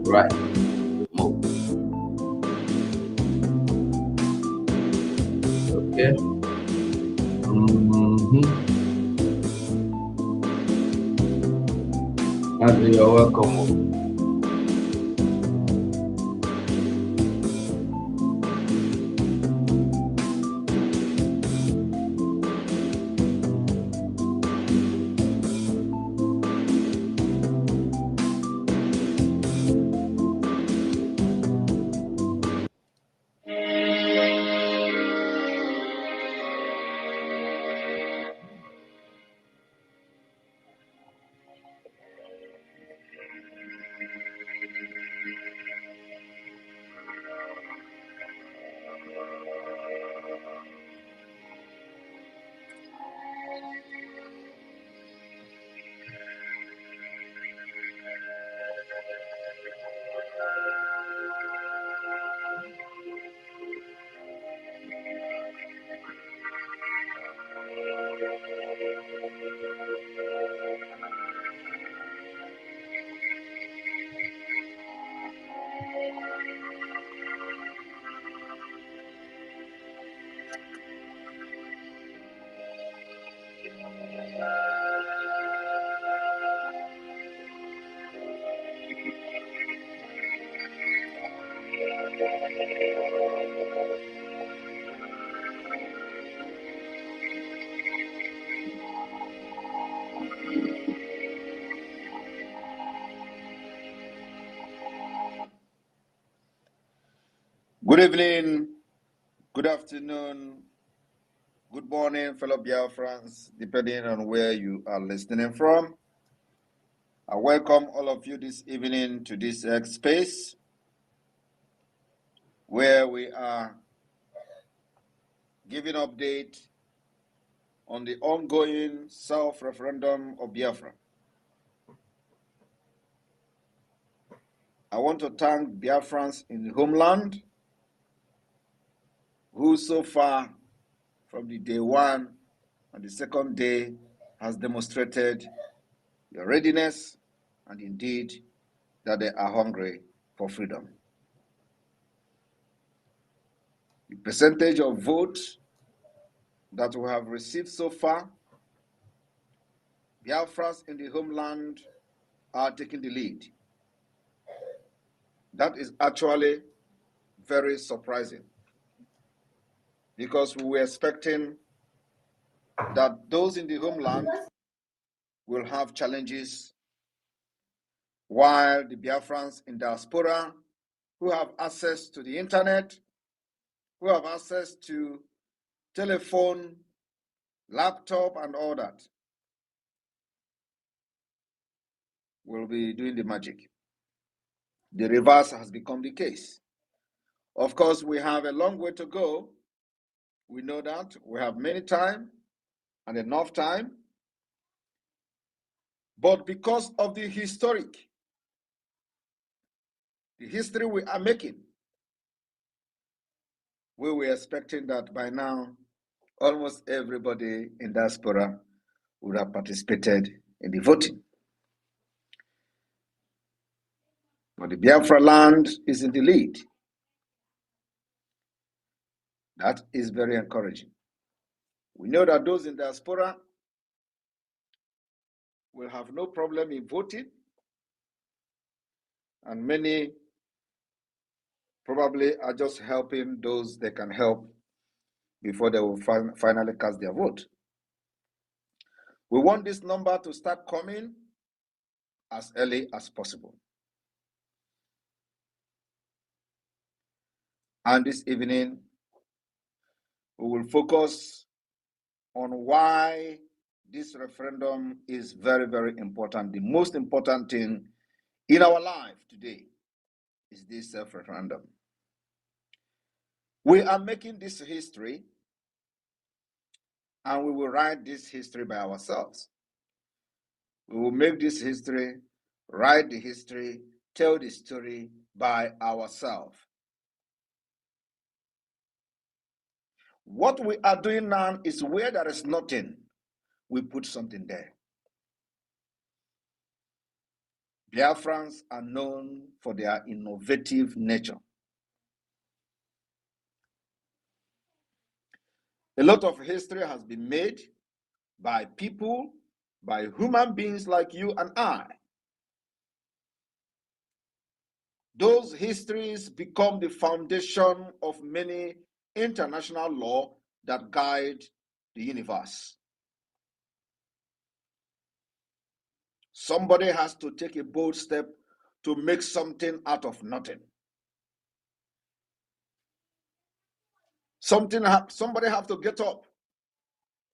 Right. Move. Okay. And you're welcome. Good evening, good afternoon, good morning, fellow BIAFRANS, depending on where you are listening from. I welcome all of you this evening to this space where we are giving update on the ongoing self-referendum of Biafra. I want to thank Biafrans in the homeland who so far from the day one and the second day has demonstrated their readiness and indeed that they are hungry for freedom. The percentage of votes that we have received so far, Biafrans in the homeland are taking the lead. That is actually very surprising because we were expecting that those in the homeland will have challenges while the Biafrans in diaspora who have access to the internet, who have access to telephone, laptop, and all that, will be doing the magic. The reverse has become the case. Of course, we have a long way to go. We know that. We have many time and enough time. But because of the history we are making, we were expecting that by now, almost everybody in diaspora would have participated in the voting. But the Biafra land is in the lead. That is very encouraging. We know that those in diaspora will have no problem in voting, and many probably are just helping those they can help before they will finally cast their vote. We want this number to start coming as early as possible. And this evening, we will focus on why this referendum is very, very important. The most important thing in our life today is this self-referendum. We are making this history, and we will write this history by ourselves. We will make this history, write the history, tell the story by ourselves. What we are doing now is where there is nothing, we put something there. Biafrans are known for their innovative nature. A lot of history has been made by people, by human beings like you and I. Those histories become the foundation of many international law that guide the universe. Somebody has to take a bold step to make something out of nothing. Somebody have to get up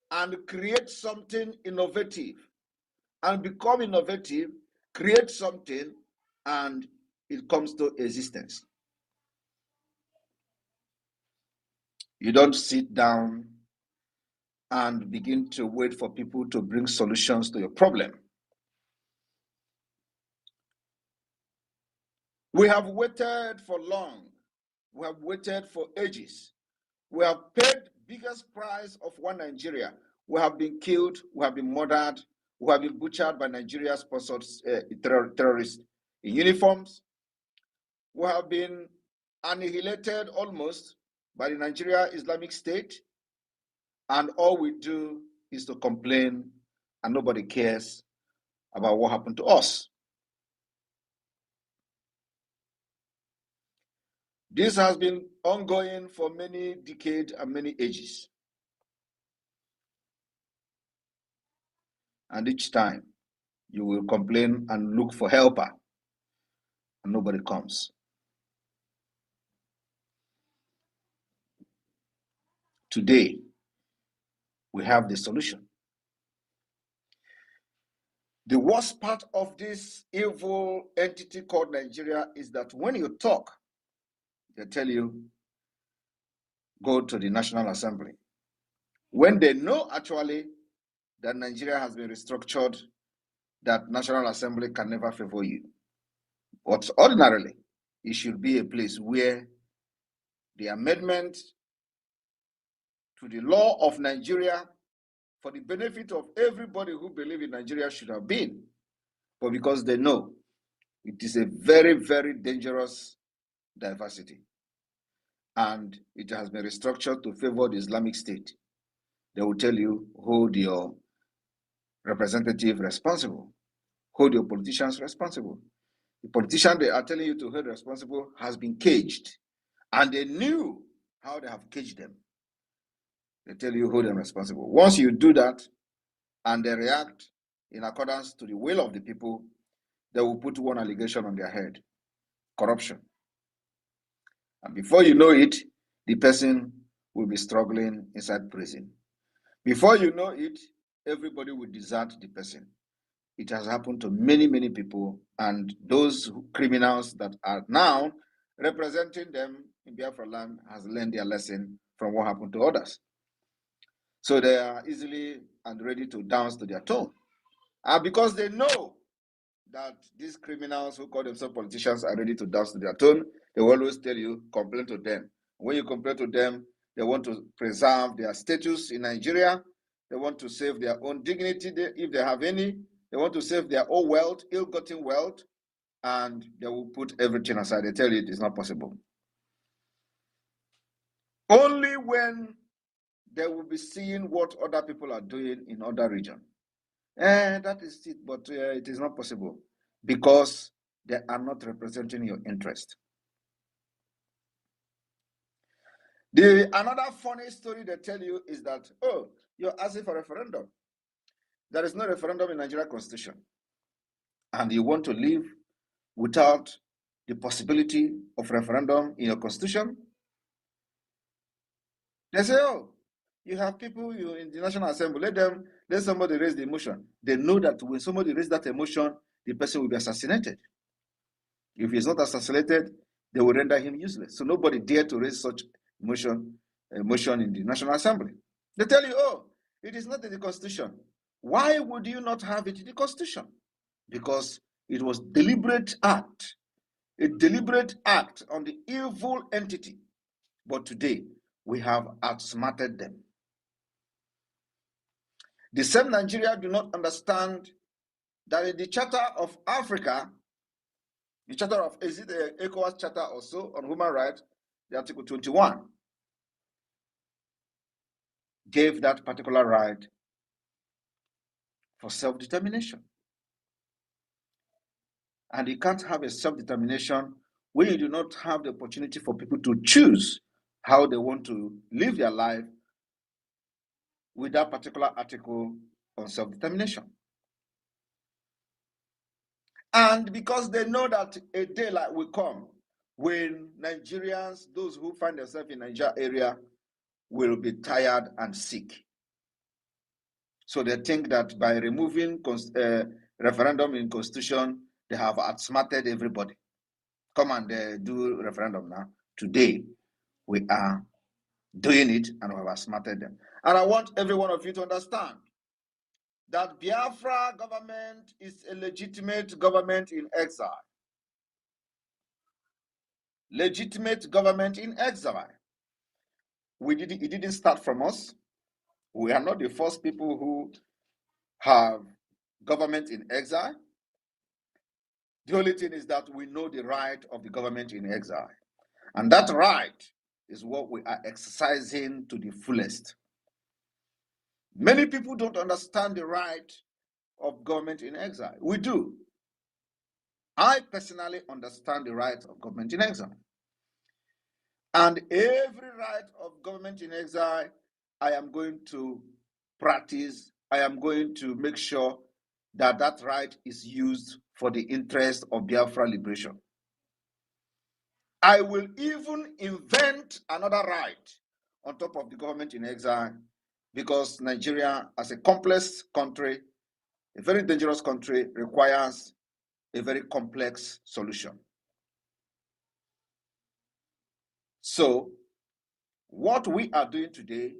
and create something innovative, and become innovative, create something, and it comes to existence. You don't sit down and begin to wait for people to bring solutions to your problem. We have waited for long. We have waited for ages. We have paid biggest price of one Nigeria. We have been killed. We have been murdered. We have been butchered by Nigeria-sponsored terrorists in uniforms. We have been annihilated almost by the Nigeria Islamic State. And all we do is to complain, and nobody cares about what happened to us. This has been ongoing for many decades and many ages. And each time you will complain and look for helper, and nobody comes. Today, we have the solution. The worst part of this evil entity called Nigeria is that when you talk, they tell you, go to the National Assembly. When they know actually that Nigeria has been restructured, that National Assembly can never favor you. But ordinarily, it should be a place where the amendment to the law of Nigeria for the benefit of everybody who believes in Nigeria should have been. But because they know it is a very, very dangerous diversity, and it has been restructured to favor the Islamic State, they will tell you, hold your representative responsible, hold your politicians responsible. The politician they are telling you to hold responsible has been caged, and they knew how they have caged them. They tell you hold them responsible. Once you do that, and they react in accordance to the will of the people, they will put one allegation on their head: corruption. And before you know it, the person will be struggling inside prison. Before you know it, everybody will desert the person. It has happened to many, many people, and those criminals that are now representing them in Biafra land has learned their lesson from what happened to others. So they are easily and ready to dance to their tone. And because they know that these criminals who call themselves politicians are ready to dance to their tune, they will always tell you, complain to them. When you complain to them, they want to preserve their status in Nigeria. They want to save their own dignity if they have any. They want to save their own wealth, ill-gotten wealth, and they will put everything aside. They tell you it is not possible. Only when they will be seeing what other people are doing in other regions. That is it, but it is not possible because they are not representing your interest. Another funny story they tell you is that, oh, you're asking for a referendum. There is no referendum in Nigeria Constitution. And you want to live without the possibility of referendum in your Constitution? They say, oh, you have people in the National Assembly, let somebody raise the emotion. They know that when somebody raises that emotion, the person will be assassinated. If he's not assassinated, they will render him useless. So nobody dare to raise such motion in the National Assembly. They tell you, oh, it is not in the Constitution. Why would you not have it in the Constitution? Because it was a deliberate act on the evil entity. But today, we have outsmarted them. The same Nigeria do not understand that in the Charter of Africa, The Charter of, is it the ECOWAS Charter also on human rights? The Article 21 gave that particular right for self-determination. And you can't have a self-determination when you do not have the opportunity for people to choose how they want to live their life with that particular article on self-determination. And because they know that a day like will come when Nigerians, those who find themselves in Nigeria area, will be tired and sick. So they think that by removing referendum in constitution, they have outsmarted everybody. Come and do referendum now. Today, we are doing it and we have outsmarted them. And I want every one of you to understand that Biafra government is a legitimate government in exile. Legitimate government in exile. It didn't start from us. We are not the first people who have government in exile. The only thing is that we know the right of the government in exile. And that right is what we are exercising to the fullest. Many people don't understand the right of government in exile. We do. I personally understand the right of government in exile. And every right of government in exile, I am going to practice. I am going to make sure that that right is used for the interest of Biafra liberation. I will even invent another right on top of the government in exile, because Nigeria, as a complex country, a very dangerous country, requires a very complex solution. So, what we are doing today,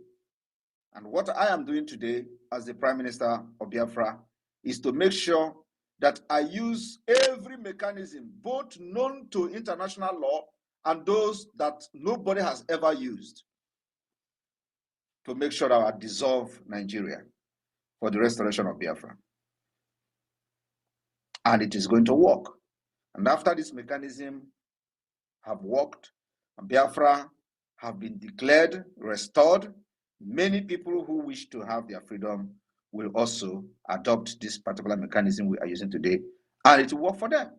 and what I am doing today as the Prime Minister of Biafra, is to make sure that I use every mechanism, both known to international law and those that nobody has ever used, to make sure that I dissolve Nigeria for the restoration of Biafra. And it is going to work. And after this mechanism have worked, and Biafra have been declared, restored, many people who wish to have their freedom will also adopt this particular mechanism we are using today, and it will work for them.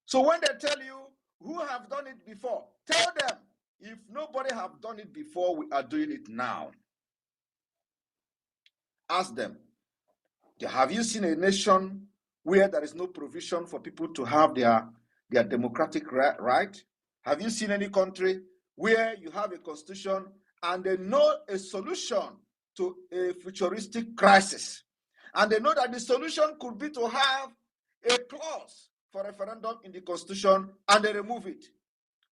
So when they tell you who have done it before, tell them, if nobody have done it before, we are doing it now. Ask them, have you seen a nation where there is no provision for people to have their democratic right? Have you seen any country where you have a constitution and they know a solution to a futuristic crisis? And they know that the solution could be to have a clause for referendum in the constitution, and they remove it.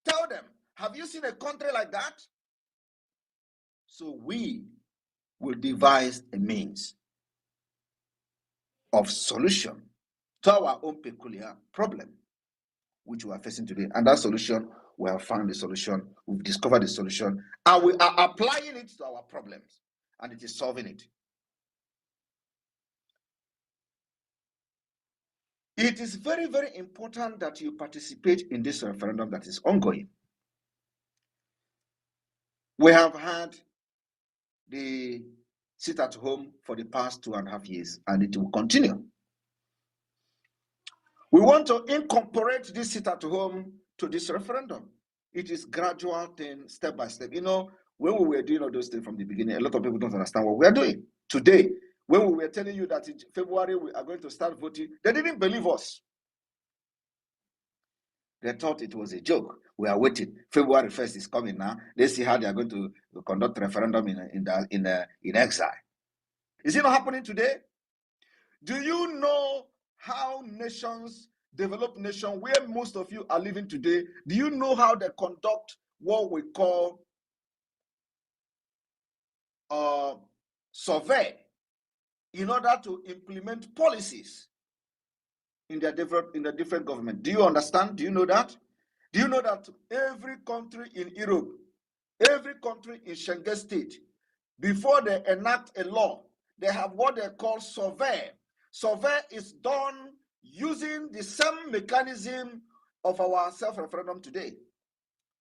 Tell them, have you seen a country like that? So we will devise a means of solution to our own peculiar problem, which we are facing today. And that solution, we have found the solution, we've discovered the solution, and we are applying it to our problems, and it is solving it. It is very, very important that you participate in this referendum that is ongoing. We have had the sit at home for the past 2.5 years, and it will continue. We want to incorporate this sit at home to this referendum. It is gradual thing, step by step. You know, when we were doing all those things from the beginning, a lot of people don't understand what we are doing. Today, when we were telling you that in February we are going to start voting, they didn't believe us. They thought it was a joke. We are waiting. February 1st is coming now. Let's see how they are going to conduct referendum in exile. Is it not happening today? Do you know how nations, developed nations, where most of you are living today, do you know how they conduct what we call survey in order to implement policies in the different government? Do you understand? Do you know that? Do you know that every country in Europe, every country in Schengen state, before they enact a law, they have what they call survey. Survey is done using the same mechanism of our self-referendum today.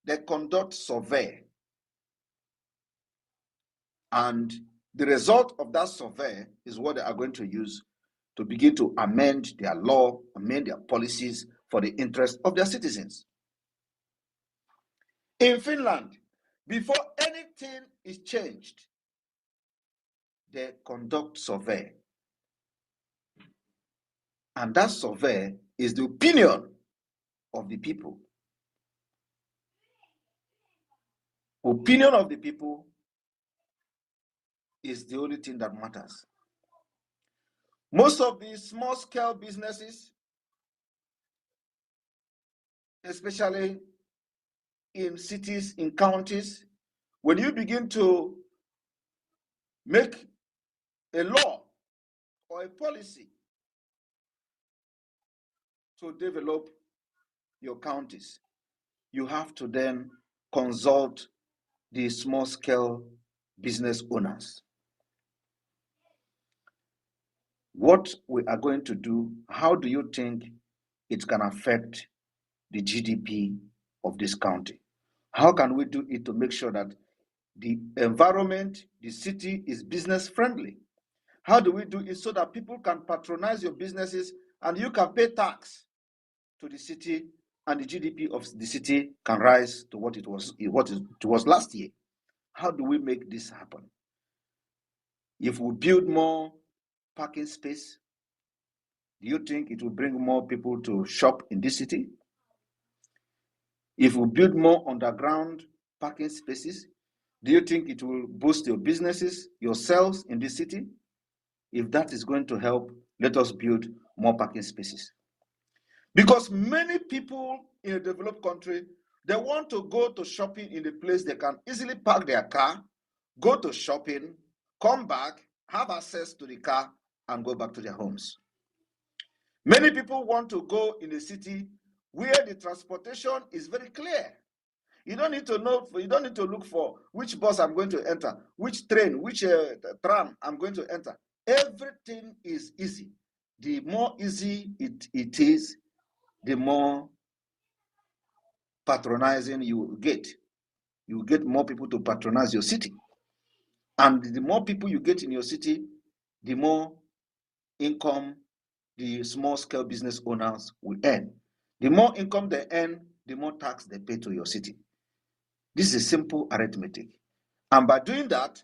They conduct survey. And the result of that survey is what they are going to use to begin to amend their law, amend their policies for the interest of their citizens. In Finland, before anything is changed, they conduct survey. And that survey is the opinion of the people. Opinion of the people is the only thing that matters. Most of these small-scale businesses, especially in cities, in counties, when you begin to make a law or a policy to develop your counties, you have to then consult the small-scale business owners. What we are going to do, how do you think it can affect the GDP of this county? How can we do it to make sure that the environment, the city is business friendly? How do we do it so that people can patronize your businesses and you can pay tax to the city and the GDP of the city can rise to what it was last year? How do we make this happen? If we build more parking space, do you think it will bring more people to shop in this city? If we build more underground parking spaces, do you think it will boost your businesses, your sales in this city? If that is going to help, let us build more parking spaces. Because many people in a developed country, they want to go to shopping in a place they can easily park their car, go to shopping, come back, have access to the car, and go back to their homes. Many people want to go in a city where the transportation is very clear. You don't need to know, you don't need to look for which bus I'm going to enter, which train, which tram I'm going to enter. Everything is easy. The more easy it is, the more patronizing you get. You get more people to patronize your city. And the more people you get in your city, the more income the small-scale business owners will earn. The more income they earn, the more tax they pay to your city. This is simple arithmetic. And by doing that,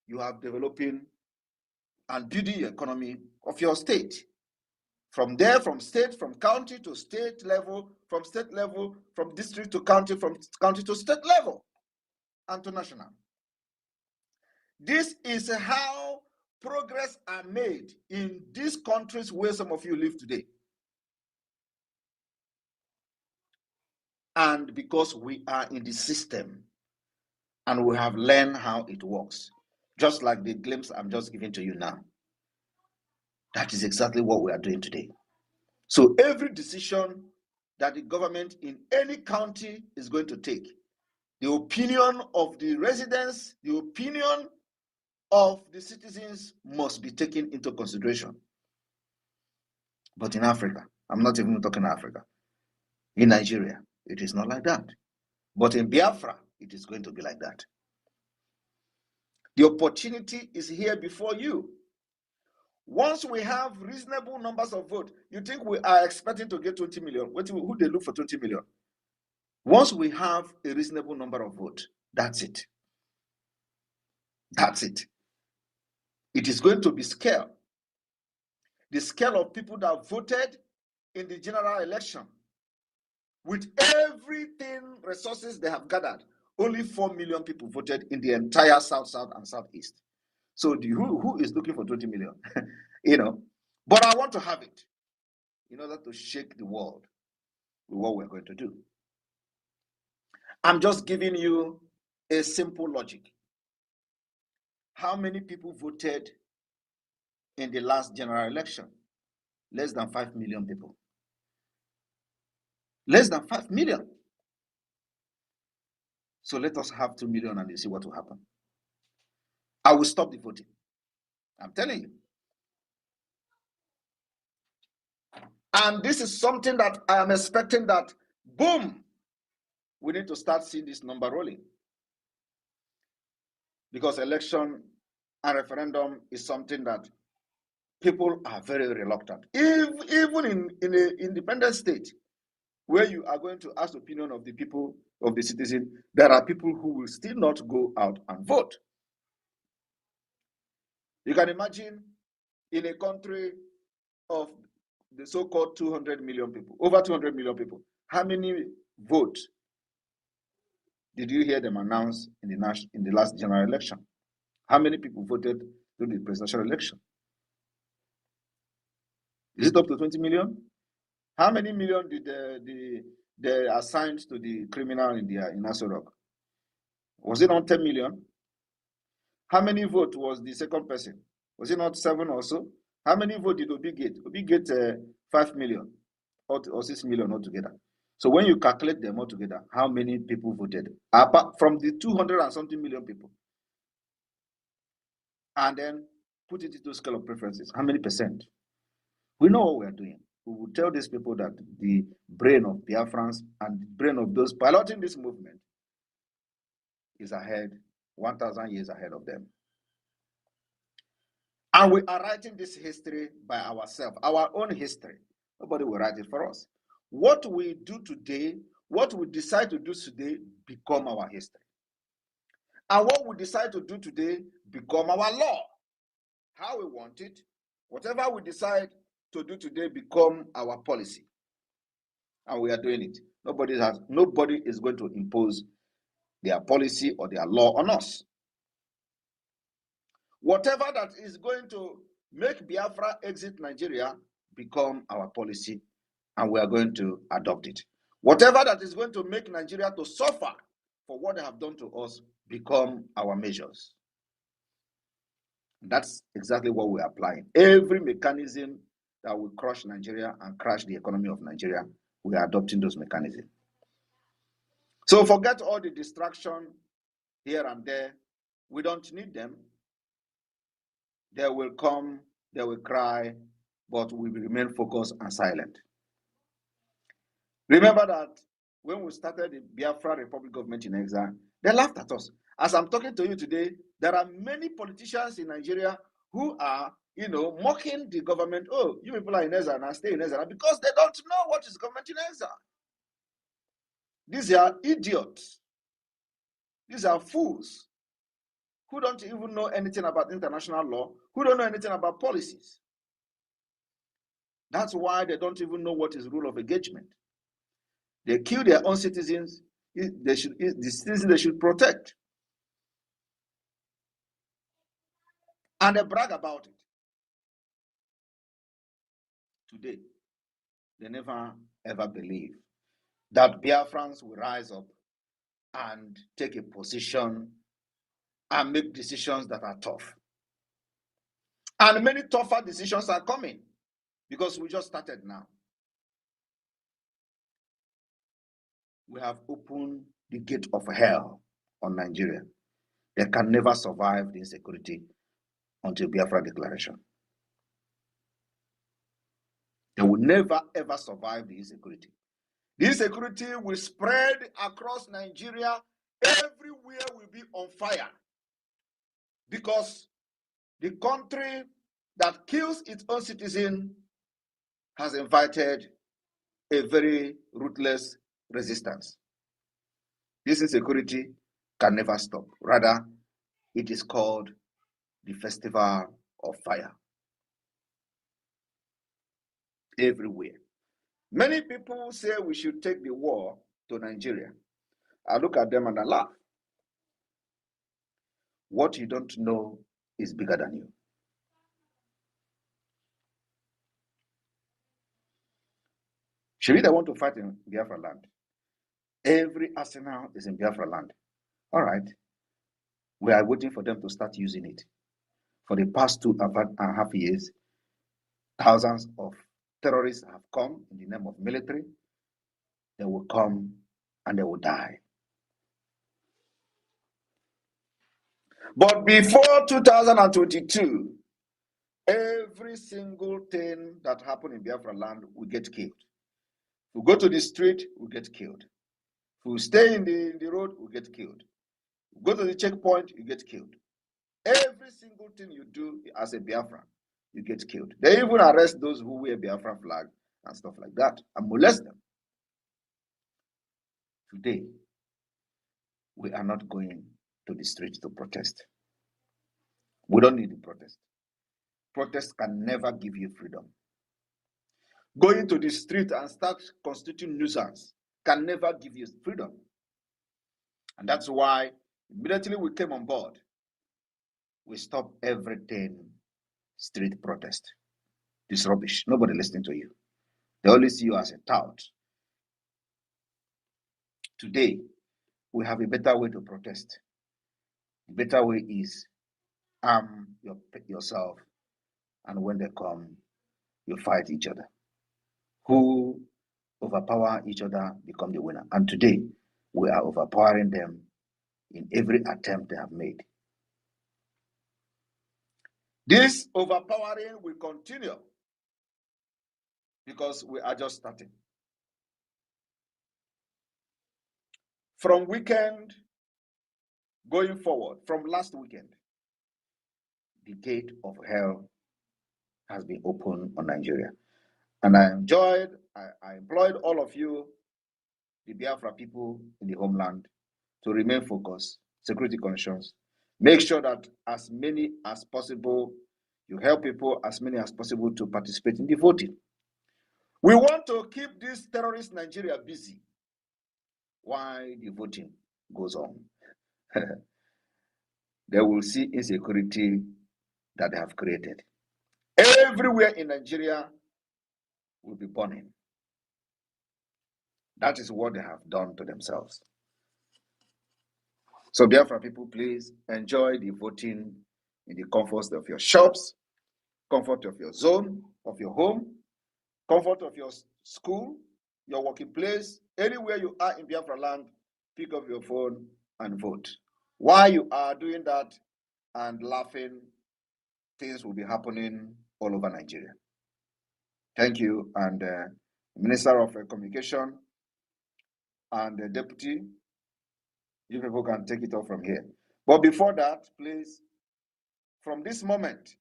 you are developing and building the economy of your state. From there, from county to state level, from state level, from district to county, from county to state level, and to national. This is how progress are made in these countries where some of you live today. And because we are in the system and we have learned how it works, just like the glimpse I'm just giving to you now. That is exactly what we are doing today. So every decision that the government in any county is going to take, the opinion of the residents, the opinion of the citizens must be taken into consideration. But in Africa, I'm not even talking Africa, in Nigeria, it is not like that. But in Biafra, it is going to be like that. The opportunity is here before you. Once we have reasonable numbers of votes, you think we are expecting to get 20 million? Who they look for 20 million? Once we have a reasonable number of votes, that's it. That's it. It is going to be scale. The scale of people that voted in the general election. With everything, resources they have gathered, only 4 million people voted in the entire South, South, and Southeast. So who is looking for 20 million? But I want to have it in order to shake the world with what we're going to do. I'm just giving you a simple logic. How many people voted in the last general election? Less than 5 million people. Less than 5 million. So let us have 2 million and you see what will happen. I will stop the voting. I'm telling you. And this is something that I am expecting that, boom, we need to start seeing this number rolling. Because election and referendum is something that people are very reluctant. Even in an independent state, where you are going to ask the opinion of the people, of the citizen, there are people who will still not go out and vote. You can imagine in a country of the so-called 200 million people, over 200 million people, how many votes did you hear them announce in the last general election? How many people voted during the presidential election? Is it up to 20 million? How many million did they assigned to the criminal in Aso Rock? Was it not 10 million? How many votes was the second person? Was it not 7 or so? How many votes did Obi get? Obi get 5 million or 6 million altogether. So when you calculate them all together, how many people voted? Apart from the 200 and something million people. And then put it into scale of preferences. How many percent? We know what we are doing. We will tell these people that the brain of Biafrans and the brain of those piloting this movement is ahead, 1,000 years ahead of them. And we are writing this history by ourselves, our own history. Nobody will write it for us. What we do today, what we decide to do today, become our history. And what we decide to do today, become our law. How we want it, whatever we decide to do today, become our policy. And we are doing it. Nobody is going to impose their policy or their law on us. Whatever that is going to make Biafra exit Nigeria become our policy, and we are going to adopt it. Whatever that is going to make Nigeria to suffer for what they have done to us become our measures. That's exactly what we're applying. Every mechanism that will crush Nigeria and crash the economy of Nigeria, we are adopting those mechanisms. So forget all the distraction here and there. We don't need them. They will come, they will cry, but we will remain focused and silent. Remember that when we started the Biafra Republic government in exile, they laughed at us. As I'm talking to you today, there are many politicians in Nigeria who are, mocking the government. Oh, you people are in exile now, stay in exile, because they don't know what is government in exile. These are idiots. These are fools who don't even know anything about international law, who don't know anything about policies. That's why they don't even know what is rule of engagement. They kill their own citizens. The citizens they should protect. And they brag about it. Today, they never ever believe that Biafrans will rise up and take a position and make decisions that are tough. And many tougher decisions are coming because we just started now. We have opened the gate of hell on Nigeria. They can never survive the insecurity until Biafra declaration. They will never ever survive the insecurity. The insecurity will spread across Nigeria. Everywhere will be on fire because the country that kills its own citizen has invited a very ruthless resistance. This insecurity can never stop. Rather, it is called the Festival of Fire. Everywhere. Many people say we should take the war to Nigeria. I look at them and I laugh. What you don't know is bigger than you. Should they want to fight in Biafra land? Every arsenal is in Biafra land. All right. We are waiting for them to start using it. For the past 2.5 years, thousands of terrorists have come in the name of military. They will come and they will die. But before 2022, Every single thing that happened in Biafra land will get killed. If we go to the street, we'll get killed. If we stay in the road, we'll get killed. If we go to the checkpoint, you get killed. Every single thing you do as a Biafran, you get killed. They even arrest those who wear Biafran flag and stuff like that and molest them. Today, we are not going to the street to protest. We don't need to protest. Protest can never give you freedom. Going to the street and start constituting nuisance can never give you freedom. And that's why immediately we came on board, we stopped everything street protest. This rubbish. Nobody listening to you. They only see you as a tout. Today, we have a better way to protest. The better way is arm yourself, and when they come, you fight each other. Who overpower each other become the winner. And today, we are overpowering them in every attempt they have made. This overpowering will continue because we are just starting. From weekend going forward, from last weekend, the gate of hell has been opened on Nigeria. And I employed all of you, the Biafra people in the homeland, to remain focused, security conscious. Make sure that as many as possible, you help people as many as possible to participate in the voting. We want to keep this terrorist Nigeria busy while the voting goes on. They will see insecurity that they have created. Everywhere in Nigeria will be burning. That is what they have done to themselves. So Biafra people, please enjoy the voting in the comfort of your shops, comfort of your zone, of your home, comfort of your school, your working place, anywhere you are in Biafra land, pick up your phone and vote. While you are doing that and laughing, things will be happening all over Nigeria. Thank you. And Minister of Communication and the Deputy, you people can take it off from here. But before that, please, from this moment,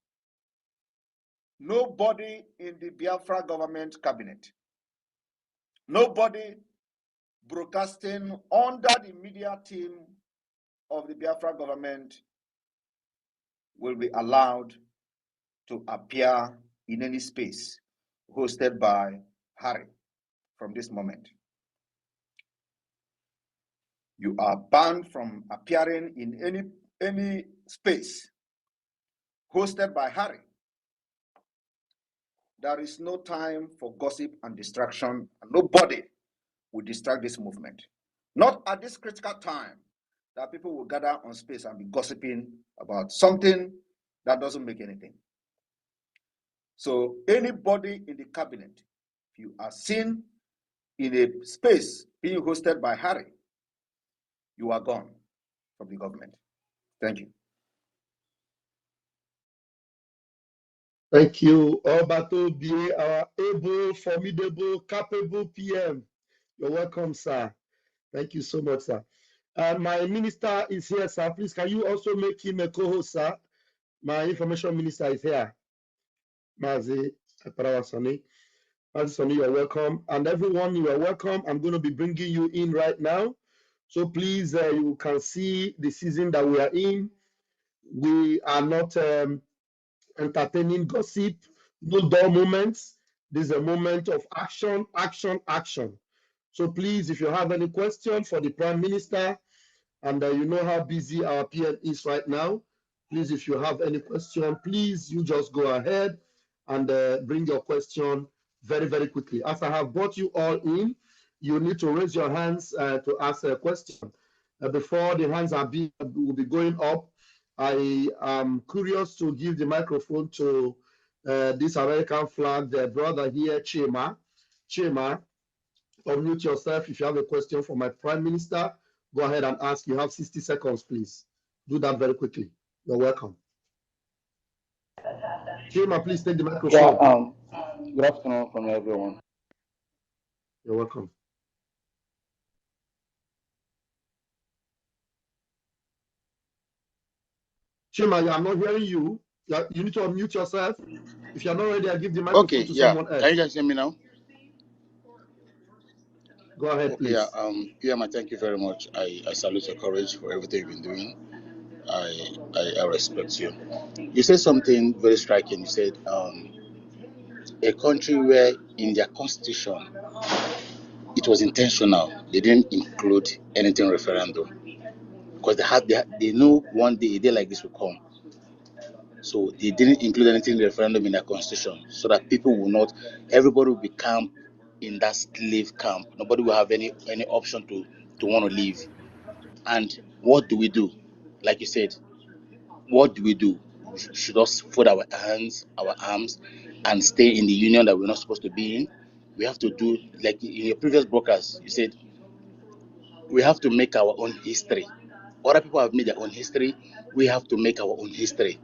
nobody in the Biafra government cabinet, nobody broadcasting under the media team of the Biafra government will be allowed to appear in any space hosted by Harry from this moment. You are banned from appearing in any space hosted by Harry. There is no time for gossip and distraction, and nobody will distract this movement. Not at this critical time that people will gather on space and be gossiping about something that doesn't make anything. So anybody in the cabinet, if you are seen in a space being hosted by Harry, you are gone from the government. Thank you. Thank you, Obato BA, our able, formidable, capable PM. You're welcome, sir. Thank you so much, sir. My minister is here, sir. Please, can you also make him a co-host, sir? My information minister is here. Mazi Parawasani. Mazi Sani, you're welcome. And everyone, you are welcome. I'm going to be bringing you in right now. So please, you can see the season that we are in. We are not entertaining gossip, no dull moments. This is a moment of action, action, action. So please, if you have any question for the Prime Minister, and you know how busy our PM is right now, please, if you have any question, please, you just go ahead and bring your question very, very quickly. As I have brought you all in, you need to raise your hands to ask a question. Before the hands will be going up, I am curious to give the microphone to this American flag, the brother here, Chima. Chima, unmute yourself. If you have a question for my Prime Minister, go ahead and ask. You have 60 seconds, please. Do that very quickly. You're welcome. Chima, please take the Yeah, microphone. good afternoon from everyone. You're welcome. Chima, I'm not hearing you. You need to unmute yourself. If you're not ready, I'll give the microphone Okay, to yeah. someone Can you else. guys hear me now? Go ahead, Okay, yeah. please. PMI, thank you very much. I salute your courage for everything you've been doing. I respect you. You said something very striking. You said a country where in their constitution it was intentional. They didn't include anything referendum because they know one day a day like this will come. So they didn't include anything in the referendum in their constitution so that people will not, everybody will be camped in that slave camp. Nobody will have any option to want to leave. And what do we do? Like you said, what do we do? Should us fold our hands, our arms, and stay in the union that we're not supposed to be in? We have to do, like in your previous broadcast, you said, we have to make our own history. Other people have made their own history. We have to make our own history.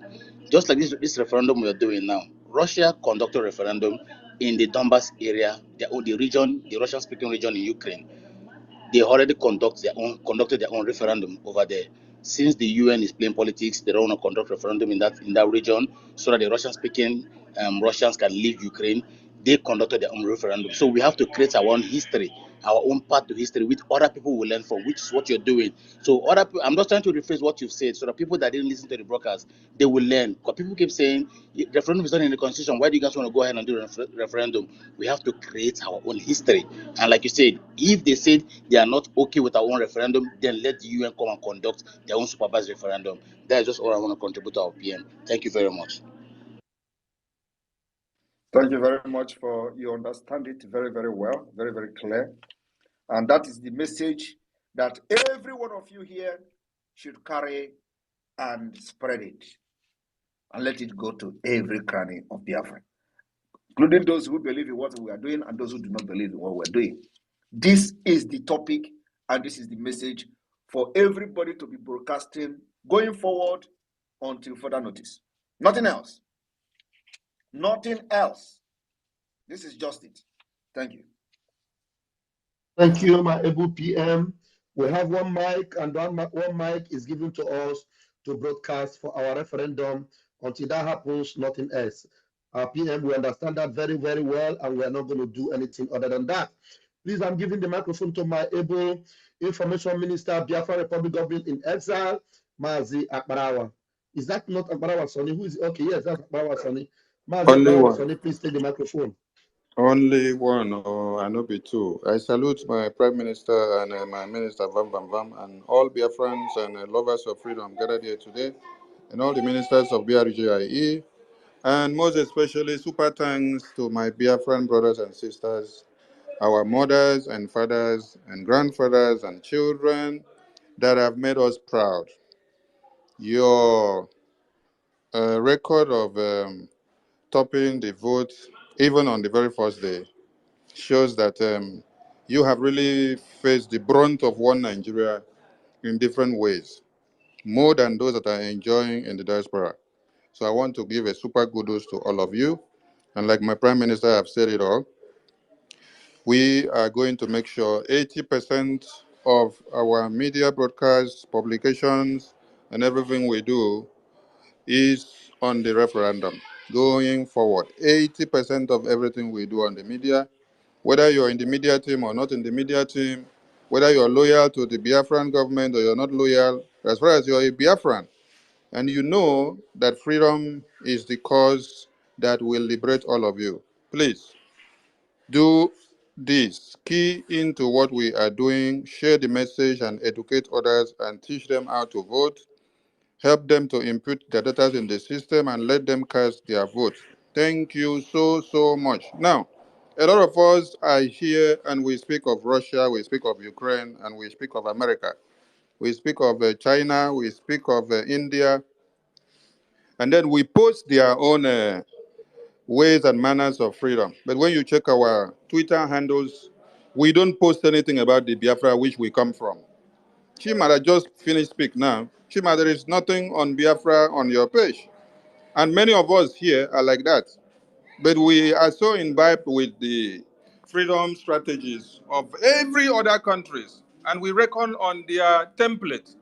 Just like this referendum we are doing now. Russia conducted a referendum in the Donbas area, the region, the Russian-speaking region in Ukraine. They already conducted their own referendum over there. Since the UN is playing politics, they don't want to conduct referendum in that region so that the Russian-speaking Russians can leave Ukraine. They conducted their own referendum. So we have to create our own history, our own path to history, which other people will learn from, which is what you're doing. So I'm just trying to rephrase what you've said so that people that didn't listen to the broadcast, they will learn. Because people keep saying referendum is not in the constitution. Why do you guys want to go ahead and do a referendum? We have to create our own history. And like you said, if they said they are not okay with our own referendum, then let the UN come and conduct their own supervised referendum. That is just all I want to contribute to our PM. Thank you very much. Thank you very much for you understand it very, very well, very, very clear. And that is the message that every one of you here should carry and spread it and let it go to every cranny of Biafra, including those who believe in what we are doing and those who do not believe in what we're doing. This is the topic and this is the message for everybody to be broadcasting going forward until further notice. Nothing else. Nothing else. This is just it. Thank you. Thank you, my able PM. We have one mic, and one mic is given to us to broadcast for our referendum. Until that happens, nothing else. Our PM, we understand that very, very well, and we are not going to do anything other than that. Please, I'm giving the microphone to my able Information Minister, Biafra Republic Government in Exile, Mazi Akbarawa. Is that not Akbarawa Sonny? Who is okay? Yes, that's Akbarawa Sonny. Mazi Only Akbarawa one. Sonny, please take the microphone. Only one, or I know be two. I salute my Prime Minister and my Minister Vam Vam Vam and all Biafrans and lovers of freedom gathered here today, and all the ministers of BRIGE, and most especially super thanks to my Biafran brothers and sisters, our mothers and fathers and grandfathers and children that have made us proud. Your record of topping the vote, even on the very first day, shows that you have really faced the brunt of one Nigeria in different ways, more than those that are enjoying in the diaspora. So I want to give a super kudos to all of you. And like my Prime Minister have said it all, we are going to make sure 80% of our media broadcasts, publications, and everything we do is on the referendum. Going forward, 80% of everything we do on the media, whether you're in the media team or not in the media team, whether you're loyal to the Biafran government or you're not loyal, as far as you're a Biafran, and you know that freedom is the cause that will liberate all of you, please do this. Key into what we are doing, share the message and educate others and teach them how to vote. Help them to input their data in the system and let them cast their votes. Thank you so, so much. Now, a lot of us are here and we speak of Russia, we speak of Ukraine, and we speak of America. We speak of China, we speak of India, and then we post their own ways and manners of freedom. But when you check our Twitter handles, we don't post anything about the Biafra which we come from. Chima, I just finished speak now. Chima, there is nothing on Biafra on your page. And many of us here are like that. But we are so imbibed with the freedom strategies of every other countries, and we reckon on their template.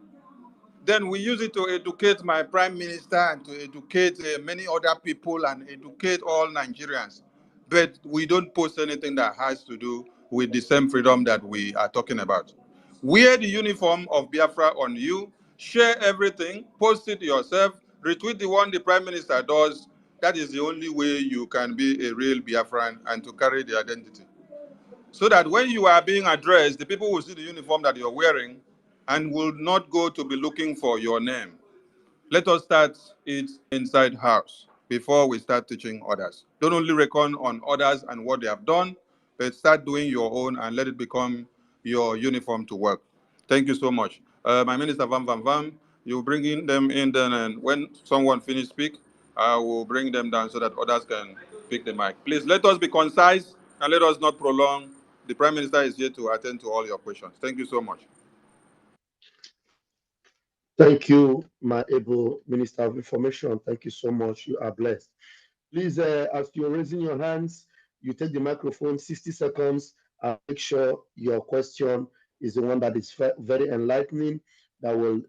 Then we use it to educate my prime minister and to educate many other people and educate all Nigerians. But we don't post anything that has to do with the same freedom that we are talking about. Wear the uniform of Biafra on you, share everything, post it yourself, retweet the one the prime minister does. That is the only way you can be a real Biafran and to carry the identity. So that when you are being addressed, the people will see the uniform that you're wearing and will not go to be looking for your name. Let us start it inside house before we start teaching others. Don't only reckon on others and what they have done, but start doing your own and let it become your uniform to work. Thank you so much. My Minister Vam, you bring them in then, and when someone finish speak, I will bring them down so that others can pick the mic. Please let us be concise and let us not prolong. The Prime Minister is here to attend to all your questions. Thank you so much. Thank you, my able Minister of Information. Thank you so much. You are blessed. Please, as you're raising your hands, you take the microphone 60 seconds and make sure your question is the one that is very enlightening, that will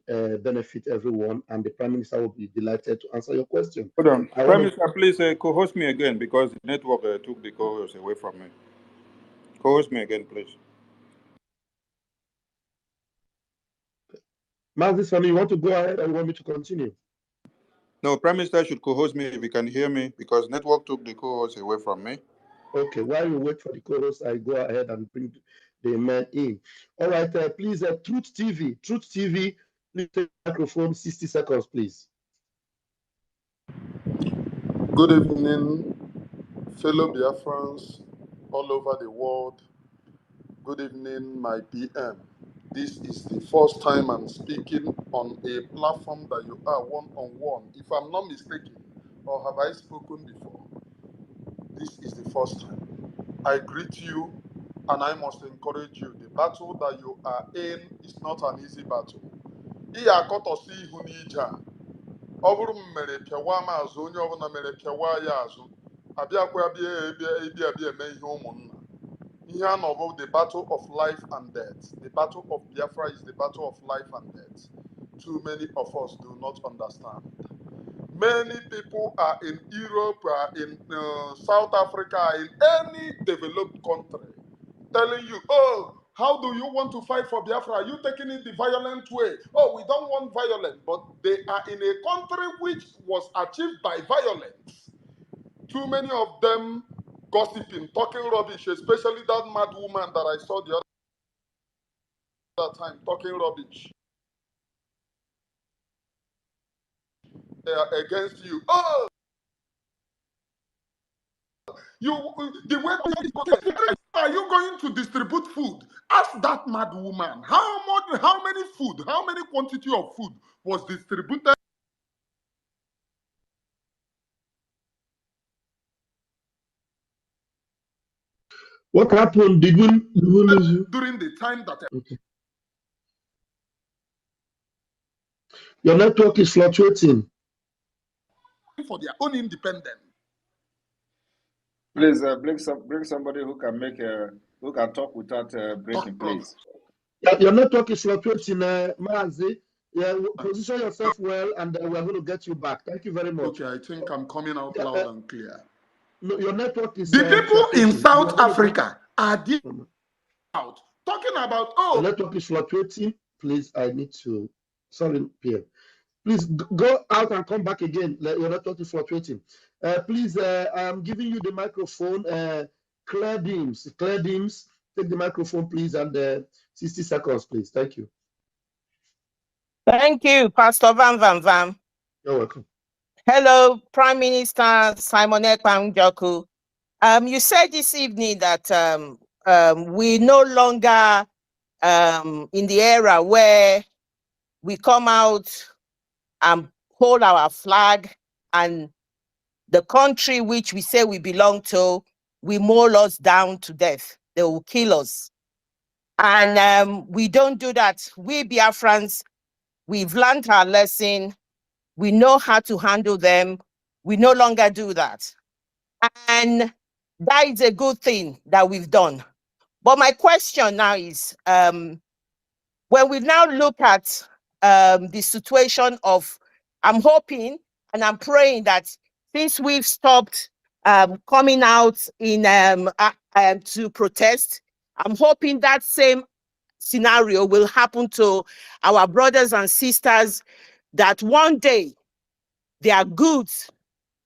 benefit everyone, and the Prime Minister will be delighted to answer your question. Hold on. Prime Minister, please co-host me again because the network took the co-host away from me. Co-host me again, please. Mazi Sami, you want to go ahead or you want me to continue? No, Prime Minister should co-host me if he can hear me because network took the co-host away from me. Okay, while you wait for the co-host, I go ahead and bring the man in. All right, please, Truth TV, please take the microphone, 60 seconds, please. Good evening, fellow Biafrans all over the world. Good evening, my PM. This is the first time I'm speaking on a platform that you are one-on-one. If I'm not mistaken, or have I spoken before? This is the first time. I greet you and I must encourage you. The battle that you are in is not an easy battle. Ọ bụrụ m mere pịawa m azụ onye ọbụla mere pịawa ya azụ abịakwa bịa eme ihe ụmụnna ihe a nọbụ the battle of life and death. The battle of Biafra is the battle of life and death. Too many of us do not understand. Many people are in Europe, are in South Africa, in any developed country telling you, oh, how do you want to fight for Biafra? Are you taking it the violent way? Oh, we don't want violence. But they are in a country which was achieved by violence. Too many of them gossiping, talking rubbish, especially that mad woman that I saw the other time talking rubbish against you. Oh, the way are you going to distribute food? Ask that mad woman how many quantity of food was distributed What happened? Did we lose you? during the time that Okay. Your network is fluctuating. For their own independence. Please bring somebody who can talk without breaking, please. Your network is fluctuating, Mazi. Yeah, position yourself well, and we're going to get you back. Thank you very much. Okay, I think I'm coming out loud and clear. No, your network is. The people in South Africa are out talking about The network is fluctuating. Please, I need to. Sorry, Pierre. Please go out and come back again. Your network is fluctuating. Please, I'm giving you the microphone. Claire Beams, take the microphone, please, and 60 seconds, please. Thank you. Thank you, Pastor Vam. You're welcome. Hello, Prime Minister Simon Ekpa Njoku. You said this evening that we no longer in the era where we come out and hold our flag and the country which we say we belong to, we maul us down to death. They will kill us. And we don't do that. We Biafrans, we've learned our lesson. We know how to handle them. we no longer do that. And that is a good thing that we've done. But my question now is, when we now look at the situation of, I'm hoping and I'm praying that since we've stopped coming out in to protest, I'm hoping that same scenario will happen to our brothers and sisters, that one day their goods,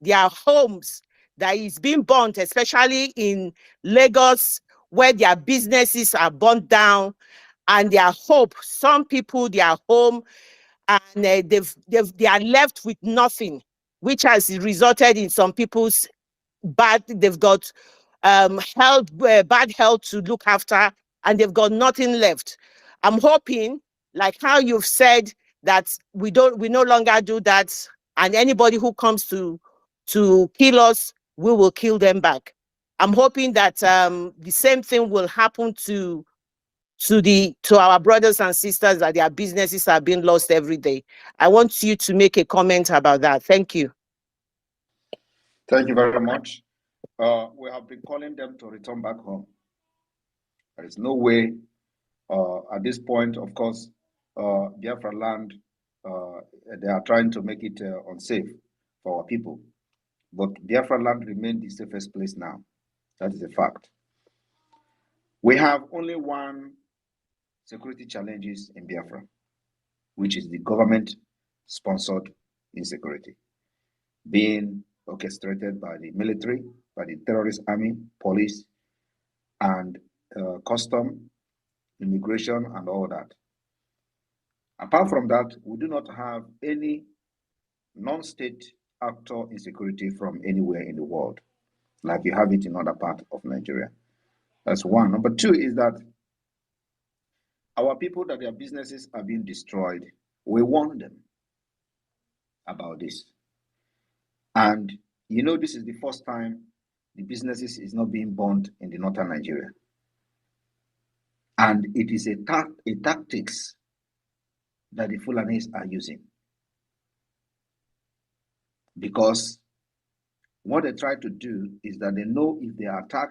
their homes that is being burnt, especially in Lagos, where their businesses are burnt down, and their hope, some people, their home, and they are left with nothing, which has resulted in some people's they've got bad health to look after, and they've got nothing left. I'm hoping, like how you've said, that we no longer do that, and anybody who comes to kill us, we will kill them back. I'm hoping that the same thing will happen to our brothers and sisters, that their businesses are being lost every day. I want you to make a comment about that. Thank you. Thank you very much. We have been calling them to return back home. There is no way at this point, of course, Biafra land, they are trying to make it unsafe for our people. But Biafra land remains the safest place now. That is a fact. We have only one security challenges in Biafra, which is the government-sponsored insecurity, being orchestrated by the military, by the terrorist army, police, and custom, immigration, and all that. Apart from that, we do not have any non-state actor insecurity from anywhere in the world, like you have it in other parts of Nigeria. That's one. Number two is that our people, that their businesses are being destroyed, we warn them about this. And you know, this is the first time the businesses is not being burned in the northern Nigeria. And it is a tactics that the Fulanis are using. Because what they try to do is that they know if they attack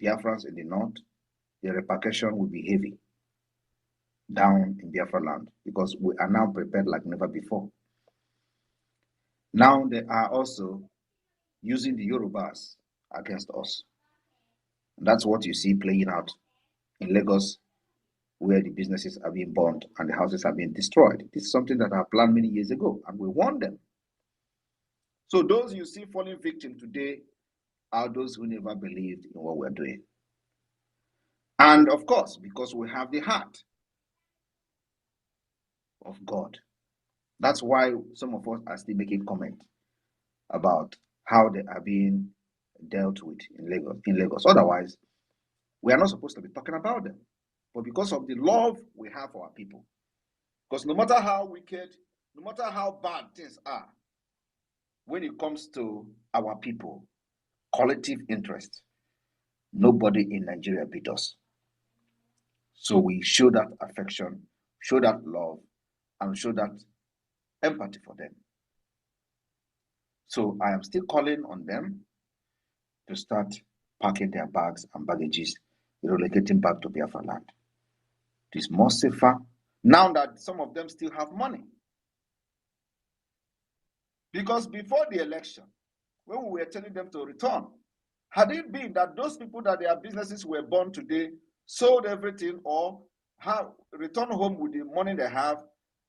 Biafrans in the north, the repercussion will be heavy down in Biafra land, because we are now prepared like never before. Now they are also using the Yorubas against us. And that's what you see playing out in Lagos, where the businesses are being burned and the houses are being destroyed. This is something that I planned many years ago, and we warned them. So those you see falling victim today are those who never believed in what we're doing. And of course, because we have the heart of God. That's why some of us are still making comments about how they are being dealt with in Lagos. Otherwise, we are not supposed to be talking about them. But because of the love we have for our people, because no matter how wicked, no matter how bad things are, when it comes to our people, collective interest, nobody in Nigeria beat us. So we show that affection, show that love, and show that empathy for them. So I am still calling on them to start packing their bags and baggages, relocating back to Biafra land. It is more safer now that some of them still have money. Because before the election, when we were telling them to return, had it been that those people that their businesses were burned today sold everything or have returned home with the money they have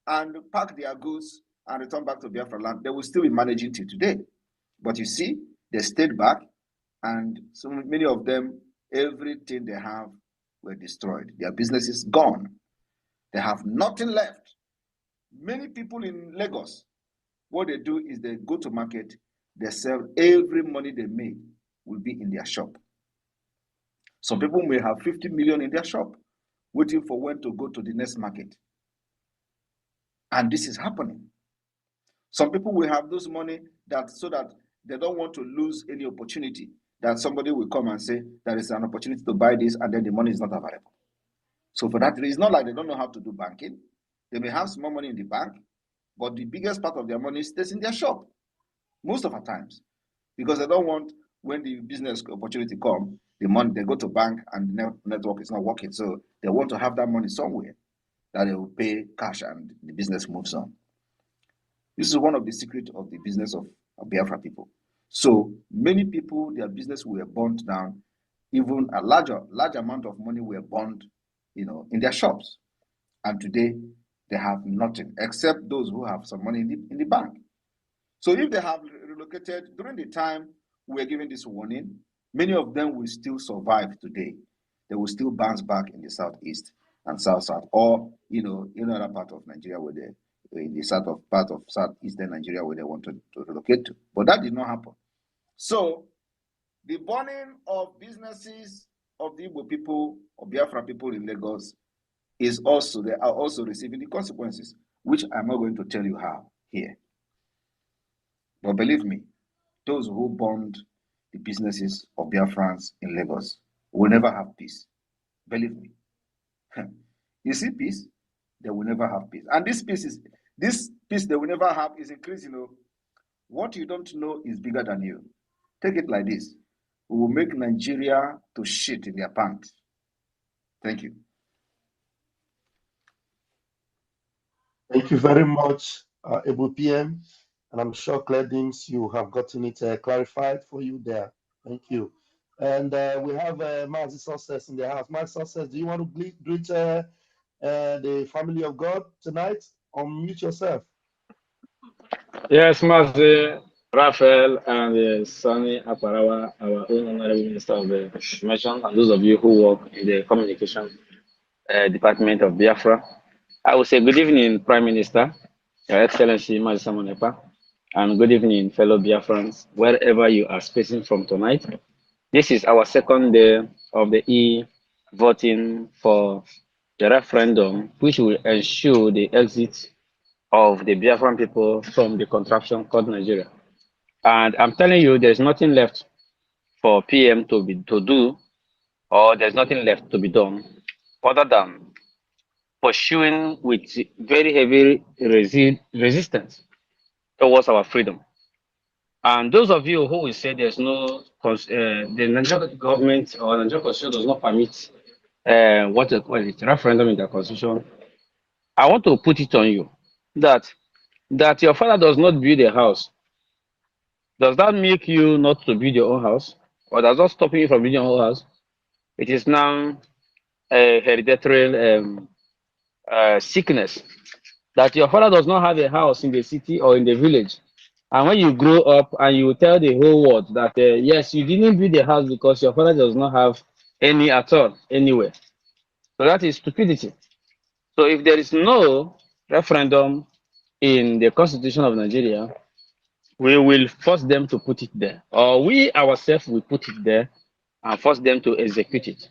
and pack their goods and return back to Biafra land, they will still be managing till today. But you see, they stayed back, and so many of them, everything they have were destroyed. Their businesses gone. They have nothing left. Many people in Lagos, what they do is they go to market, they sell every money they make will be in their shop. Some people may have 50 million in their shop, waiting for when to go to the next market. And this is happening. Some people will have those money so that they don't want to lose any opportunity, that somebody will come and say there is an opportunity to buy this, and then the money is not available. So for that reason, it's not like they don't know how to do banking. They may have small money in the bank, but the biggest part of their money stays in their shop. most of our times, because they don't want, when the business opportunity come, the money, they go to bank and the network is not working. So they want to have that money somewhere that they will pay cash and the business moves on. This is one of the secrets of the business of Biafra people. So many people, their business were burnt down. Even a large amount of money were burned, in their shops. And today they have nothing except those who have some money in the bank. So if they have relocated during the time we were giving this warning, many of them will still survive today. They will still bounce back in the southeast and south, or in other part of Nigeria where in the part of southeastern Nigeria where they wanted to relocate to. But that did not happen. So the burning of businesses of the Igbo people, of Biafra people in Lagos, they are also receiving the consequences, which I'm not going to tell you how here. But believe me, those who burned the businesses of Biafrans in Lagos will never have peace. Believe me. You see peace, they will never have peace. And this peace they will never have is increasing. What you don't know is bigger than you. Take it like this. We will make Nigeria to shit in their pants. Thank you. Thank you very much, Able PM. And I'm sure, Cledings, you have gotten it clarified for you there. Thank you. And we have Mazi Success in the house. Mazi Success, do you want to greet the family of God tonight? Unmute yourself. Yes, Mazi, Raphael, and Sonny Aparawa, our own honorable minister of the information, and those of you who work in the communication department of Biafra. I will say good evening, Prime Minister, Your Excellency Mazi Simon Ekpa, and good evening, fellow Biafrans, wherever you are spacing from tonight. This is our second day of the voting for the referendum, which will ensure the exit of the Biafran people from the contraption called Nigeria. And I'm telling you, there's nothing left for PM to do, or there's nothing left to be done other than pursuing with very heavy resistance towards our freedom. And those of you who will say there's no, the Nigerian government or Nigerian constitution does not permit what they call it, referendum in the constitution, I want to put it on you that your father does not build a house. Does that make you not to build your own house? Or does that stop you from building your own house? It is now a hereditary sickness that your father does not have a house in the city or in the village. And when you grow up and you tell the whole world that, yes, you didn't build a house because your father does not have any at all, anywhere. So that is stupidity. So if there is no referendum in the Constitution of Nigeria, we will force them to put it there. Or we ourselves will put it there and force them to execute it.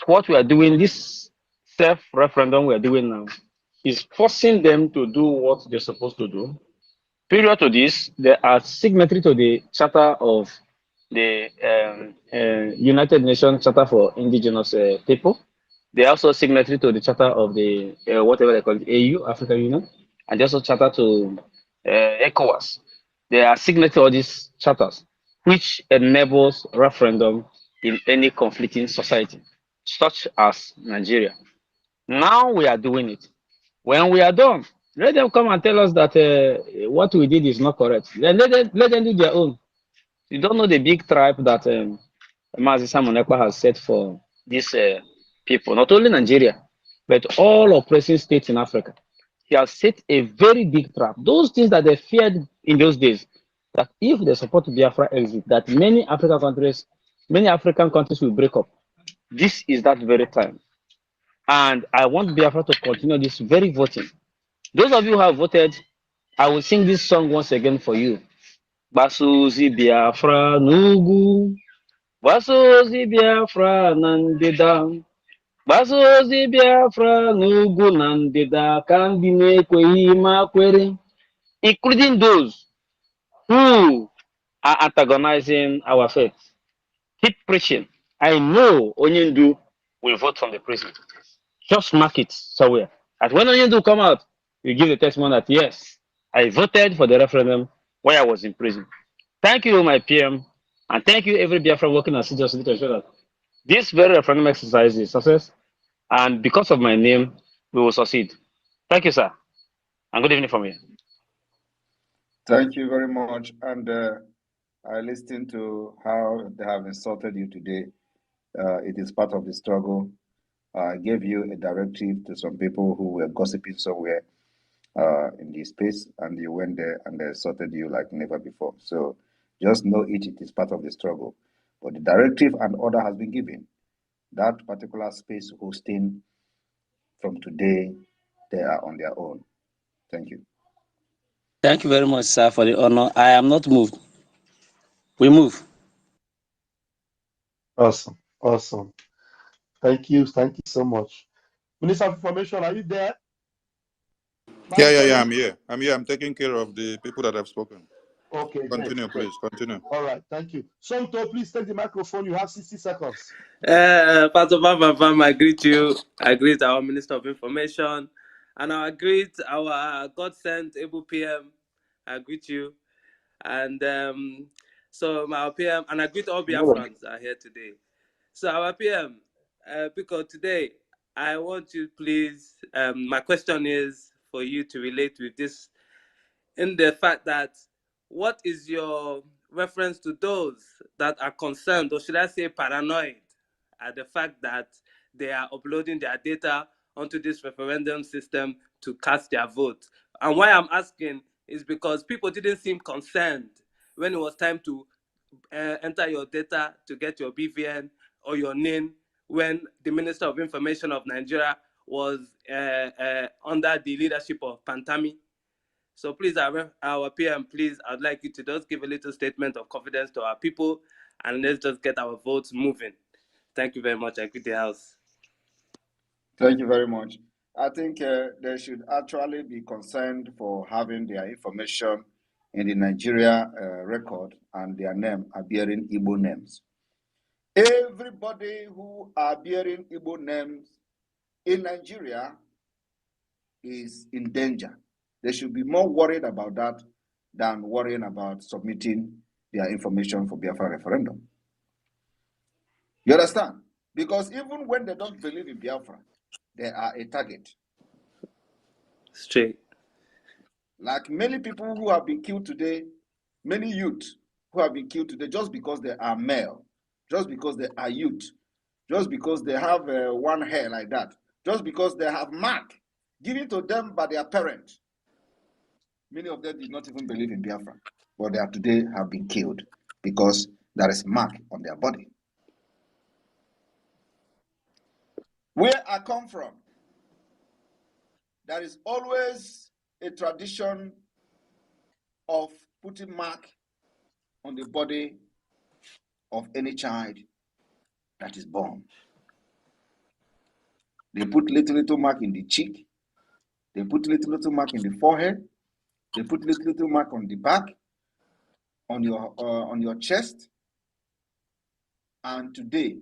What we are doing, this self-referendum we are doing now, is forcing them to do what they're supposed to do. Prior to this, they are signatory to the Charter of the United Nations Charter for Indigenous People. They are also signatory to the Charter of the whatever they call it, AU, African Union, and also Charter to ECOWAS. They are signatory to all these charters, which enables referendum in any conflicting society, such as Nigeria. Now we are doing it. When we are done, let them come and tell us that what we did is not correct. Then let them do their own. You don't know the big tribe that Mazi Simon Ekpa has set for these people, not only Nigeria, but all oppressing states in Africa. He has set a very big trap. Those things that they feared in those days, that if they support Biafra exit, that many African countries will break up. This is that very time. And I want Biafra to continue this very voting. Those of you who have voted, I will sing this song once again for you. Basuzi Biafra Nugu, Basuzi Biafra Nandida, Basuzi Biafra Nugu Nandida, Kandine Kwehima Kwere, including those who are antagonizing our faith. Keep preaching. I know Onyendu will vote from the prison. Just mark it somewhere. And when Onyendu come out, you give the testimony that yes, I voted for the referendum while I was in prison. Thank you, my PM, and thank you, every Biafra working assiduously to ensure that this very referendum exercise is a success, and because of my name, we will succeed. Thank you, sir, and good evening from here. Thank you very much. And I listened to how they have insulted you today. It is part of the struggle. I gave you a directive to some people who were gossiping somewhere in this space, and you went there and they insulted you like never before. So just know it is part of the struggle. But the directive and order has been given. That particular space hosting from today, they are on their own. Thank you. Thank you very much, sir, for the honor. I am not moved. We move. Awesome. Awesome. Thank you. Thank you so much. Minister of Information, are you there? Yeah, I'm here. I'm taking care of the people that have spoken. Okay, Continue, great. please. Continue. All right, thank you. Somto, please take the microphone. You have 60 seconds. Pastor Bam, I greet you. I greet our Minister of Information. And I greet our God-sent able PM. I greet you. And so my PM, and I greet all Biafrans are here today. So our PM, because today, I want you, please, my question is for you to relate with this in the fact that what is your reference to those that are concerned, or should I say paranoid, at the fact that they are uploading their data onto this referendum system to cast their vote? And why I'm asking is because people didn't seem concerned when it was time to enter your data to get your BVN or your NIN when the Minister of Information of Nigeria was under the leadership of Pantami. So please, our PM, please, I'd like you to just give a little statement of confidence to our people, and let's just get our votes moving. Thank you very much. I greet the House. Thank you very much. I think they should actually be concerned for having their information in the Nigeria record and their name are bearing Igbo names. Everybody who are bearing Igbo names in Nigeria is in danger. They should be more worried about that than worrying about submitting their information for Biafra referendum. You understand? Because even when they don't believe in Biafra, they are a target. Straight. Like many people who have been killed today, many youth who have been killed today just because they are male, just because they are youth, just because they have one hair like that, just because they have mark given to them by their parents. Many of them did not even believe in Biafra, but they are today have been killed because there is mark on their body. Where I come from, there is always a tradition of putting mark on the body of any child that is born. They put little mark in the cheek. They put little mark in the forehead. They put little mark on the back, on your chest. And today,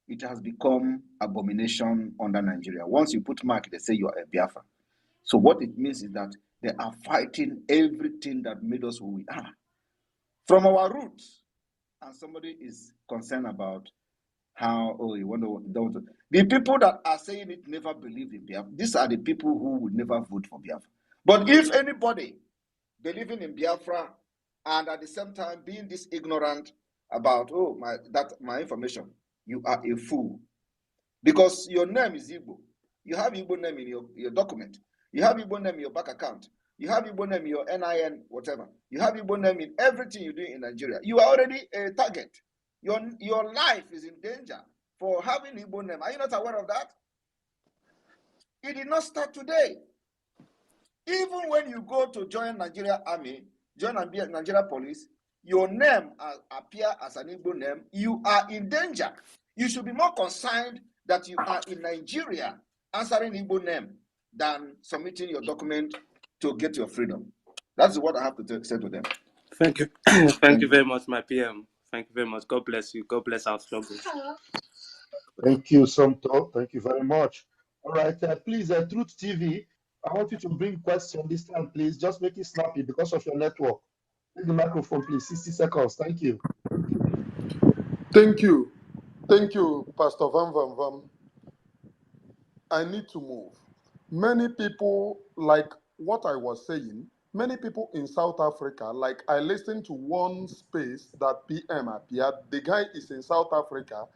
it has become abomination under Nigeria. Once you put mark, they say you are a Biafra. So what it means is that they are fighting everything that made us who we are. From our roots, and somebody is concerned about how, you want to. The people that are saying it never believed in Biafra. These are the people who would never vote for Biafra. But if anybody believing in Biafra and at the same time being this ignorant about, my information, you are a fool. Because your name is Igbo. You have Igbo name in your document. You have Igbo name in your bank account. You have Igbo name in your NIN, whatever. You have Igbo name in everything you do in Nigeria. You are already a target. Your life is in danger for having Igbo name. Are you not aware of that? It did not start today. Even when you go to join Nigeria Army, join Nigeria Police, your name appear as an Igbo name, you are in danger. You should be more concerned that you are in Nigeria answering Igbo name than submitting your document to get your freedom. That's what I have to say to them. Thank you. Thank you very much, my PM. Thank you very much. God bless you. God bless our struggle. Thank you, Somto. Thank you very much. All right, please, Truth TV, I want you to bring question this time, please. Just make it snappy because of your network. Take the microphone, please. 60 seconds. Thank you. Thank you. Thank you, Pastor Van Van Van. I need to move. Many people, like what I was saying, many people in South Africa, like I listened to one space that PM appeared. The guy is in South Africa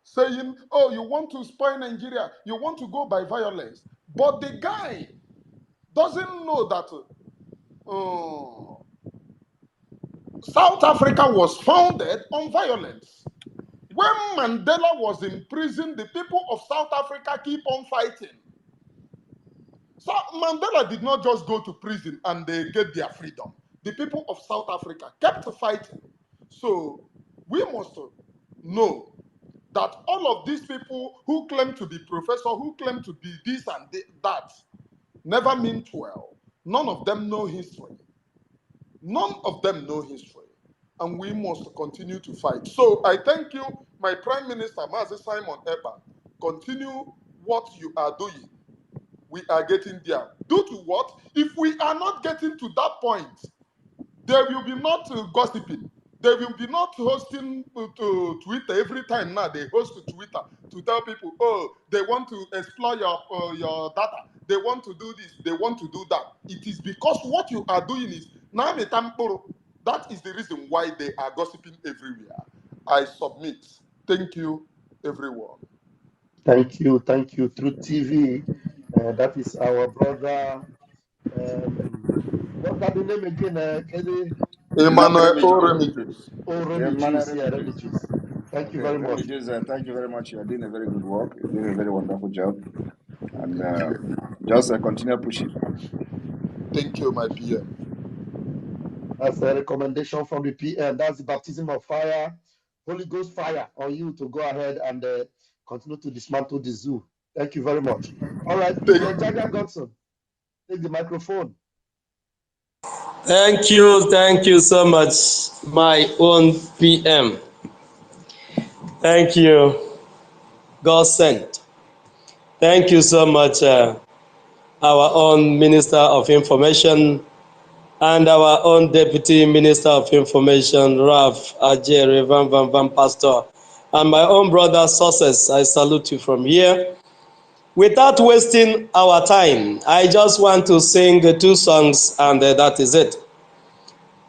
saying, oh, you want to spoil Nigeria, you want to go by violence. But the guy doesn't know that South Africa was founded on violence. When Mandela was in prison, the people of South Africa keep on fighting. So Mandela did not just go to prison and they get their freedom. The people of South Africa kept fighting. So we must know that all of these people who claim to be professor, who claim to be this and that, never mean 12. None of them know history. None of them know history. And we must continue to fight. So I thank you, my Prime Minister, Mazi Simon Ekpa. Continue what you are doing. We are getting there. Due to what? If we are not getting to that point, there will be not gossiping. There will be not hosting to Twitter every time now. They host to Twitter to tell people, oh, they want to explore your data. They want to do this. They want to do that. It is because what you are doing is that is the reason why they are gossiping everywhere. I submit. Thank you, everyone. Thank you. Thank you. Through TV. That is our brother. What's that the name again, Kelly? Emmanuel O. Remigius. Remigius. Yeah, Remigius. Thank you Okay, very much. Remigius, thank you very much. You are doing a very good work. You're doing a very wonderful job. And Thank you. just continue pushing. Thank you, my PM. That's a recommendation from the PM. That's the baptism of fire, Holy Ghost fire on you to go ahead and continue to dismantle the zoo. Thank you very much. All right, please, Jaja Godson, take the microphone. Thank you so much, my own PM. Thank you, God sent. Thank you so much, our own Minister of Information and our own Deputy Minister of Information, Ralph Ajere Van Pastor, and my own brother Success. I salute you from here. Without wasting our time, I just want to sing 2 songs and that is it.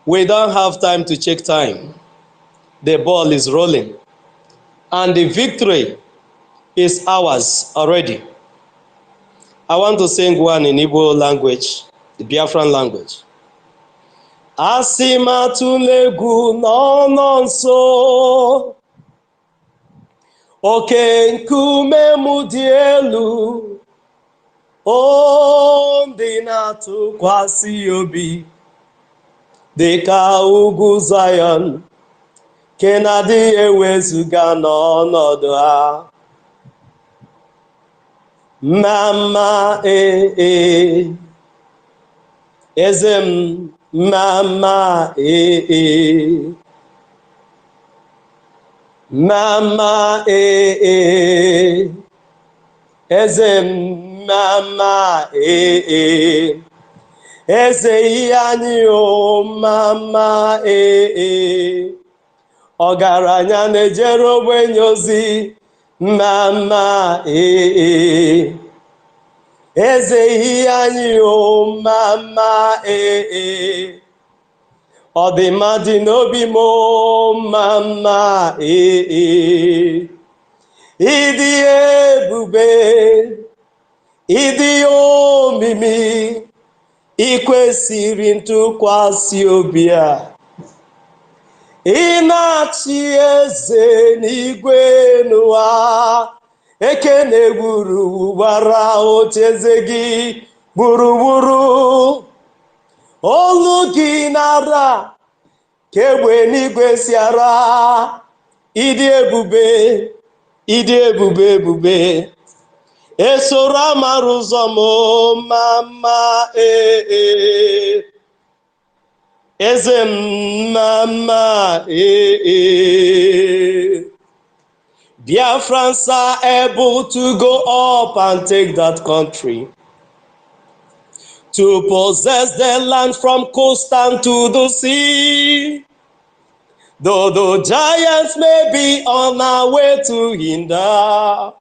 We don't have time to check time. The ball is rolling. And the victory is ours already. I want to sing one in Igbo language, the Biafran language. Asị m atụla egwu n'ọnọ nso, oke nkume m dị elu, o ndị na-atụkwasị obi dịka ugwu Zion, nke na-adịghị ewezuga n'ọnọdụ ha. Mama eze m, mama mama eze m, mama eze ihe anyị o, mama ọgaranya na-ejere ogbenye ozi, mama eze ihe anyị o, mama ọ dị mmadụ n'obi m o, mama ịdị ebube, ịdị omimi, ikwesịrị ntụkwasị obi a. Ị na-achị eze n'igwe n'ụwa, ekene gbara ocheeze gị gburugburu. Olu gị nara ka egbe n'igwe si ara. Ịdị ebube, ịdị ebube ebube, esoro amara ụzọ m, mama eze m, mama Biafrans are able to go up and take that country, to possess the land from coast and to the sea. Though the giants may be on our way to hinder,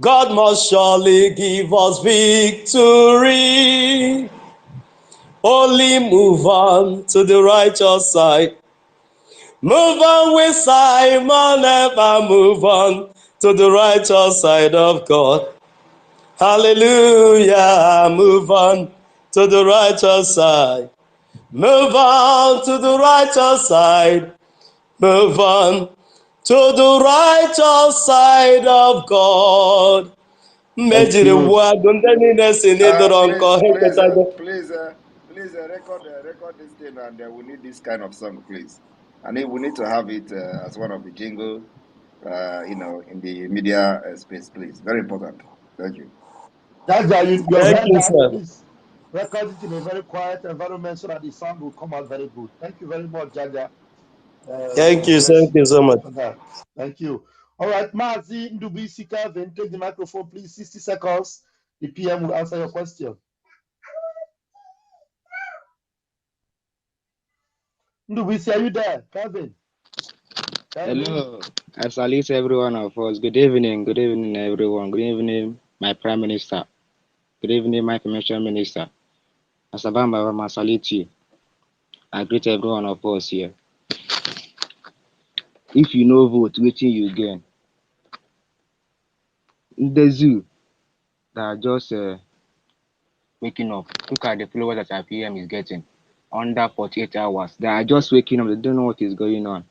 God must surely give us victory. Only move on to the righteous side. Move on with Simon, ever move on to the righteous side of God. Hallelujah, move on to the righteous side. Move on to the righteous side. Move on to the righteous side of God. Thank Mejiri you. wadu ndị niile si n'ịdọrọ nkọ ha ekwetago. Record this thing, and we need this kind of song, please. And we need to have it as one of the jingle, in the media space, please. Very important. Thank you. Jaja, you Thank heard you, that. sir. Please record it in a very quiet environment so that the sound will come out very good. Thank you very much, Jaja. Thank God you bless you so much. for that. Thank you. All right, Mazi Ndubisi Kevin, take the microphone, please. 60 seconds. The PM will answer your question. Ndubisi, are you there? Kevin? Hello, I salute every one of us. Good evening, everyone. Good evening, my Prime Minister. Good evening, my Commission Minister. Asabamba, I salute you. I greet every one of us here. If you no vote, waiting you gain. The zoo that are just waking up. Look at the followers that our PM is getting. Under 48 hours. They are just waking up. They don't know what is going on.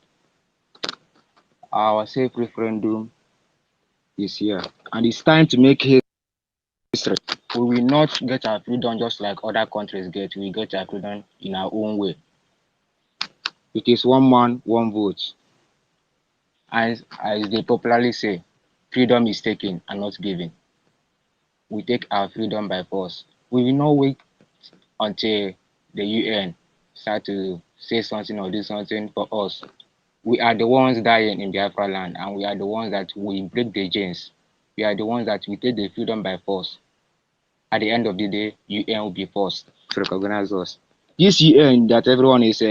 Our self-referendum is here. And it's time to make history. We will not get our freedom just like other countries get. We get our freedom in our own way. It is one man, one vote. As they popularly say, freedom is taken and not given. We take our freedom by force. We will not wait until the UN start to say something or do something for us. We are the ones dying in Biafra land, and we are the ones that will break the chains. We are the ones that will take the freedom by force. At the end of the day, UN will be forced to recognize us. This UN that everyone is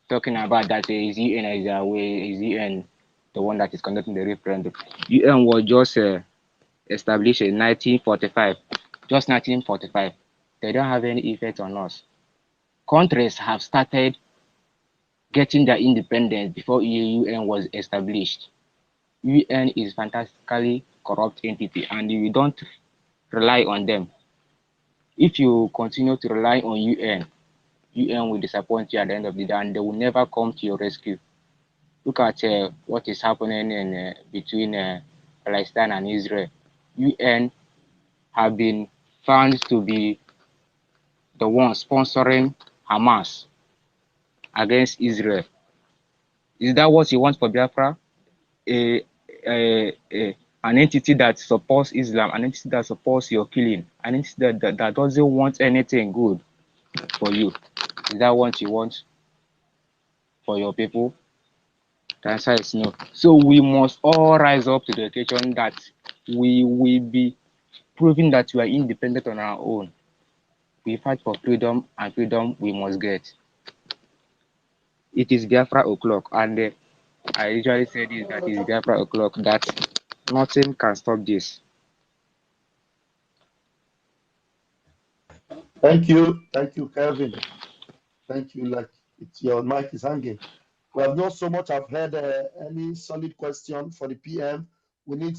talking about, that is UN is our way, is UN the one that is conducting the referendum. UN was just established in 1945, just 1945. They don't have any effect on us. Countries have started getting their independence before UN was established. UN is fantastically corrupt entity, and we don't rely on them. If you continue to rely on UN will disappoint you at the end of the day, and they will never come to your rescue. Look at what is happening in between Palestine and Israel. UN have been found to be the one sponsoring Hamas against Israel. Is that what you want for Biafra? An entity that supports Islam, an entity that supports your killing, an entity that doesn't want anything good for you. Is that what you want for your people? The answer is no. So we must all rise up to the occasion that we will be proving that we are independent on our own. We fight for freedom, and freedom we must get. It is Biafra o'clock, and I usually say this, that it is Biafra o'clock, that nothing can stop this. Thank you, Kevin. Thank you. Like your mic is hanging. We have not so much. I've heard any solid question for the PM. We need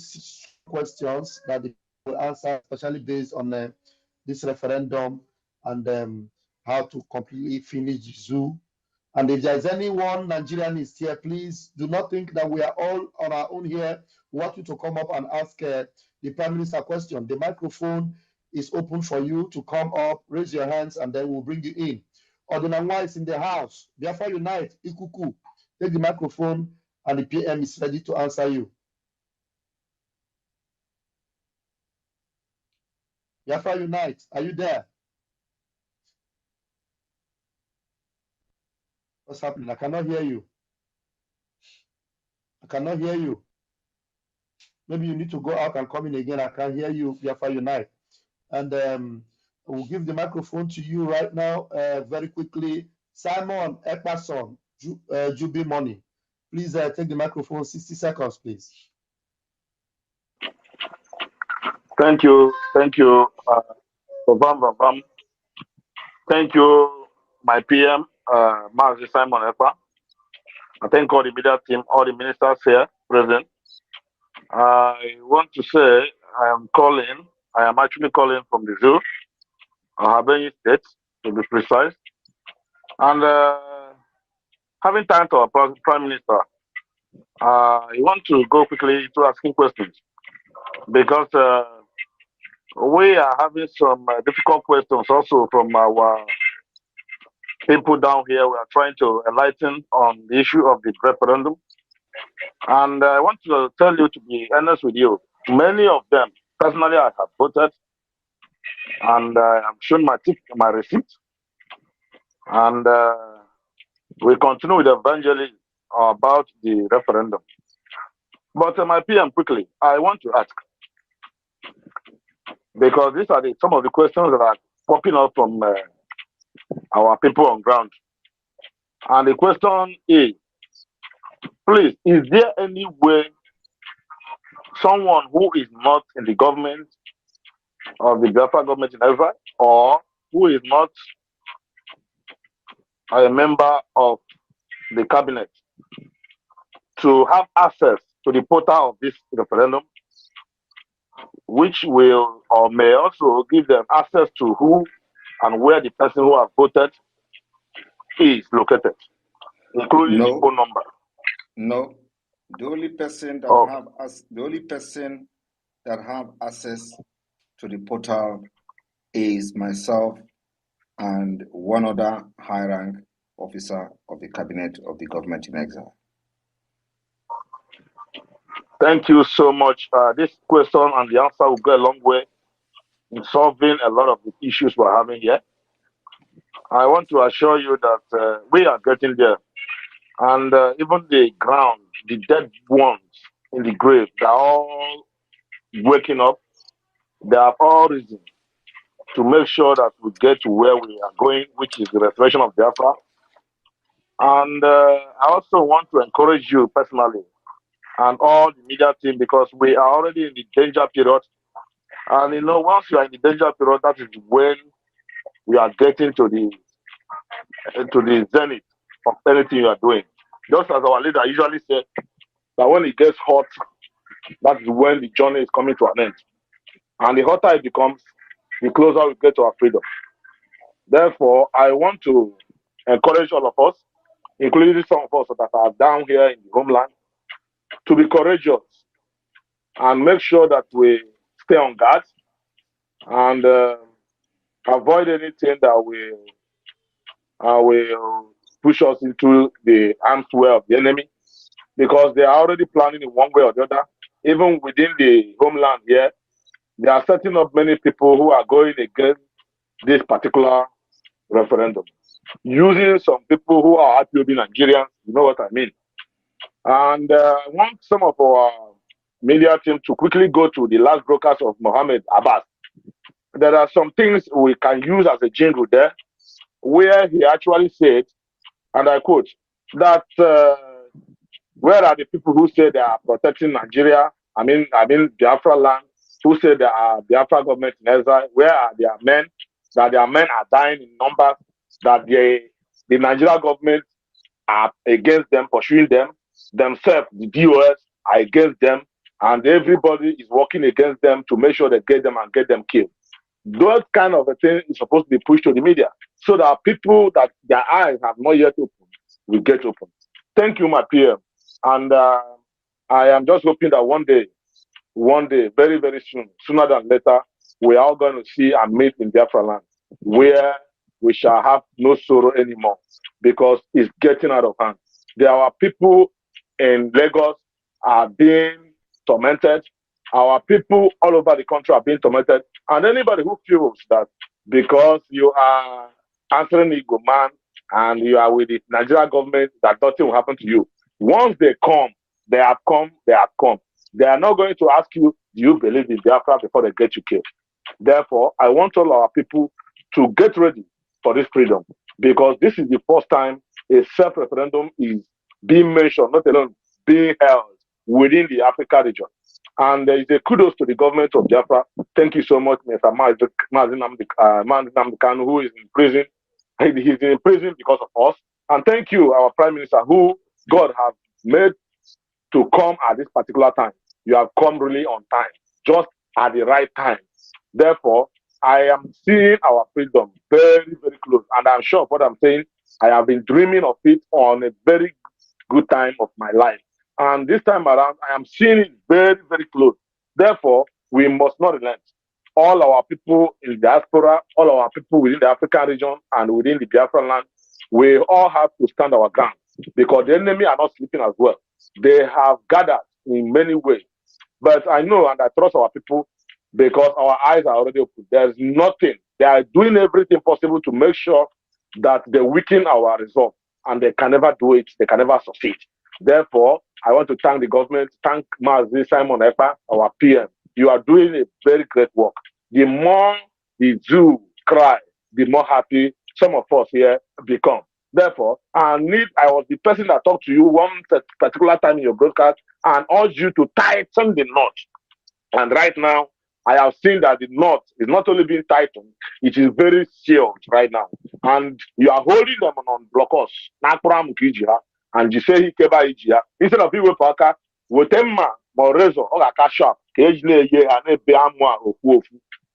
questions that the will answer, especially based on this referendum and how to completely finish the zoo. And if there's anyone Nigerian is here, please do not think that we are all on our own here. We want you to come up and ask the Prime Minister a question. The microphone is open for you to come up, raise your hands, and then we'll bring you in. Ordinanwa is in the house. Biafra Unite, Ikuku. Take the microphone, and the PM is ready to answer you. Biafra Unite, are you there? What's happening? I cannot hear you. I cannot hear you. Maybe you need to go out and come in again. I can't hear you, Biafra Unite. And We'll give the microphone to you right now, very quickly. Simon Ekpason, Jubi Money. Please take the microphone, 60 seconds, please. Thank you. Thank you. Thank you, my PM, Mazi Simon Ekpa. I thank all the media team, all the ministers here present. I want to say I am actually calling from the zoo, Habeni State, to be precise. And having time to our Prime Minister, I want to go quickly to asking questions because we are having some difficult questions also from our people down here. We are trying to enlighten on the issue of the referendum. And I want to tell you, to be honest with you, many of them, personally, I have voted and I'm showing my receipt. And we continue with the evangelism about the referendum. But my PM, quickly, I want to ask, because these are some of the questions that are popping up from our people on ground. And the question is, please, is there any way someone who is not in the government of the Biafra government in Israel, or who is not a member of the cabinet, to have access to the portal of this referendum, which will or may also give them access to who and where the person who has voted is located, including the phone number? No. The only person that have access to the portal is myself and one other high rank officer of the cabinet of the government in exile. Thank you so much. This question and the answer will go a long way in solving a lot of the issues we're having here. I want to assure you that we are getting there. And even the ground, the dead ones in the grave, they're all waking up. They have all reason to make sure that we get to where we are going, which is the restoration of Biafra. And I also want to encourage you personally and all the media team, because we are already in the danger period. And once you are in the danger period, that is when we are getting to the zenith of anything you are doing. Just as our leader usually said, that when it gets hot, that is when the journey is coming to an end. And the hotter it becomes, the closer we get to our freedom. Therefore, I want to encourage all of us, including some of us that are down here in the homeland, to be courageous and make sure that we stay on guard and avoid anything that will push us into the arms way of the enemy, because they are already planning in one way or the other. Even within the homeland here, they are setting up many people who are going against this particular referendum, using some people who are IPOB Nigerians, you know what I mean. And I want some of our media team to quickly go to the last broadcast of Mohammed Abbas. There are some things we can use as a jingle there, where he actually said, and I quote, that where are the people who say they are protecting Nigeria? I mean Biafra land, who say they are Biafra government in exile? Where are their men? That their men are dying in numbers, that the Nigeria government are against them, pursuing them, themselves, the DOS are against them, and everybody is working against them to make sure they get them and get them killed. Those kind of a thing is supposed to be pushed to the media, so that people that their eyes have not yet opened will get open. Thank you, my PM. And I am just hoping that one day, very, very soon, sooner than later, we are all going to see and meet in Biafra land, where we shall have no sorrow anymore, because it's getting out of hand. There are people in Lagos are being tormented. Our people all over the country are being tormented. And anybody who feels that because you are answering Igbo man and you are with the Nigeria government, that nothing will happen to you. Once they come, they have come, they have come. They are not going to ask you, do you believe in Biafra, before they get you killed. Therefore, I want all our people to get ready for this freedom, because this is the first time a self-referendum is being mentioned, not alone being held within the Africa region. And there is a kudos to the government of Biafra. Thank you so much, Mr. Nnamdi Kanu, who is in prison. He's in prison because of us. And thank you, our Prime Minister, who God has made to come at this particular time. You have come really on time, just at the right time. Therefore, I am seeing our freedom very, very close. And I'm sure of what I'm saying. I have been dreaming of it on a very good time of my life. And this time around, I am seeing it very, very close. Therefore, we must not relent. All our people in the diaspora, all our people within the African region and within the Biafran land, we all have to stand our ground, because the enemy are not sleeping as well. They have gathered in many ways. But I know and I trust our people, because our eyes are already open. There's nothing. They are doing everything possible to make sure that they weaken our resolve, and they can never do it. They can never succeed. Therefore, I want to thank the government, thank Mazi Simon Ekpa, our PM. You are doing a very great work. The more the zoo cry, the more happy some of us here become. Therefore, I was the person that talked to you one particular time in your broadcast and urged you to tighten the knot. And right now, I have seen that the knot is not only being tightened, it is very sealed right now. And you are holding them on blockers. And you say he keba ijia. Instead of people paka, wotemma morezo or sharp, till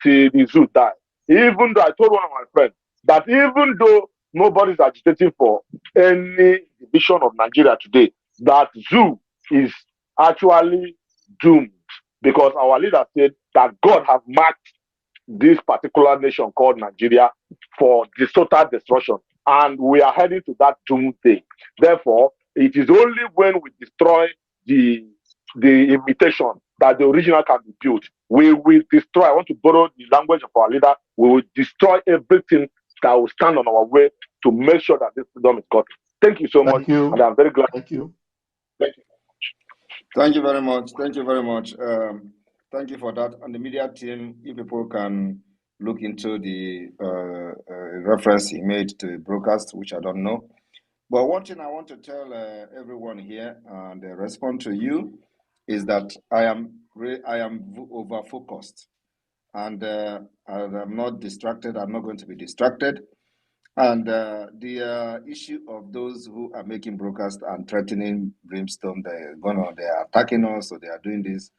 the zoo die. Even though I told one of my friends that even though nobody's agitating for any division of Nigeria today, that zoo is actually doomed, because our leader said that God has marked this particular nation called Nigeria for the total destruction, and we are heading to that doomsday. Therefore, it is only when we destroy the imitation that the original can be built. We will destroy. I want to borrow the language of our leader. We will destroy everything that will stand on our way to make sure that this freedom is gotten. Thank you so much, and I'm very glad. Thank you. Thank you. Thank you very much. Thank you very much. Thank you for that. And the media team, if people can look into the reference he made to the broadcast, which I don't know. But one thing I want to tell everyone here and respond to you is that I am over focused, and I'm not distracted. I'm not going to be distracted. And the issue of those who are making broadcasts and threatening Brimstone, they're attacking us, or they are doing this,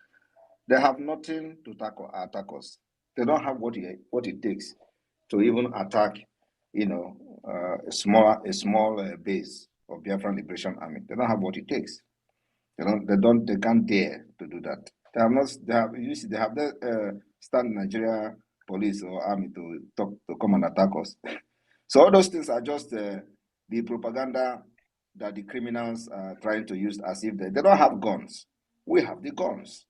they have nothing to attack us. They don't have what it takes to even attack, a small base of Biafran Liberation Army. They don't have what it takes. They can't dare to do that. They have the stand Nigeria police or army to come and attack us. So all those things are just the propaganda that the criminals are trying to use, as if they don't have guns. We have the guns,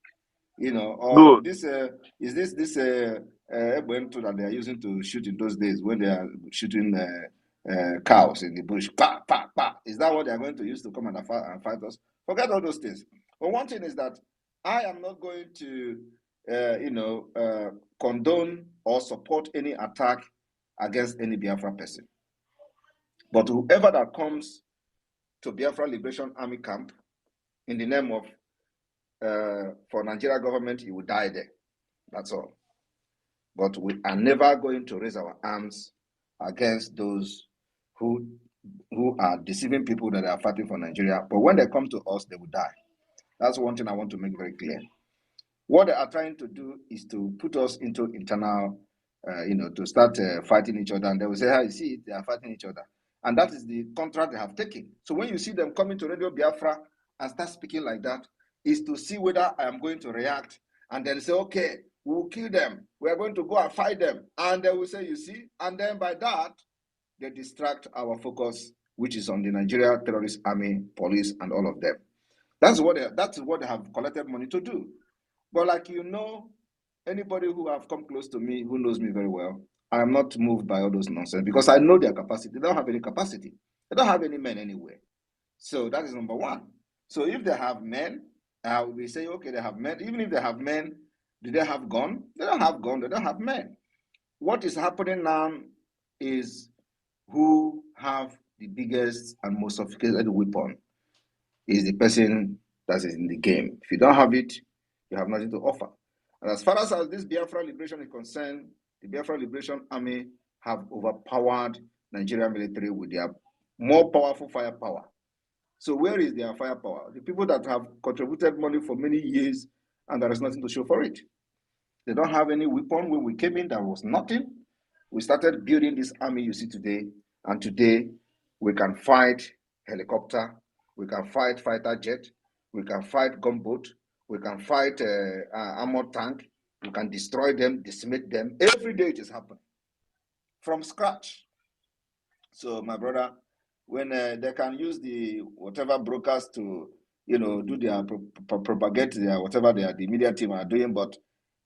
Or this is this that they are using to shoot in those days when they are shooting cows in the bush. Pa, pa, pa. Is that what they are going to use to come and fight us? Forget all those things. But one thing is that I am not going to, condone or support any attack against any Biafra person. But whoever that comes to Biafra Liberation Army camp in the name of for Nigeria government, he will die there. That's all. But we are never going to raise our arms against those who are deceiving people that are fighting for Nigeria. But when they come to us, they will die. That's one thing I want to make very clear. What they are trying to do is to put us into internal, to start fighting each other. And they will say, you see, they are fighting each other. And that is the contract they have taken. So when you see them coming to Radio Biafra and start speaking like that, is to see whether I am going to react. And they'll say, okay, we'll kill them. We are going to go and fight them. And they will say, you see, and then by that, they distract our focus, which is on the Nigeria Terrorist Army, police, and all of them. That's what they have collected money to do. But like anybody who have come close to me, who knows me very well, I am not moved by all those nonsense, because I know their capacity. They don't have any capacity. They don't have any men anywhere. So that is number one. So if they have men, we say, okay, they have men. Even if they have men, Do they have gun? They don't have gun. They don't have men. What is happening now is who have the biggest and most sophisticated weapon is the person that is in the game. If you don't have it, you have nothing to offer. And as far as this Biafra liberation is concerned, the Biafra Liberation Army have overpowered Nigerian military with their more powerful firepower. So where is their firepower? The people that have contributed money for many years and there is nothing to show for it. They don't have any weapon. When we came in, there was nothing. We started building this army you see today, and today we can fight helicopter, we can fight fighter jet, we can fight gunboat, we can fight armored tank, we can destroy them, decimate them. Every day it is happening from scratch. So my brother, when they can use the whatever brokers to, do their propagate their whatever the media team are doing, but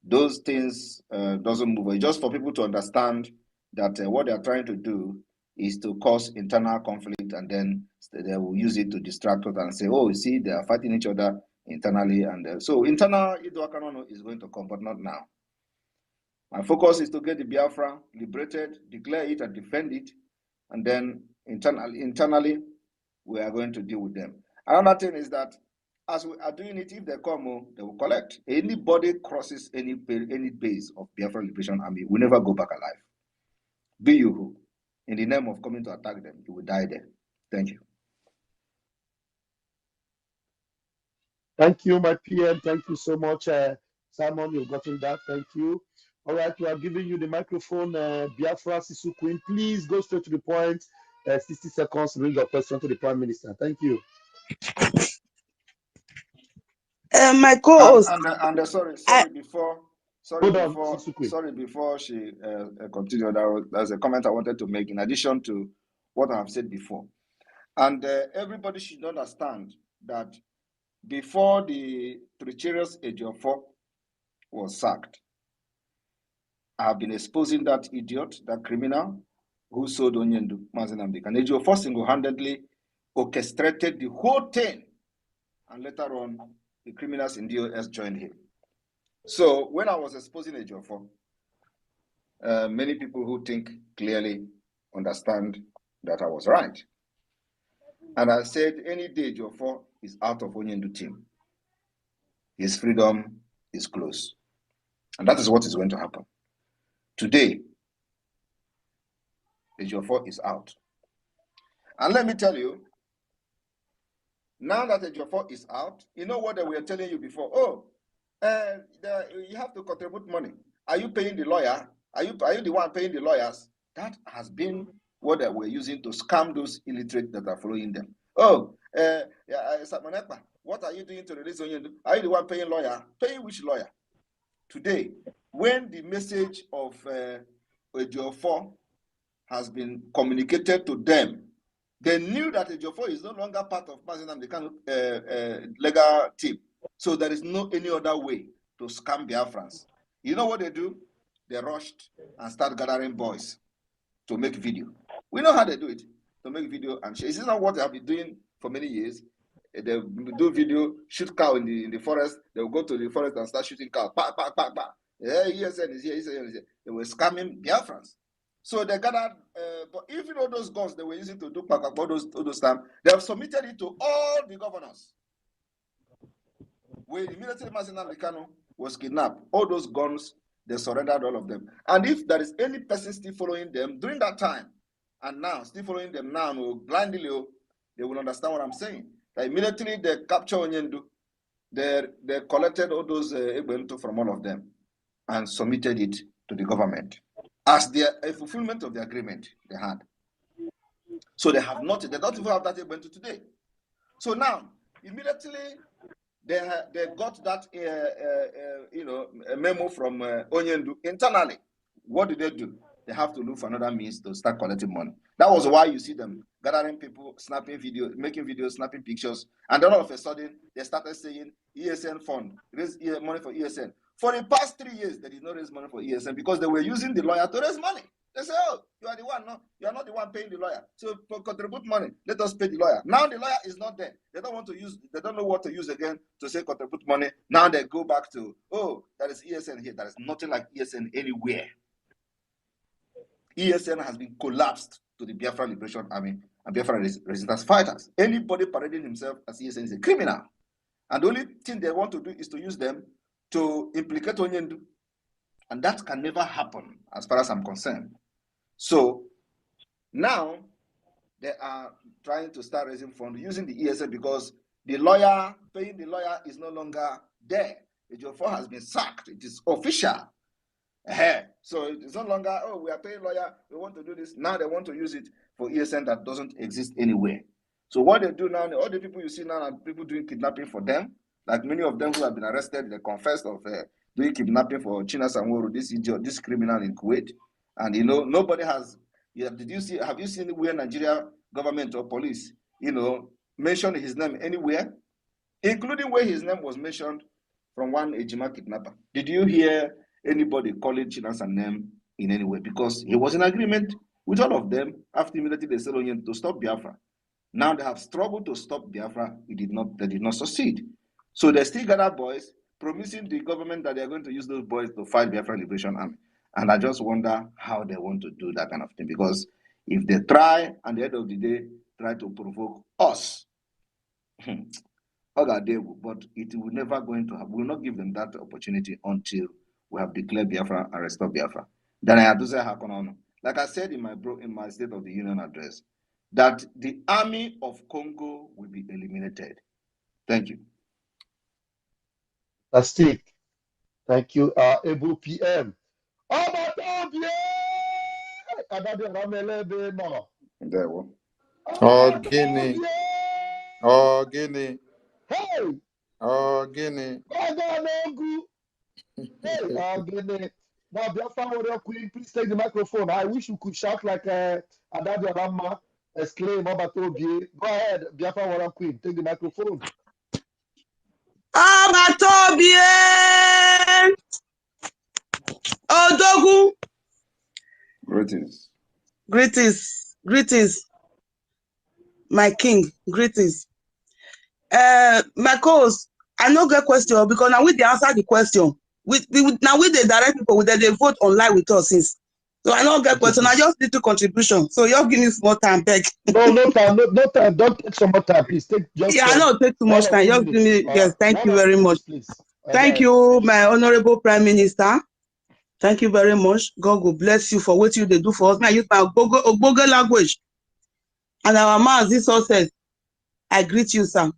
those things doesn't move. It's just for people to understand that what they are trying to do is to cause internal conflict, and then they will use it to distract us and say, oh, you see, they are fighting each other internally. And so internal Idwakanono is going to come, but not now. My focus is to get the Biafra liberated, declare it and defend it, and then internally, we are going to deal with them. Another thing is that as we are doing it, if they come, they will collect. Anybody crosses any base of Biafra Liberation Army will never go back alive. Be you who, in the name of coming to attack them, you will die there. Thank you. Thank you, my PM. Thank you so much, Simon. You've gotten that. Thank you. All right, we are giving you the microphone, Biafra Sisu Queen. Please go straight to the point. 60 seconds to bring your question to the Prime Minister. Thank you. My co-host. And sorry, before she continued, there's a comment I wanted to make in addition to what I have said before. And everybody should understand that before the treacherous Ejiofor was sacked, I have been exposing that idiot, that criminal who sold Onyendu, Mazi Nnamdi Kanu. Ejiofor single-handedly orchestrated the whole thing, and later on, the criminals in DOS joined him. So when I was exposing Ejiofor, many people who think clearly understand that I was right. And I said, any day Ejiofor is out of Onyendu team, his freedom is close. And that is what is going to happen. Today, Ejiofor is out. And let me tell you, now that Ejiofor is out, you know what they were telling you before? Oh, you have to contribute money. Are you paying the lawyer? Are you the one paying the lawyers? That has been what they were using to scam those illiterate that are following them. Oh, Samanekpa, what are you doing to release Onyendu? Are you the one paying lawyer? Paying which lawyer? Today, when the message of Ejiofor has been communicated to them, they knew that Ejiofor is no longer part of Mazi Nnamdi Kanu legal team. So there is no any other way to scam Biafrans. You know what they do? They rushed and start gathering boys to make video. We know how they do it, to make video and share. This is not what they have been doing for many years. They do video, shoot cow in the forest. They will go to the forest and start shooting cow. Bah, bah, bah, bah. Yeah, ESN is here, ESN is here. They were scamming Biafrans. So they gathered, but even all those guns they were using to do all those times, they have submitted it to all the governors. When immediately Mazi Nnamdi Kanu was kidnapped, all those guns, they surrendered all of them. And if there is any person still following them during that time, and now, still following them now, blindly, they will understand what I'm saying. That immediately they capture Onyendu, they collected all those Egbentu from all of them and submitted it to the government as a fulfillment of the agreement they had. So they have not, they don't even have that Egbentu today. So now, immediately, they got that a memo from Onyendu internally. What did they do? They have to look for another means to start collecting money. That was why you see them gathering people, snapping videos, making videos, snapping pictures, and then all of a sudden they started saying ESN fund, raise money for ESN. For the past 3 years, they did not raise money for ESN because they were using the lawyer to raise money. They say, oh, you are the one, no, you are not the one paying the lawyer. So contribute money, let us pay the lawyer. Now the lawyer is not there. They don't want to use, they don't know what to use again to say contribute money. Now they go back to, oh, that is ESN here. There is nothing like ESN anywhere. ESN has been collapsed to the Biafra Liberation Army and Biafra resistance fighters. Anybody parading himself as ESN is a criminal. And the only thing they want to do is to use them to implicate Onyendu. And that can never happen as far as I'm concerned. So now they are trying to start raising funds using the ESN because the lawyer, paying the lawyer is no longer there. The Ejiofor has been sacked. It is official. So it's no longer, oh, we are paying lawyer, we want to do this. Now they want to use it for ESN that doesn't exist anywhere. So what they do now, all the people you see now are people doing kidnapping for them. Like many of them who have been arrested, they confessed of doing kidnapping for China Sanworo, this idiot, this criminal in Kuwait. And you know, nobody has, have you seen where Nigeria government or police, mention his name anywhere, including where his name was mentioned from one Ejima kidnapper? Did you hear anybody calling Chinasa name in any way? Because he was in agreement with all of them after immediately they said to stop Biafra. Now they have struggled to stop Biafra. They did not succeed. So they still gather boys, promising the government that they are going to use those boys to fight Biafra Liberation Army. And I just wonder how they want to do that kind of thing. Because if they try, at the end of the day, try to provoke us, but it will never going to happen. We will not give them that opportunity until we have declared Biafra and restore Biafra. Then I have to say, like I said in my State of the Union address, that the army of Congo will be eliminated. Thank you. Fantastic. Thank you, Able PM. Oh, Guinea. Oh, Guinea. Hey! Oh, Guinea. Hey, Guinea. Now, Biafra Warrior Queen, please take the microphone. I wish you could shout like Adadi Rama, exclaim, Obatobie. Go ahead, Biafra Warrior Queen, take the microphone. Obatobie! Odogu! Greetings. Greetings, my king. Greetings. My co-host, I no get question because now we dey answer the question. Now we dey direct people they vote online with us since. So I no get question. I just need to contribution. So you give me small time, beg. No time. Don't take so much time, please. I don't take too much time. Just give me. Yes, thank you very much. Please. Thank you, my honorable Prime Minister. Thank you very much. God will bless you for what you do for us. Now use my Ogboge language. And our man, this all says, I greet you, sir.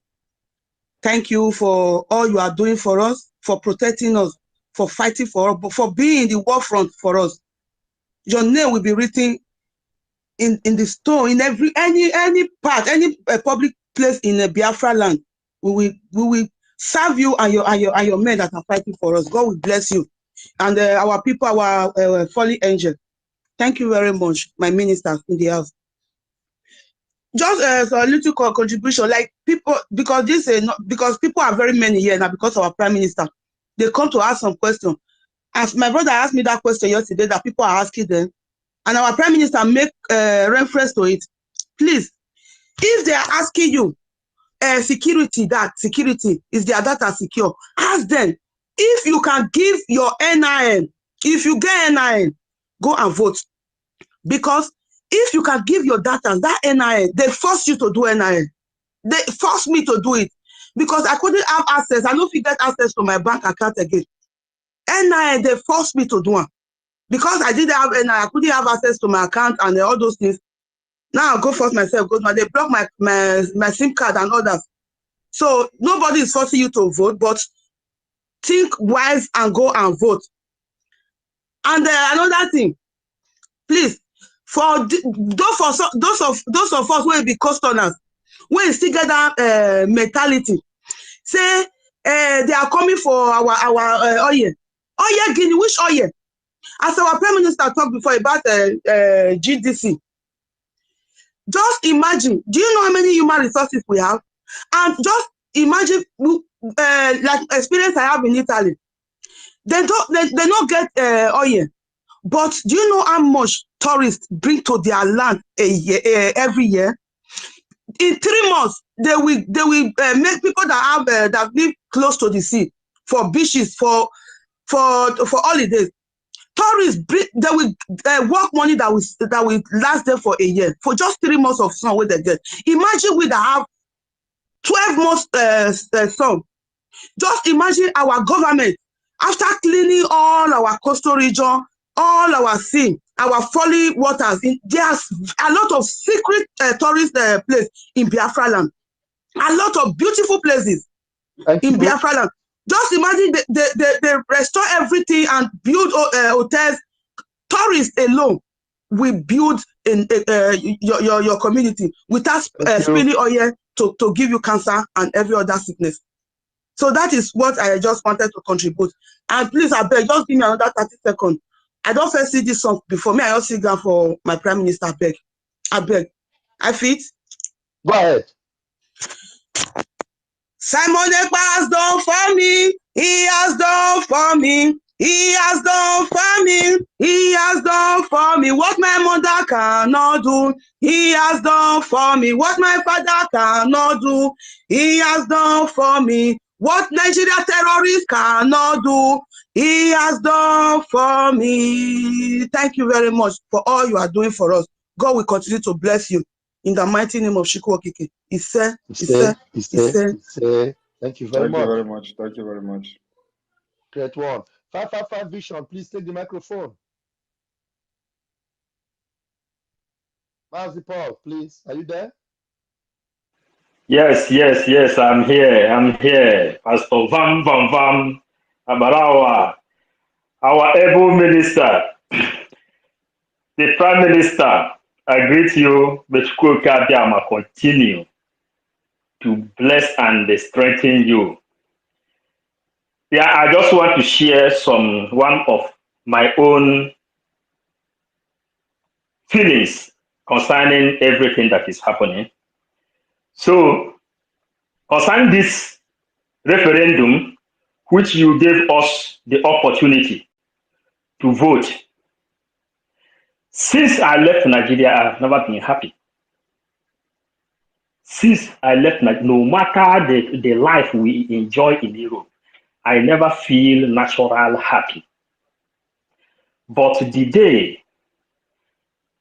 Thank you for all you are doing for us, for protecting us, for fighting for us, for being in the war front for us. Your name will be written in the stone, in any part, any public place in the Biafra land. We will serve you and your men that are fighting for us. God will bless you. And our people, our fallen angel. Thank you very much, my ministers in the house. Just a little contribution, like people, because because people are very many here now because of our prime minister. They come to ask some questions. As my brother asked me that question yesterday, that people are asking them, and our prime minister make reference to it. Please, if they are asking you, security is their data secure, ask them if you can give your NIN. If you get NIN, go and vote, because if you can give your data, that NIN, they force you to do NIN. They forced me to do it because I couldn't have access. I don't get access to my bank account again. NIN, they forced me to do it because I didn't have NIN. I couldn't have access to my account and all those things. Now I go force myself. They block my SIM card and others. So nobody is forcing you to vote, but think wise and go and vote. And another thing, please, for those of us who will be customers, we still get that mentality. Say they are coming for our oil. Oil Guinea, which oil? As our Prime Minister talked before about GDC. Just imagine, do you know how many human resources we have? And just imagine, like experience I have in Italy. They don't get oil. But do you know how much tourists bring to their land every year. In 3 months, they will make people that have that live close to the sea for beaches for holidays. Tourists they will work money that will last them for a year for just 3 months of sun where they get. Imagine we that have 12 months sun. Just imagine our government after cleaning all our coastal region, all our sea, our folly waters. There's a lot of secret tourist place in Biafra land. A lot of beautiful places in Biafra land. Just imagine they restore everything and build hotels. Tourists alone will build in your community without spilling oil to give you cancer and every other sickness. So that is what I just wanted to contribute. And please, I beg, just give me another 30 seconds. I don't first see this song before me. I just sing that for my Prime Minister. I beg. I fit. Go ahead. Simon Ekpa has done for me. He has done for me. He has done for me. He has done for me what my mother cannot do. He has done for me what my father cannot do. He has done for me what Nigeria terrorists cannot do. He has done for me. Thank you very much for all you are doing for us. God will continue to bless you. In the mighty name of Chukwu Okike. Thank you very much. Thank you very much. Thank you very much. Great one. 555 Vision, please take the microphone. Mazi Paul, please. Are you there? Yes, I'm here. Pastor Vam Abarawa, our able minister, the Prime Minister, I greet you. May Chukwuka continue to bless and strengthen you. Yeah, I just want to share one of my own feelings concerning everything that is happening. So, concerning this referendum, which you gave us the opportunity to vote, since I left Nigeria, I've never been happy. Since I left Nigeria, no matter the life we enjoy in Europe, I never feel natural happy. But the day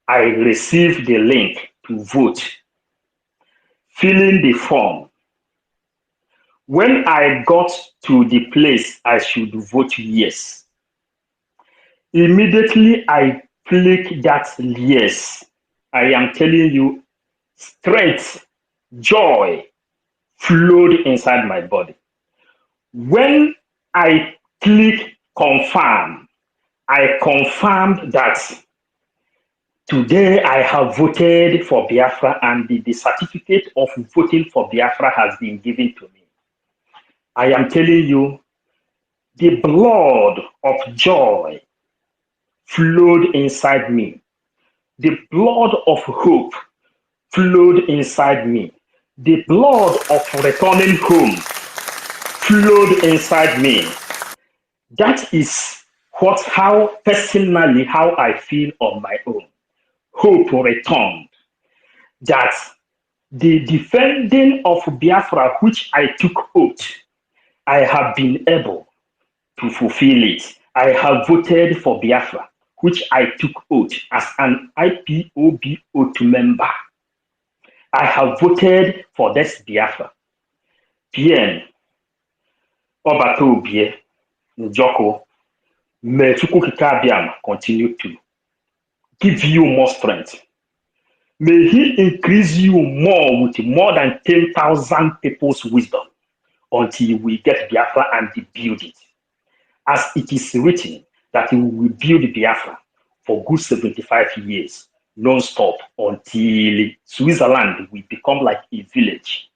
I received the link to vote, filling the form, when I got to the place I should vote yes, immediately I click that yes. I am telling you, strength, joy flowed inside my body. When I click confirm, I confirmed that today I have voted for Biafra and the certificate of voting for Biafra has been given to me. I am telling you, the blood of joy flowed inside me. The blood of hope flowed inside me. The blood of returning home flowed inside me. That is how personally how I feel on my own. Hope returned. That the defending of Biafra, which I took oath, I have been able to fulfill it. I have voted for Biafra, which I took oath as an IPOB oath member. I have voted for this Biafra. Bien, Obatobie, Njoko, may Chukwukika continue to give you more strength. May he increase you more with more than 10,000 people's wisdom until we get Biafra and build it. As it is written that we will build Biafra for good 75 years, non-stop, until Switzerland will become like a village.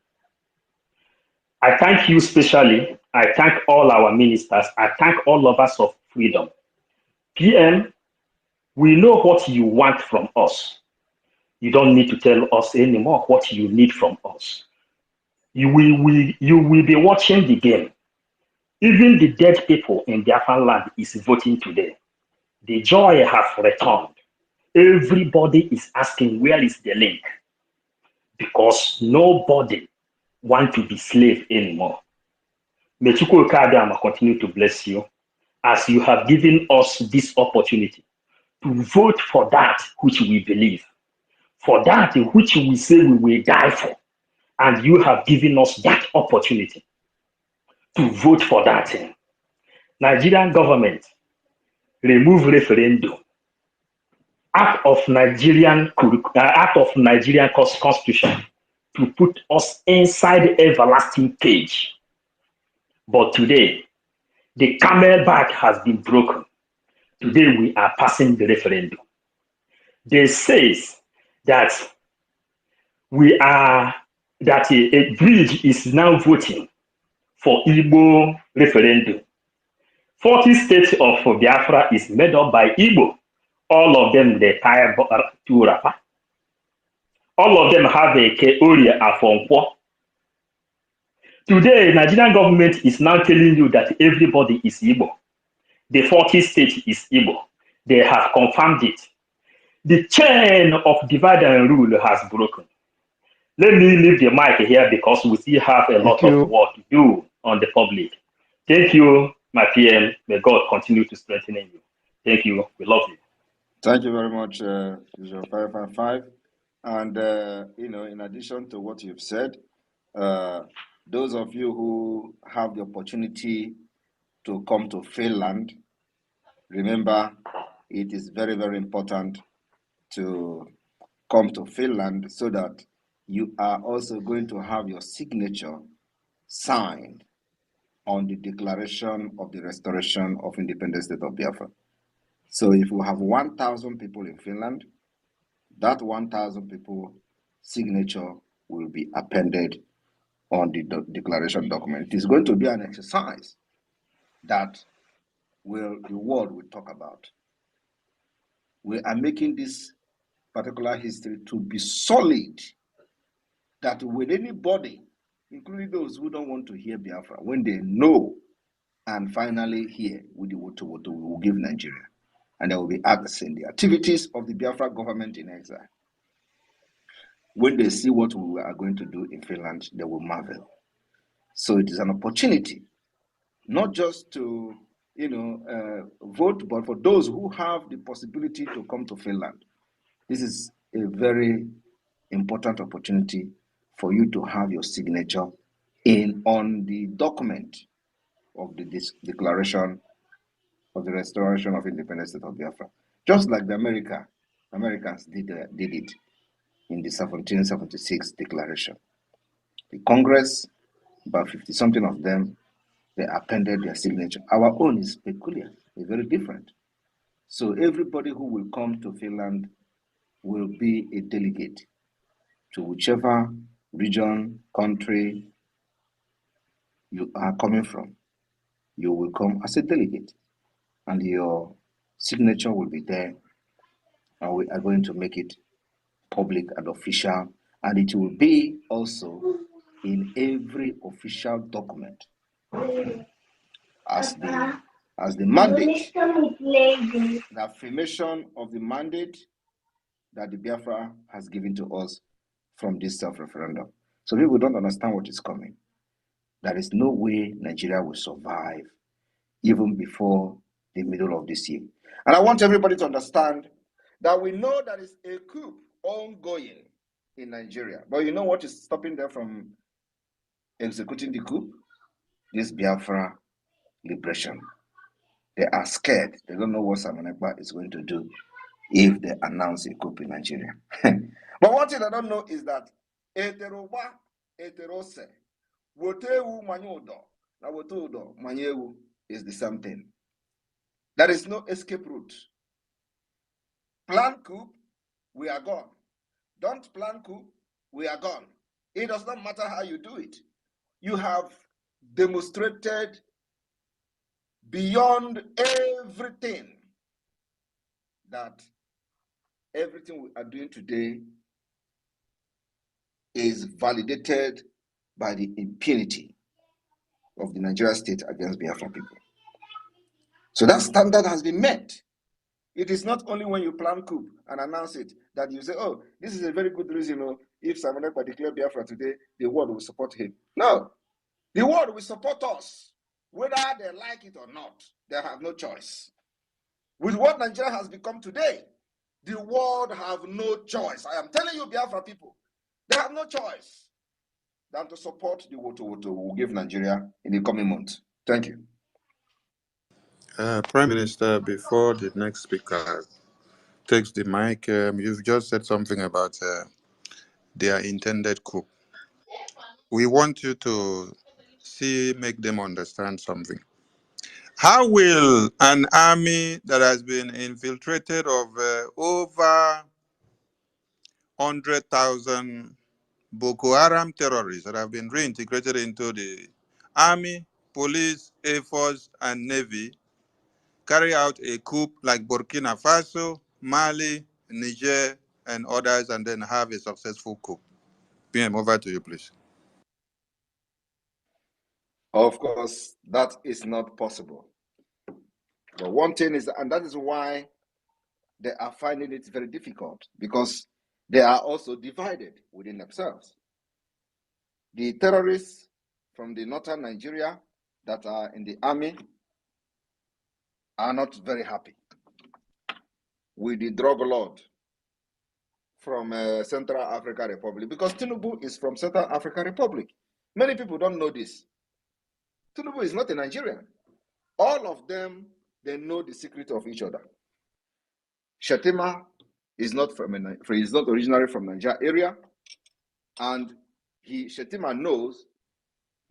I thank you specially. I thank all our ministers. I thank all lovers of freedom. PM, we know what you want from us. You don't need to tell us anymore what you need from us. You will be watching the game. Even the dead people in Biafran land is voting today. The joy has returned. Everybody is asking, where is the link? Because nobody wants to be slave anymore. May Chukwu Okadama continue to bless you as you have given us this opportunity to vote for that which we believe, for that which we say we will die for. And you have given us that opportunity to vote for that thing. Nigerian government, remove referendum, act of Nigerian constitution to put us inside everlasting cage. But today, the camelback has been broken. Today we are passing the referendum. They say that a BRIGE is now voting for Igbo referendum. 40 states of Biafra is made up by Igbo. All of them they tie to Rapa. All of them have a Keoria Afonkwo. Today, Nigerian government is now telling you that everybody is Igbo. The 40 states is Igbo. They have confirmed it. The chain of divide and rule has broken. Let me leave the mic here because we still have a lot of work to do on the public. Thank you, my PM. May God continue to strengthen you. Thank you. We love you. Thank you very much, 555. And, in addition to what you've said, those of you who have the opportunity to come to Finland, remember, it is very, very important to come to Finland so that you are also going to have your signature signed on the Declaration of the Restoration of Independent State of Biafra. So if we have 1,000 people in Finland, that 1,000 people signature will be appended on the declaration document. It is going to be an exercise that the world will talk about. We are making this particular history to be solid, that when anybody, including those who don't want to hear Biafra, when they know and finally hear with the Woto Woto, we will give Nigeria. And they will be accessing the activities of the Biafra government in exile. When they see what we are going to do in Finland, they will marvel. So it is an opportunity, not just to vote, but for those who have the possibility to come to Finland. This is a very important opportunity for you to have your signature on the document of the Declaration of the Restoration of Independent State of Biafra. Just like the Americans did it in the 1776 Declaration. The Congress, about 50-something of them, they appended their signature. Our own is peculiar, it's very different. So everybody who will come to Finland will be a delegate to whichever region, country you are coming from. You will come as a delegate, and your signature will be there, and we are going to make it public and official, and it will be also in every official document as the mandate, the affirmation of the mandate that the Biafra has given to us from this self-referendum. So people don't understand what is coming. There is no way Nigeria will survive even before the middle of this year. And I want everybody to understand that we know there is a coup ongoing in Nigeria. But you know what is stopping them from executing the coup? This Biafra liberation. They are scared. They don't know what Simon Ekpa is going to do if they announce a coup in Nigeria. But one thing I don't know is that eteroba, eterose, wotewu manyudo, na wotudo manyewu is the same thing. There is no escape route. Plan coup, we are gone. Don't plan coup, we are gone. It does not matter how you do it. You have demonstrated beyond everything that everything we are doing today is validated by the impunity of the Nigerian state against Biafran people. So that standard has been met. It is not only when you plan coup and announce it that you say, oh, this is a very good reason. If Simon Ekpa declare Biafra today, the world will support him. No, the world will support us. Whether they like it or not, they have no choice. With what Nigeria has become today, the world have no choice. I am telling you, Biafra people, they have no choice than to support the Woto will give Nigeria in the coming months. Thank you. Prime Minister, before the next speaker takes the mic, you've just said something about their intended coup. We want you to make them understand something. How will an army that has been infiltrated of over 100,000 Boko Haram terrorists that have been reintegrated into the army, police, air force, and navy carry out a coup like Burkina Faso, Mali, Niger, and others, and then have a successful coup? PM, over to you, please. Of course, that is not possible. But one thing is, and that is why they are finding it very difficult, because they are also divided within themselves. The terrorists from the northern Nigeria that are in the army are not very happy with the drug lord from Central African Republic, because Tinubu is from Central African Republic. Many people don't know this. Tinubu is not a Nigerian. All of them, they know the secret of each other. Shetima is not originally from Nigeria area, and Shetima knows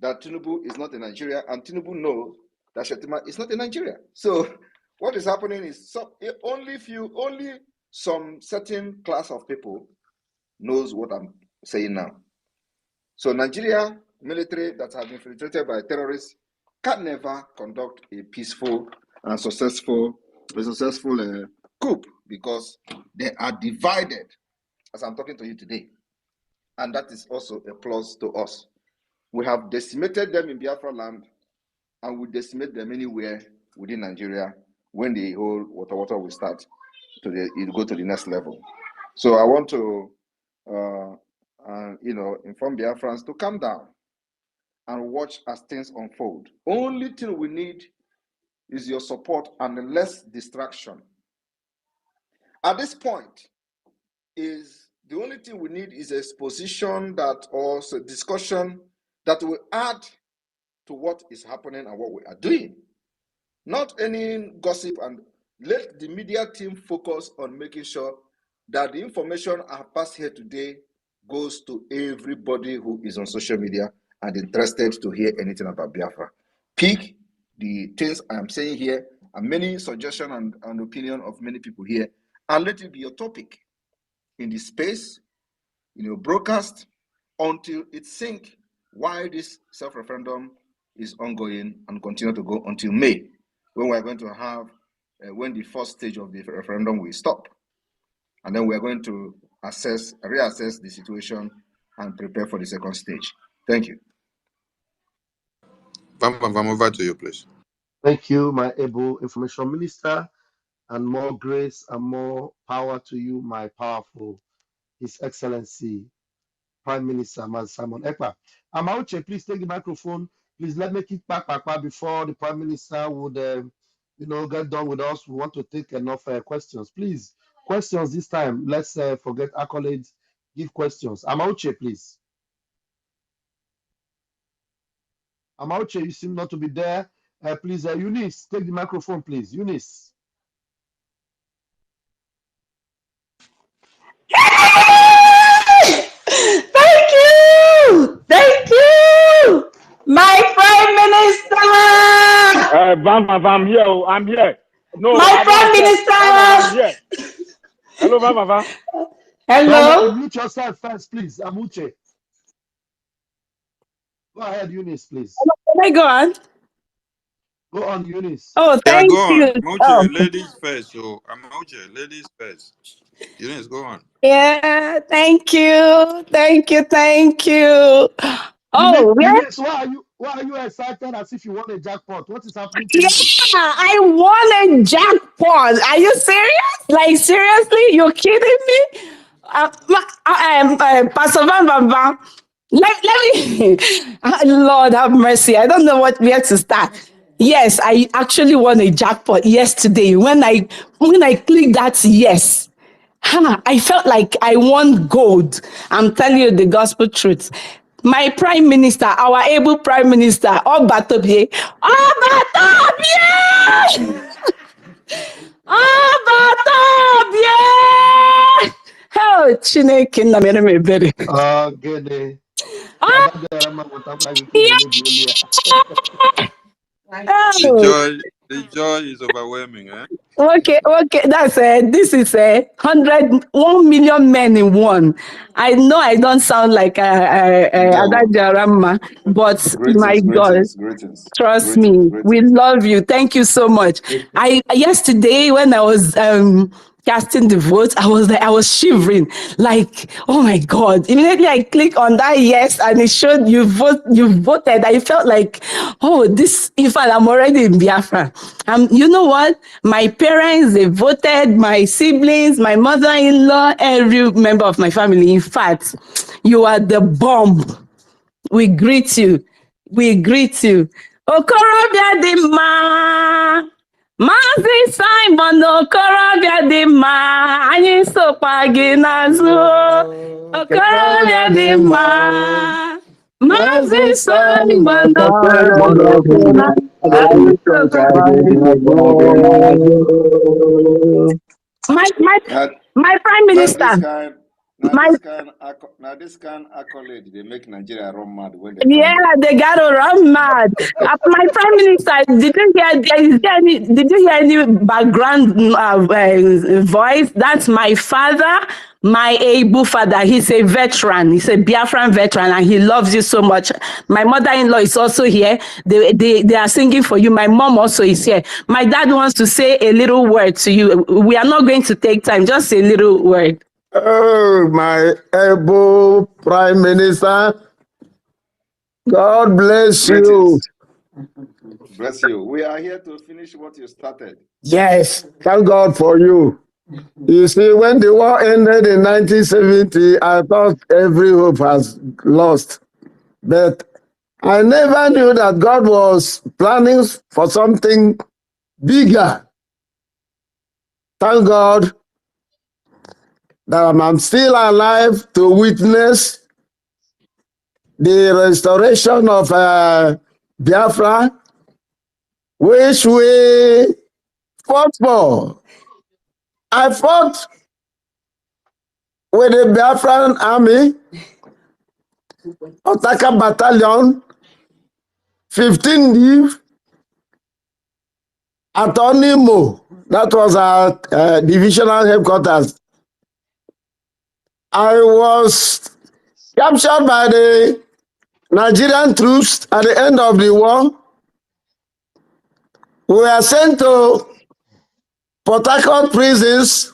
that Tinubu is not a Nigeria, and Tinubu knows that Shetima is not a Nigeria. So what is happening is only some certain class of people knows what I'm saying now. So Nigeria military that have been infiltrated by terrorists can never conduct a peaceful and successful coup, because they are divided, as I'm talking to you today. And that is also a plus to us. We have decimated them in Biafra land, and we decimate them anywhere within Nigeria when the whole water will start to go to the next level. So I want to inform Biafrans to calm down and watch as things unfold. Only thing we need is your support and less distraction. At this point, the only thing we need is exposition or discussion that will add to what is happening and what we are doing. Not any gossip, and let the media team focus on making sure that the information I have passed here today goes to everybody who is on social media and interested to hear anything about Biafra. Pick the things I am saying here and many suggestions and opinion of many people here, and let it be your topic in the space, in your broadcast, until it sync why this self-referendum is ongoing and continue to go until May, when we're going to have, when the first stage of the referendum will stop. And then we're going to reassess the situation and prepare for the second stage. Thank you. Vam, over to you, please. Thank you, my able information minister, and more grace and more power to you, my powerful His Excellency Prime Minister Simon Ekpa. Amauche, please take the microphone. Please let me kick back before the Prime Minister would, get done with us. We want to take enough questions. Please, questions this time. Let's forget accolades. Give questions. Amauche, please. Amauche, you seem not to be there. Please, Eunice, take the microphone, please. Eunice. Thank you! Thank you! My Prime Minister! I'm here. I'm here. No, my Prime Minister! I'm here. Hello, Vam. Hello? Mute yourself first, please. Amuche. Go ahead, Eunice, please. Can I go on? Go on, Eunice. Oh, thank go you. on. Amuche, ladies first. So, Amuche, ladies first. Eunice, go on. Yeah, thank you. Thank you. Oh, Eunice, why are you? Why are you excited as if you won a jackpot? What is happening to Yeah, you? I won a jackpot. Are you serious? Like seriously, you're kidding me? Pastor Van Van Van, let me. Lord have mercy. I don't know where to start. Yes, I actually won a jackpot yesterday. When I clicked that yes, I felt like I won gold. I'm telling you the gospel truth. My prime minister, our able prime minister, Obatobie, Obatobie, Obatobie. Oh, Chineke nna mere m ebere. Gene. Oh, Adabiarama Motabra yeah. Yukurubulia. Oh, The joy is overwhelming, eh? okay, that's this is 100 men in one. I know I don't sound like Ndewo. Adajarama, but my Greetings, God, greetings, greetings, trust greetings, me, we greetings. love you. Thank you so much. I yesterday when I was casting the vote, I was shivering, like, oh my God. Immediately I click on that yes, and it showed you voted. I felt like, oh, this, in fact, I'm already in Biafra. You know what? My parents, they voted, my siblings, my mother-in-law, every member of my family. In fact, you are the bomb. We greet you. We greet you. Okorobịa dị mma. Maazị Simon Okorobịa dị mma. Anyị sokwa gị n'azụ. Okorobịa dị mma. Maazị Simon Okorobịa dị mma. Anyị sokwa gị n'azụ. My Now, my prime now this minister. kind, now My this kind, now this kind accolade, they make Nigeria run mad when they Yeah, come there. they got to run mad. My prime minister, did you hear any background voice? That's my father, my able father. He's a veteran. He's a Biafran veteran, and he loves you so much. My mother-in-law is also here. They are singing for you. My mom also is here. My dad wants to say a little word to you. We are not going to take time. Just a little word. Oh, my able Prime Minister, God bless you. Greetings, bless you. We are here to finish what you started. Yes, thank God for you. You see, when the war ended in 1970, I thought every hope has lost. But I never knew that God was planning for something bigger. Thank God that I'm still alive to witness the restoration of Biafra, which we fought for. I fought with the Biafran army, Otaka Battalion, 15 Leave, at Onimo. That was our divisional headquarters. I was captured by the Nigerian troops at the end of the war. We were sent to Port Harcourt prisons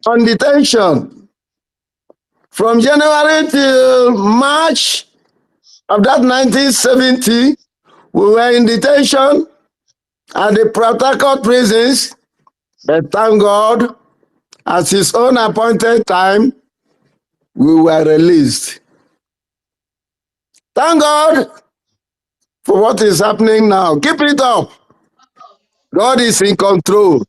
on detention. From January till March of that 1970, we were in detention at the Port Harcourt prisons. But thank God, at his own appointed time, we were released. Thank God for what is happening now. Keep it up. God is in control.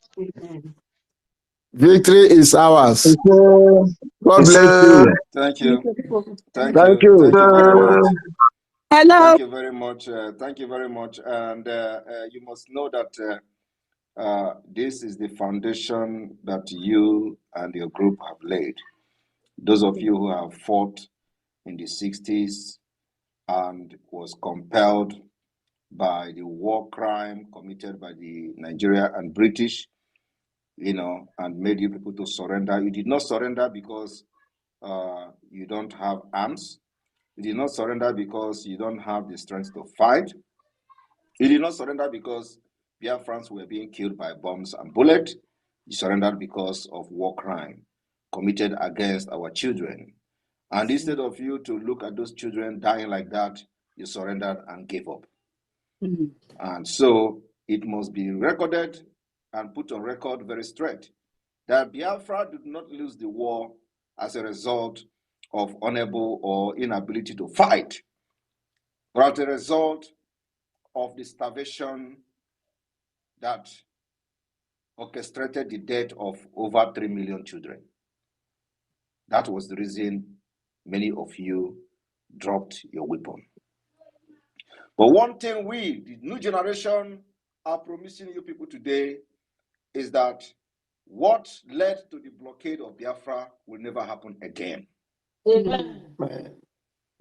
Victory is ours. God bless you. Thank you. Thank Thank you. you. Thank you very much. Hello. Thank you very much. Thank you very much. And you must know that this is the foundation that you and your group have laid. Those of you who have fought in the 60s and was compelled by the war crime committed by the Nigeria and British, and made you people to surrender. You did not surrender because you don't have arms. You did not surrender because you don't have the strength to fight. You did not surrender because Biafrans were being killed by bombs and bullets. You surrendered because of war crime committed against our children. And instead of you to look at those children dying like that you surrendered and gave up. Mm. And so it must be recorded and put on record very straight that Biafra did not lose the war as a result of unable or inability to fight, but as a result of the starvation that orchestrated the death of over 3 million children. That was the reason many of you dropped your weapon. But one thing we, the new generation, are promising you people today is that what led to the blockade of Biafra will never happen again. Amen.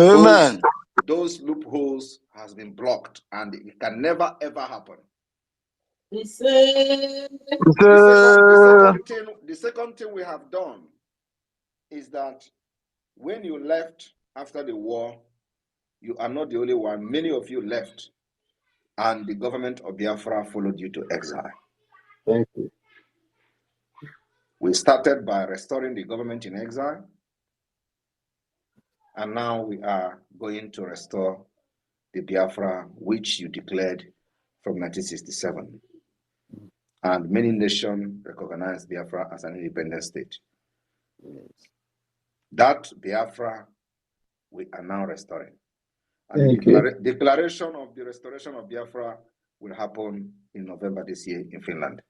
Amen. Those loopholes has been blocked and it can never ever happen. The second thing we have done is that when you left after the war, you are not the only one. Many of you left, and the government of Biafra followed you to exile. Thank you. We started by restoring the government in exile, and now we are going to restore the Biafra which you declared from 1967. And many nations recognize Biafra as an independent state. That Biafra we are now restoring. And the declaration of the restoration of Biafra will happen in November this year in Finland.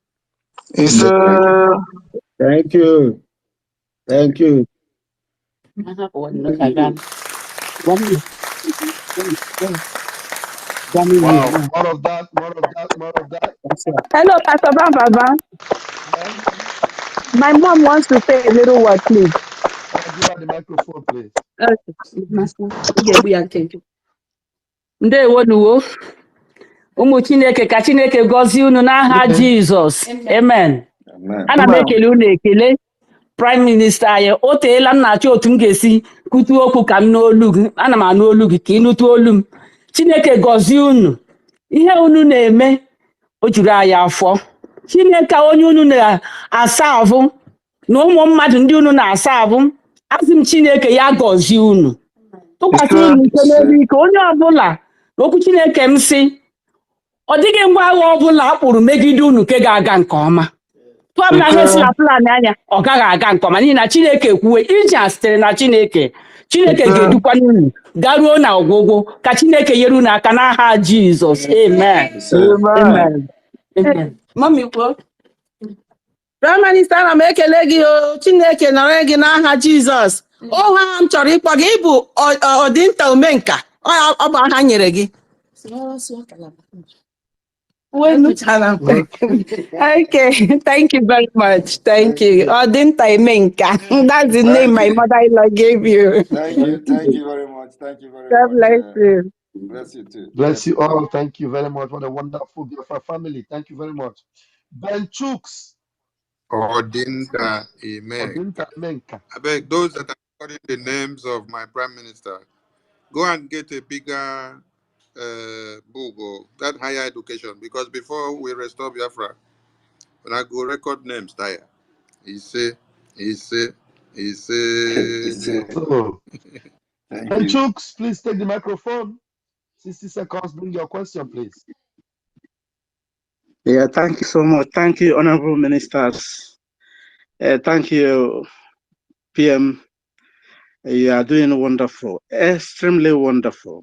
Thank you. Thank you. Wow, more of that, more of that, more of that. Hello, Pastor Baba. My mom wants to say a little word, please. Give her the microphone, please. Ndewo. Ụmụ Chineke ka Chineke gọzie unu n'aha Jizọs. Amen. Ana m ekele unu ekele. Prime Minister anyị, o teela m na-achọ otu m ga-esi kutu okwu ka m n'olu gị. Ana m anụ olu gị ka ị nụtụ olu m. Chineke gọzie unu. Ihe unu na-eme o juru anyị afọ. Chineke onye unu na-asa ahụ na ụmụ mmadụ ndị unu na-asa ahụ. Asị m Chineke ya gọzie unu. Tụkwasị unu ike n'elu ike onye ọbụla n'okwu Chineke m sị ọ dịghị ngwa agha ọbụla a kpụrụ megide unu ke ga-aga nke ọma. Tụọbụla ihe si na plan anya ọ gaghị aga nke ọma n'ihi na Chineke kwuwe iji a sitere na Chineke. Chineke ga-edukwa unu garuo na ọgwụgwụ ka Chineke nyere unu aka n'aha Jizọs. Amen. Amen. Amen. Mami kwuo. Prime Minister, ana m ekele gị o. Chineke nọrọ gị n'aha Jizọs. Ohu ahụ m chọrọ ịkpọ gị ịbụ ọdịnta omenka. Ọ bụ aha nyere gị. Okay, thank you very much. Thank you. Odinta Imenka. That's the name my mother-in-law gave you. Thank you very much. Thank you very God much. bless you. Bless you too. Bless you all. Thank you very much for the wonderful Biafra family. Thank you very much. Ben Chooks. Odinta Imenka. I beg those that are calling the names of my prime minister, go and get a bigger book or that higher education, because before we restore Biafra, when I go record names there, he say. So, Ben Chooks, please take the microphone. 60 seconds. Bring your question, please. Yeah, thank you so much. Thank you, honorable ministers. Thank you, PM. You are doing wonderful, extremely wonderful.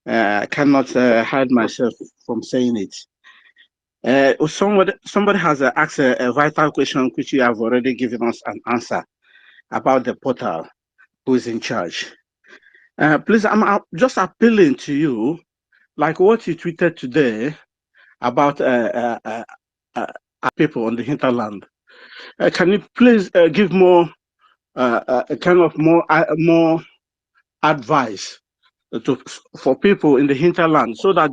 I cannot hide myself from saying it. Somebody has asked a vital question, which you have already given us an answer about the portal, who is in charge. Please, I'm just appealing to you, like what you tweeted today about people on the hinterland. Can you please give more, more advice for people in the hinterland, so that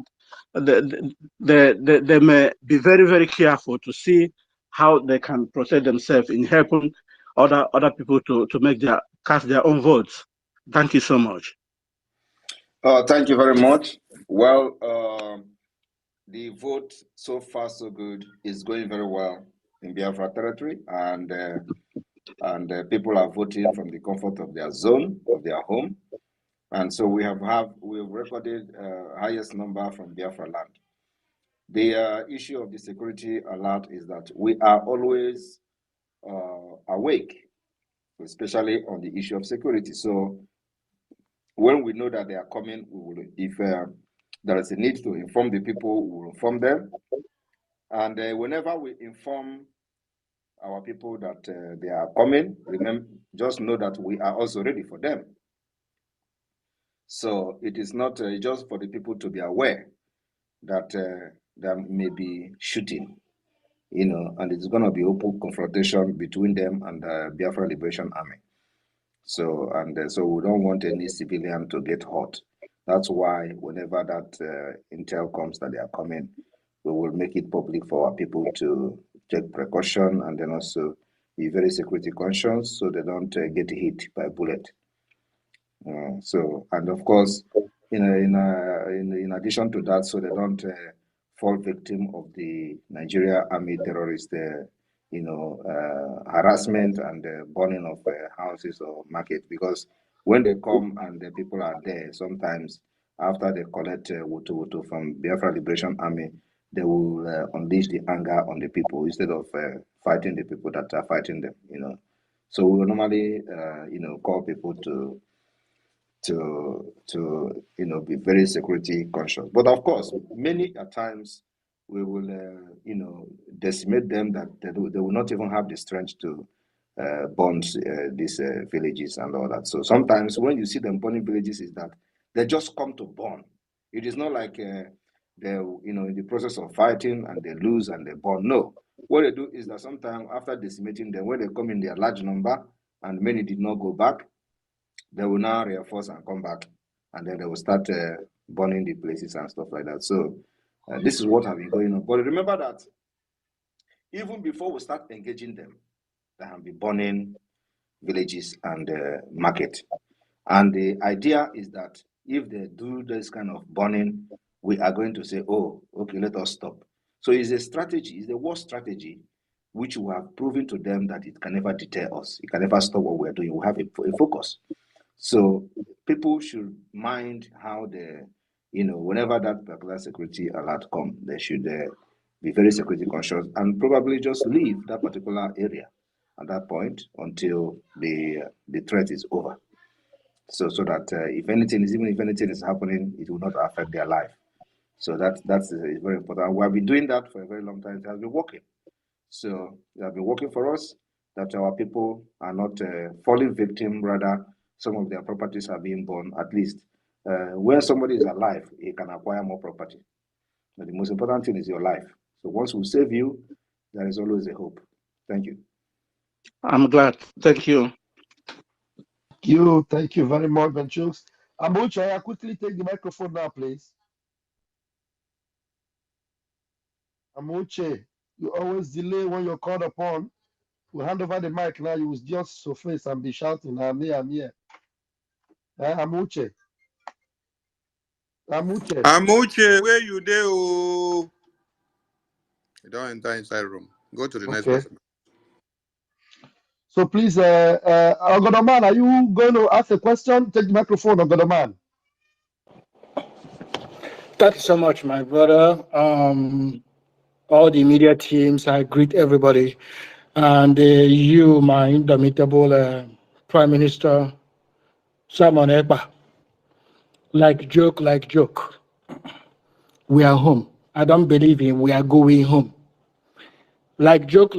they may be very, very careful to see how they can protect themselves in helping other people to cast their own votes. Thank you so much. Thank you very much. Well, the vote so far so good is going very well in Biafra territory, and people are voting from the comfort of their zone, of their home. And so we've recorded highest number from Biafra land. The issue of the security alert is that we are always awake, especially on the issue of security. So when we know that they are coming, we will, if there is a need to inform the people, we will inform them. And whenever we inform our people that they are coming, just know that we are also ready for them. So it is not just for the people to be aware that there may be shooting, and it's going to be open confrontation between them and the Biafra Liberation Army. So so we don't want any civilian to get hurt. That's why whenever that intel comes that they are coming, we will make it public for our people to take precaution and then also be very security conscious so they don't get hit by bullet. And of course, in addition to that, so they don't fall victim of the Nigeria Army terrorist, harassment and burning of houses or market. Because when they come and the people are there, sometimes after they collect wutu from Biafra Liberation Army, they will unleash the anger on the people instead of fighting the people that are fighting them. So we will normally, call people to be very security conscious. But of course, many at times we will decimate them that they will not even have the strength to burn these villages and all that. So sometimes when you see them burning villages, is that they just come to burn. It is not like they're in the process of fighting and they lose and they burn. No, what they do is that sometimes after decimating them, when they come in their large number and many did not go back, they will now reinforce and come back, and then they will start burning the places and stuff like that. So this is what has been going on. But remember that even before we start engaging them, they have been burning villages and market. And the idea is that if they do this kind of burning, we are going to say, oh, okay, let us stop. So it's a strategy, it's a war strategy, which we have proven to them that it can never deter us. It can never stop what we're doing. We have a focus. So people should mind how they, whenever that particular security alert comes, they should be very security conscious and probably just leave that particular area at that point until the threat is over. So that even if anything is happening, it will not affect their life. So that's very important. We have been doing that for a very long time. It has been working. So it has been working for us that our people are not falling victim, rather some of their properties are being burned. At least when somebody is alive, he can acquire more property. But the most important thing is your life. So once we save you, there is always a hope. Thank you. I'm glad. Thank you. Thank you very much, Benchooks. Amuche, quickly take the microphone now, please. Amuche, you always delay when you're called upon. We'll hand over the mic now. You will just surface and be shouting, I'm here, I'm here. Amuche. Amuche, where you there? Oh, you don't enter inside room. Go to the next person. So please, Ogodoman, are you going to ask a question? Take the microphone, Ogodoman. Thank you so much, my brother. All the media teams, I greet everybody. And you, my indomitable Prime Minister, Simon Ekpa. Like joke. We are home. I don't believe in we are going home. Like joke.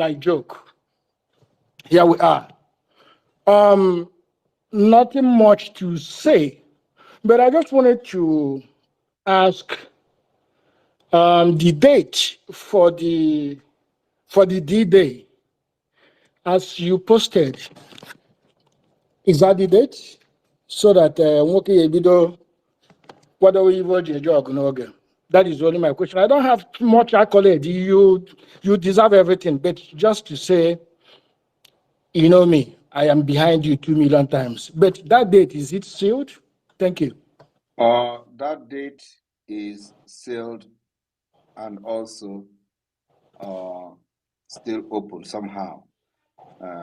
Here we are. Nothing much to say, but I just wanted to ask the date for the D-Day, as you posted. Is that the date? So that that is only my question. I don't have much accolade. You deserve everything, but just to say, you know me, I am behind you 2 million times. But that date, is it sealed? Thank you. That date is sealed and also still open somehow.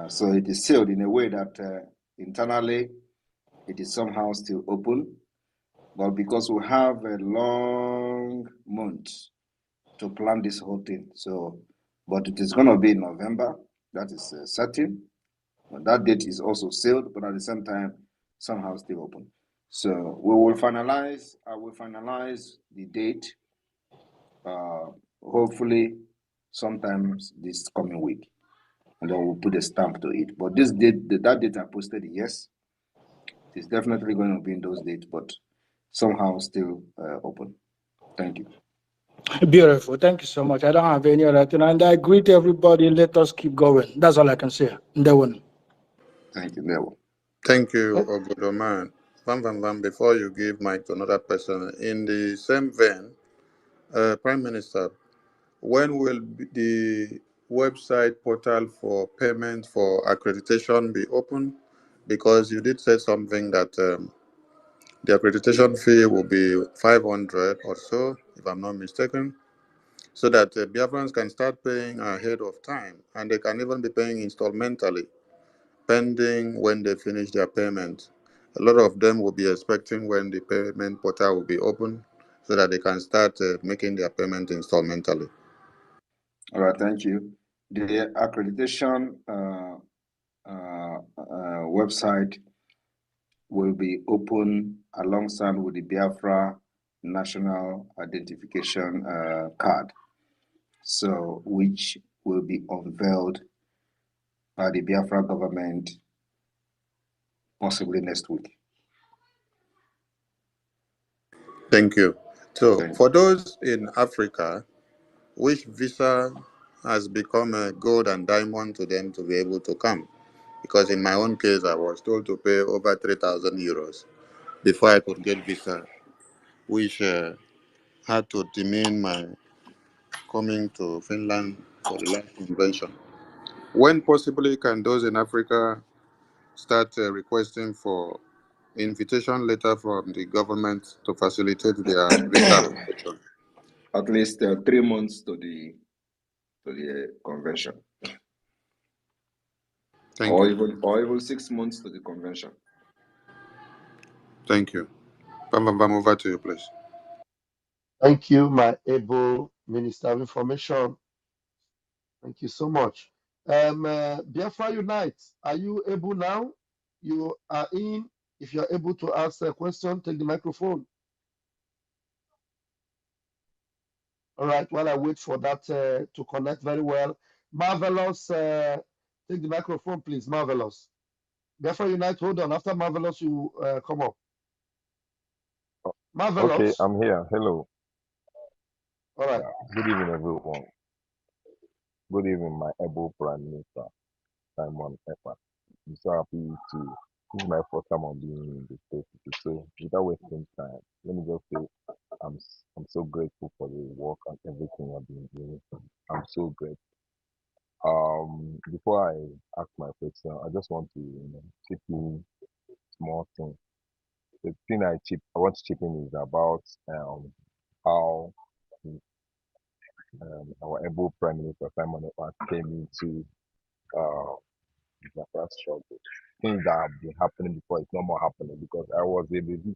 So it is sealed in a way that internally it is somehow still open, But because we have a long month to plan this whole thing, so, but it is going to be in November. That is certain. But that date is also sealed, but at the same time, somehow still open. So we will finalize. I will finalize the date. Hopefully, sometimes this coming week, and then we'll put a stamp to it. But this date, that date I posted, yes, it's definitely going to be in those dates, but somehow still open. Thank you. Beautiful. Thank you so much. I don't have any other thing. And I greet everybody. Let us keep going. That's all I can say. That one. Thank you, Neville. Thank you, Ogudoman. Before you give mic to another person, in the same vein, Prime Minister, when will the website portal for payment for accreditation be open? Because you did say something that the accreditation fee will be 500 or so, if I'm not mistaken, so that Biafrans can start paying ahead of time, and they can even be paying installmentally, pending when they finish their payment. A lot of them will be expecting when the payment portal will be open, so that they can start making their payment installmentally. All right, thank you. The accreditation website will be open alongside with the Biafra National Identification Card, so which will be unveiled by the Biafra government possibly next week. Thank you. So, for those in Africa, which visa has become a gold and diamond to them to be able to come? Because in my own case, I was told to pay over 3,000 euros before I could get visa, which had to demean my coming to Finland for the last convention. When possibly can those in Africa start requesting for invitation letter from the government to facilitate their visa application? At least 3 months to the convention. Thank you. Or even 6 months to the convention. Thank you. Bam, over to you, please. Thank you, my able Minister of Information. Thank you so much. Biafra Unite, are you able now? You are in. If you're able to ask a question, take the microphone. All right, while I wait for that to connect very well. Marvelous, take the microphone, please. Marvelous. Biafra Unite, hold on. After Marvelous, you come up. Marvelous. Okay, I'm here. Hello. All right. Good evening, everyone. Good evening, my able Prime Minister, Simon Ekpa. I'm so happy to. This is my first time on being in the state. So, without wasting time, let me just say I'm so grateful for the work and everything I've been doing. I'm so grateful. Before I ask my question, I just want to chip in small thing. The thing I want to chip in is about how our able Prime Minister Simon Ekpa came into the first struggle. Things that have been happening before, it's no more happening because I was a victim.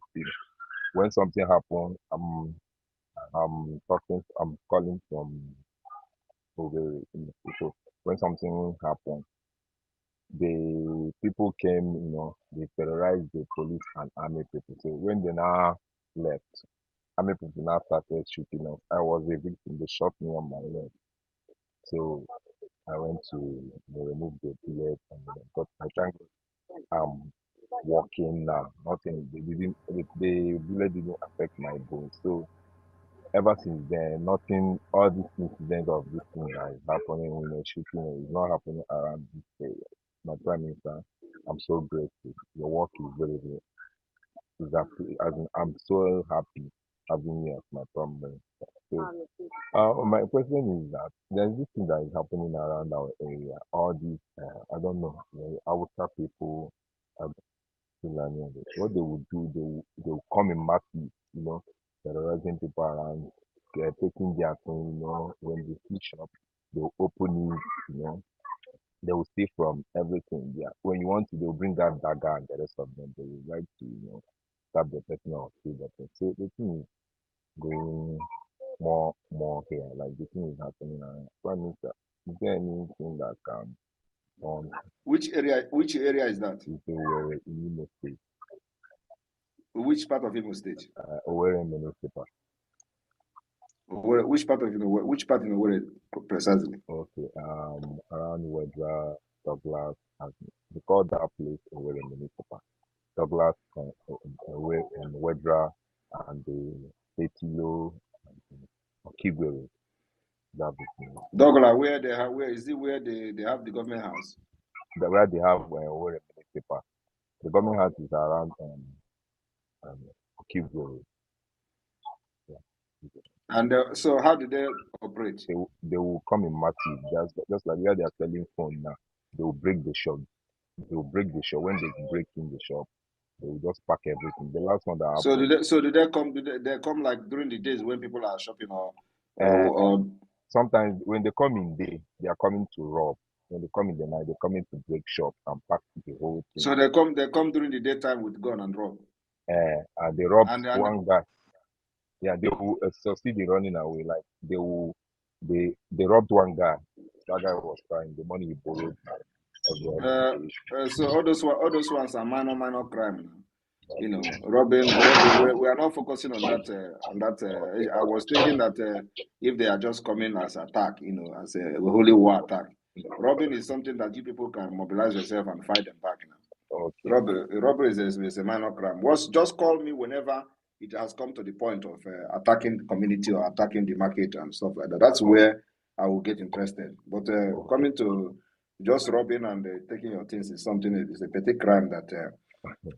When something happened, I'm calling from over. So when something happened, the people came, they terrorized the police and army people. So when they now left, army people now started shooting us. I was a victim. They shot me on my leg. So I went to remove the bullet, but I thank God I'm walking now. Nothing. The bullet didn't affect my bone. So ever since then, nothing. All these incidents of this thing that is happening, shooting is not happening around this area. My Prime Minister, I'm so grateful. Your work is very, very exactly. I'm so happy having you as my Prime Minister. So, my question is that there's this thing that is happening around our area. All these, I don't know, Hausa people, what they would do, they will come in masses, terrorizing people around, taking their thing, when they see shop, they will open it, they will steal from everything. Yeah. When you want to, they'll bring out dagger and the rest of them. They will like to, stab the person or kill the person. So the thing is going more here. Like the thing is happening. Prime Minister, is there anything that can on Which area is that? if they were in Imo State? Which part of Imo State? Owerri municipal. Which part of which part in Owerri precisely? Okay. Around Wedra, Douglas, they call that place Owerri municipal. Douglas and Wedra and the Etilo and Okigwe. That is Douglas, where they have they have the government house? where they have Owerri municipal. The government house is around Okigwe. Yeah. And so how do they operate? They will come in massive, just like where they are selling phone now. They will break the shop. They will break the shop. When they break in the shop, they will just pack everything. The last one that happened. So do they come? Do they come like during the days when people are shopping or sometimes when they come in day, they are coming to rob. When they come in the night, they're coming to break shop and pack the whole thing. So they come during the daytime with gun and rob. And they rob one guy. Yeah, they will succeed in running away. Like they robbed one guy. That guy was crying. The money he borrowed. So all those ones are minor crime. You know, robbing. We are not focusing on that. I was thinking that if they are just coming as attack, you know, as a holy war attack, robbing is something that you people can mobilize yourself and fight them back now. Okay. Robbery is a minor crime. Just call me whenever it has come to the point of attacking the community or attacking the market and stuff like that. That's where I will get interested. But coming to just robbing and taking your things is something. It's a petty crime that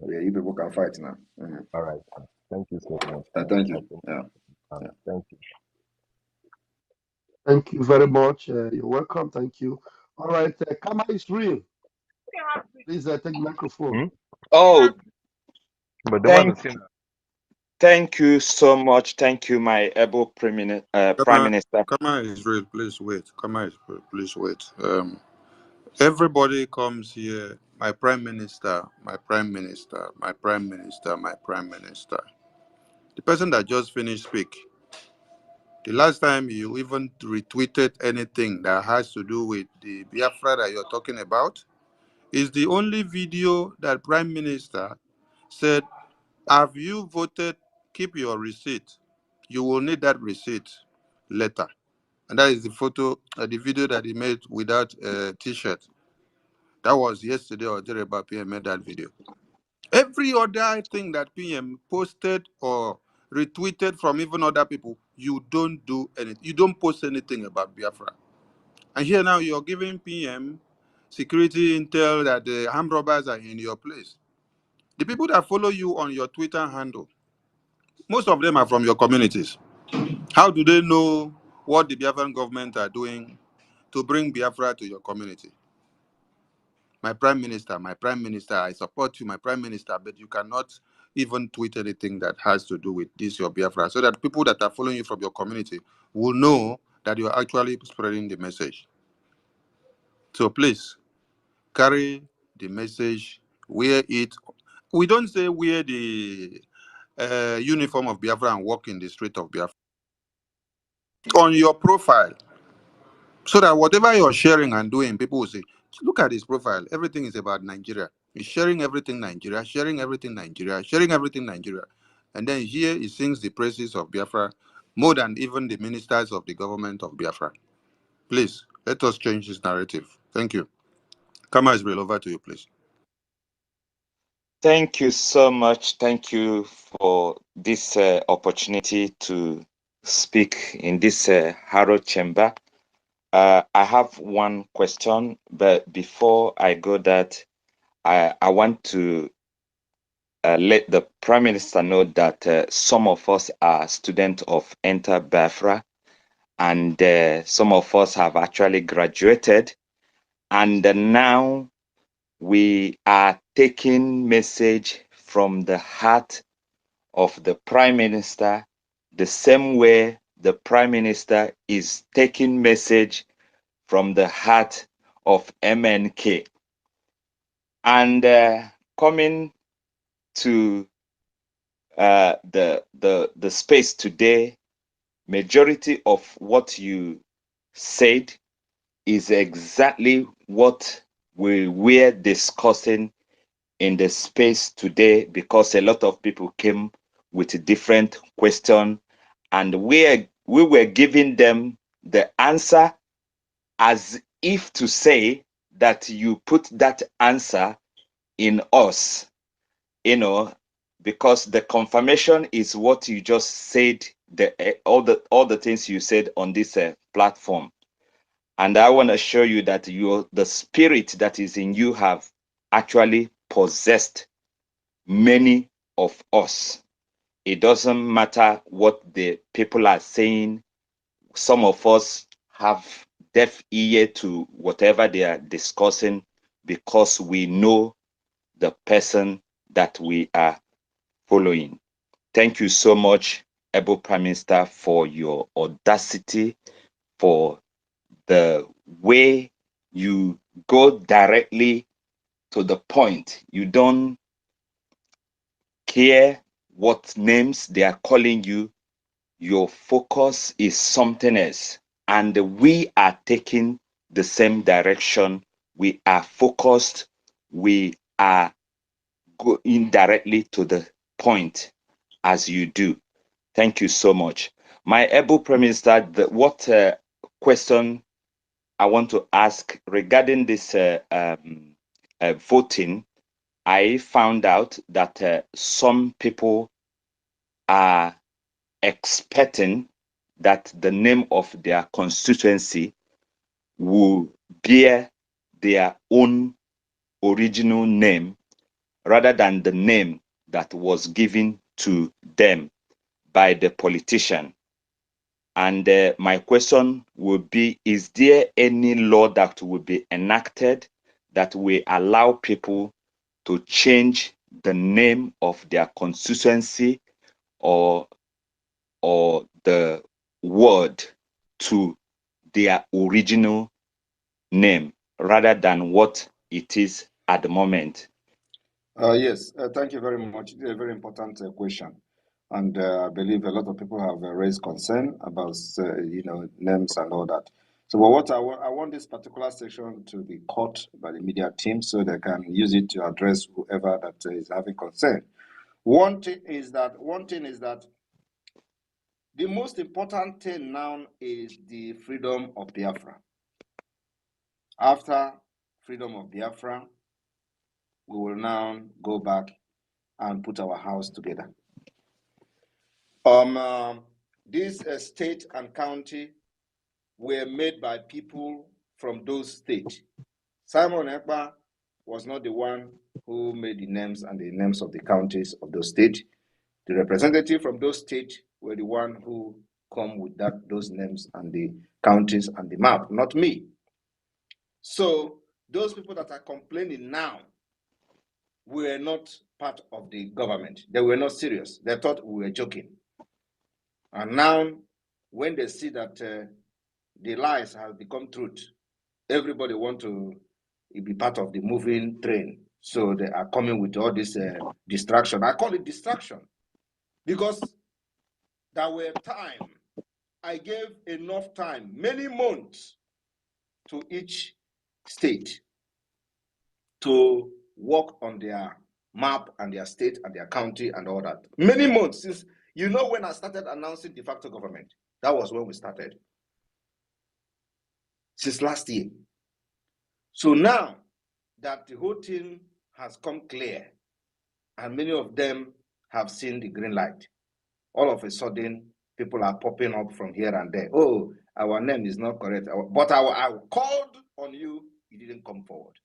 you people can fight now. Mm-hmm. All right. Thank you so much. Thank you. Yeah. Thank you. Thank you very much. You're welcome. Thank you. All right. Kama is real. Please take the microphone. Oh, but thank you so much. Thank you, my able Prime Minister. Kama is real. Please wait. Kama is real. Please wait. Everybody comes here. My Prime Minister, my Prime Minister, my Prime Minister, my Prime Minister. The person that just finished speak. The last time you even retweeted anything that has to do with the Biafra that you're talking about is the only video that Prime Minister said, have you voted? Keep your receipt. You will need that receipt later. And that is the photo, the video that he made without a t-shirt. That was yesterday or Jereba PM made that video. Every other thing that PM posted or retweeted from even other people, you don't do anything. You don't post anything about Biafra. And here now you're giving PM security intel that the armed robbers are in your place. The people that follow you on your Twitter handle, most of them are from your communities. How do they know what the Biafran government are doing to bring Biafra to your community? My Prime Minister, I support you, my Prime Minister, but you cannot even tweet anything that has to do with this, your Biafra, so that people that are following you from your community will know that you are actually spreading the message. So please, carry the message, wear it. We don't say wear the uniform of Biafra and walk in the street of Biafra. On your profile, so that whatever you're sharing and doing, people will say, look at his profile. Everything is about Nigeria. He's sharing everything Nigeria, sharing everything Nigeria, sharing everything Nigeria. And then here he sings the praises of Biafra more than even the ministers of the government of Biafra. Please, let us change this narrative. Thank you. Kama Israel, over to you, please. Thank you so much. Thank you for this opportunity to speak in this Harrow chamber. I have one question, but before I go that, I want to let the Prime Minister know that some of us are students of Enter Biafra, and some of us have actually graduated, and now we are taking message from the heart of the Prime Minister, the same way the Prime Minister is taking message from the heart of MNK. And coming to the space today, majority of what you said is exactly what we were discussing in the space today, because a lot of people came with a different question, and we were giving them the answer as if to say that you put that answer in us, because the confirmation is what you just said, all the things you said on this platform. And I want to show you that the spirit that is in you have actually possessed many of us. It doesn't matter what the people are saying. Some of us have deaf ear to whatever they are discussing, because we know the person that we are following. Thank you so much, Able Prime Minister, for your audacity, for the way you go directly to the point. You don't care what names they are calling you. Your focus is something else. And we are taking the same direction. We are focused. We are going directly to the point as you do. Thank you so much. My able Prime Minister, what question I want to ask regarding this voting, I found out that some people are expecting that the name of their constituency will bear their own original name rather than the name that was given to them by the politician. And my question would be, is there any law that will be enacted that will allow people to change the name of their constituency or the word to their original name rather than what it is at the moment? Yes, thank you very much. It's a very important question. And I believe a lot of people have raised concern about, names and all that. So what I want this particular section to be caught by the media team so they can use it to address whoever that is having concern. One thing is that the most important thing now is the freedom of Biafra. After freedom of Biafra, we will now go back and put our house together. This state and county were made by people from those states. Simon Ekpa was not the one who made the names and the names of the counties of those states. The representative from those states were the one who come with those names and the counties and the map, not me. So those people that are complaining now were not part of the government. They were not serious. They thought we were joking. And now, when they see that the lies have become truth, everybody want to be part of the moving train. So they are coming with all this distraction. I call it distraction because there were time. I gave enough time, many months, to each state to work on their map and their state and their county and all that. Many months since, when I started announcing de facto government, that was when we started. Since last year. So now that the whole thing has come clear and many of them have seen the green light, all of a sudden people are popping up from here and there. Oh, our name is not correct. But I called on you, you didn't come forward.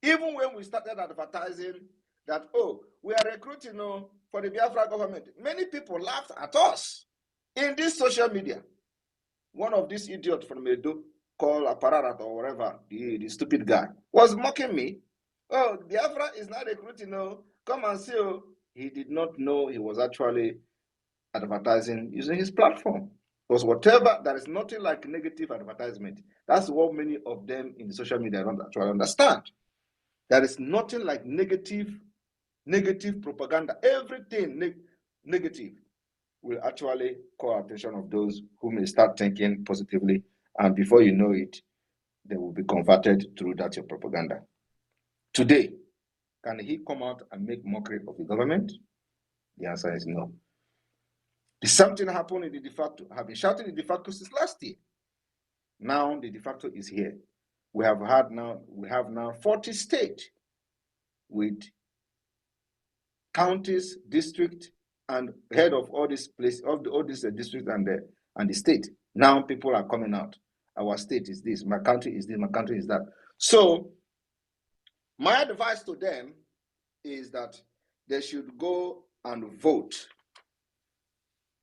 Even when we started advertising that, oh, we are recruiting for the Biafra government, many people laughed at us in this social media. One of these idiots from Edo, called Apararat or whatever, the stupid guy, was mocking me. Oh, Biafra is not recruiting, come and see. He did not know he was actually advertising using his platform. Because whatever, there is nothing like negative advertisement. That's what many of them in the social media don't actually understand. There is nothing like negative negative propaganda, everything negative will actually call attention of those who may start thinking positively, and before you know it, they will be converted through that your propaganda. Today, can he come out and make mockery of the government? The answer is no. The same thing happened in the de facto. I have been shouting the de facto since last year. Now the de facto is here. We have now 40 states with counties, district, and head of all these places, all these districts and the state. Now people are coming out. Our state is this, my country is this, my country is that. So my advice to them is that they should go and vote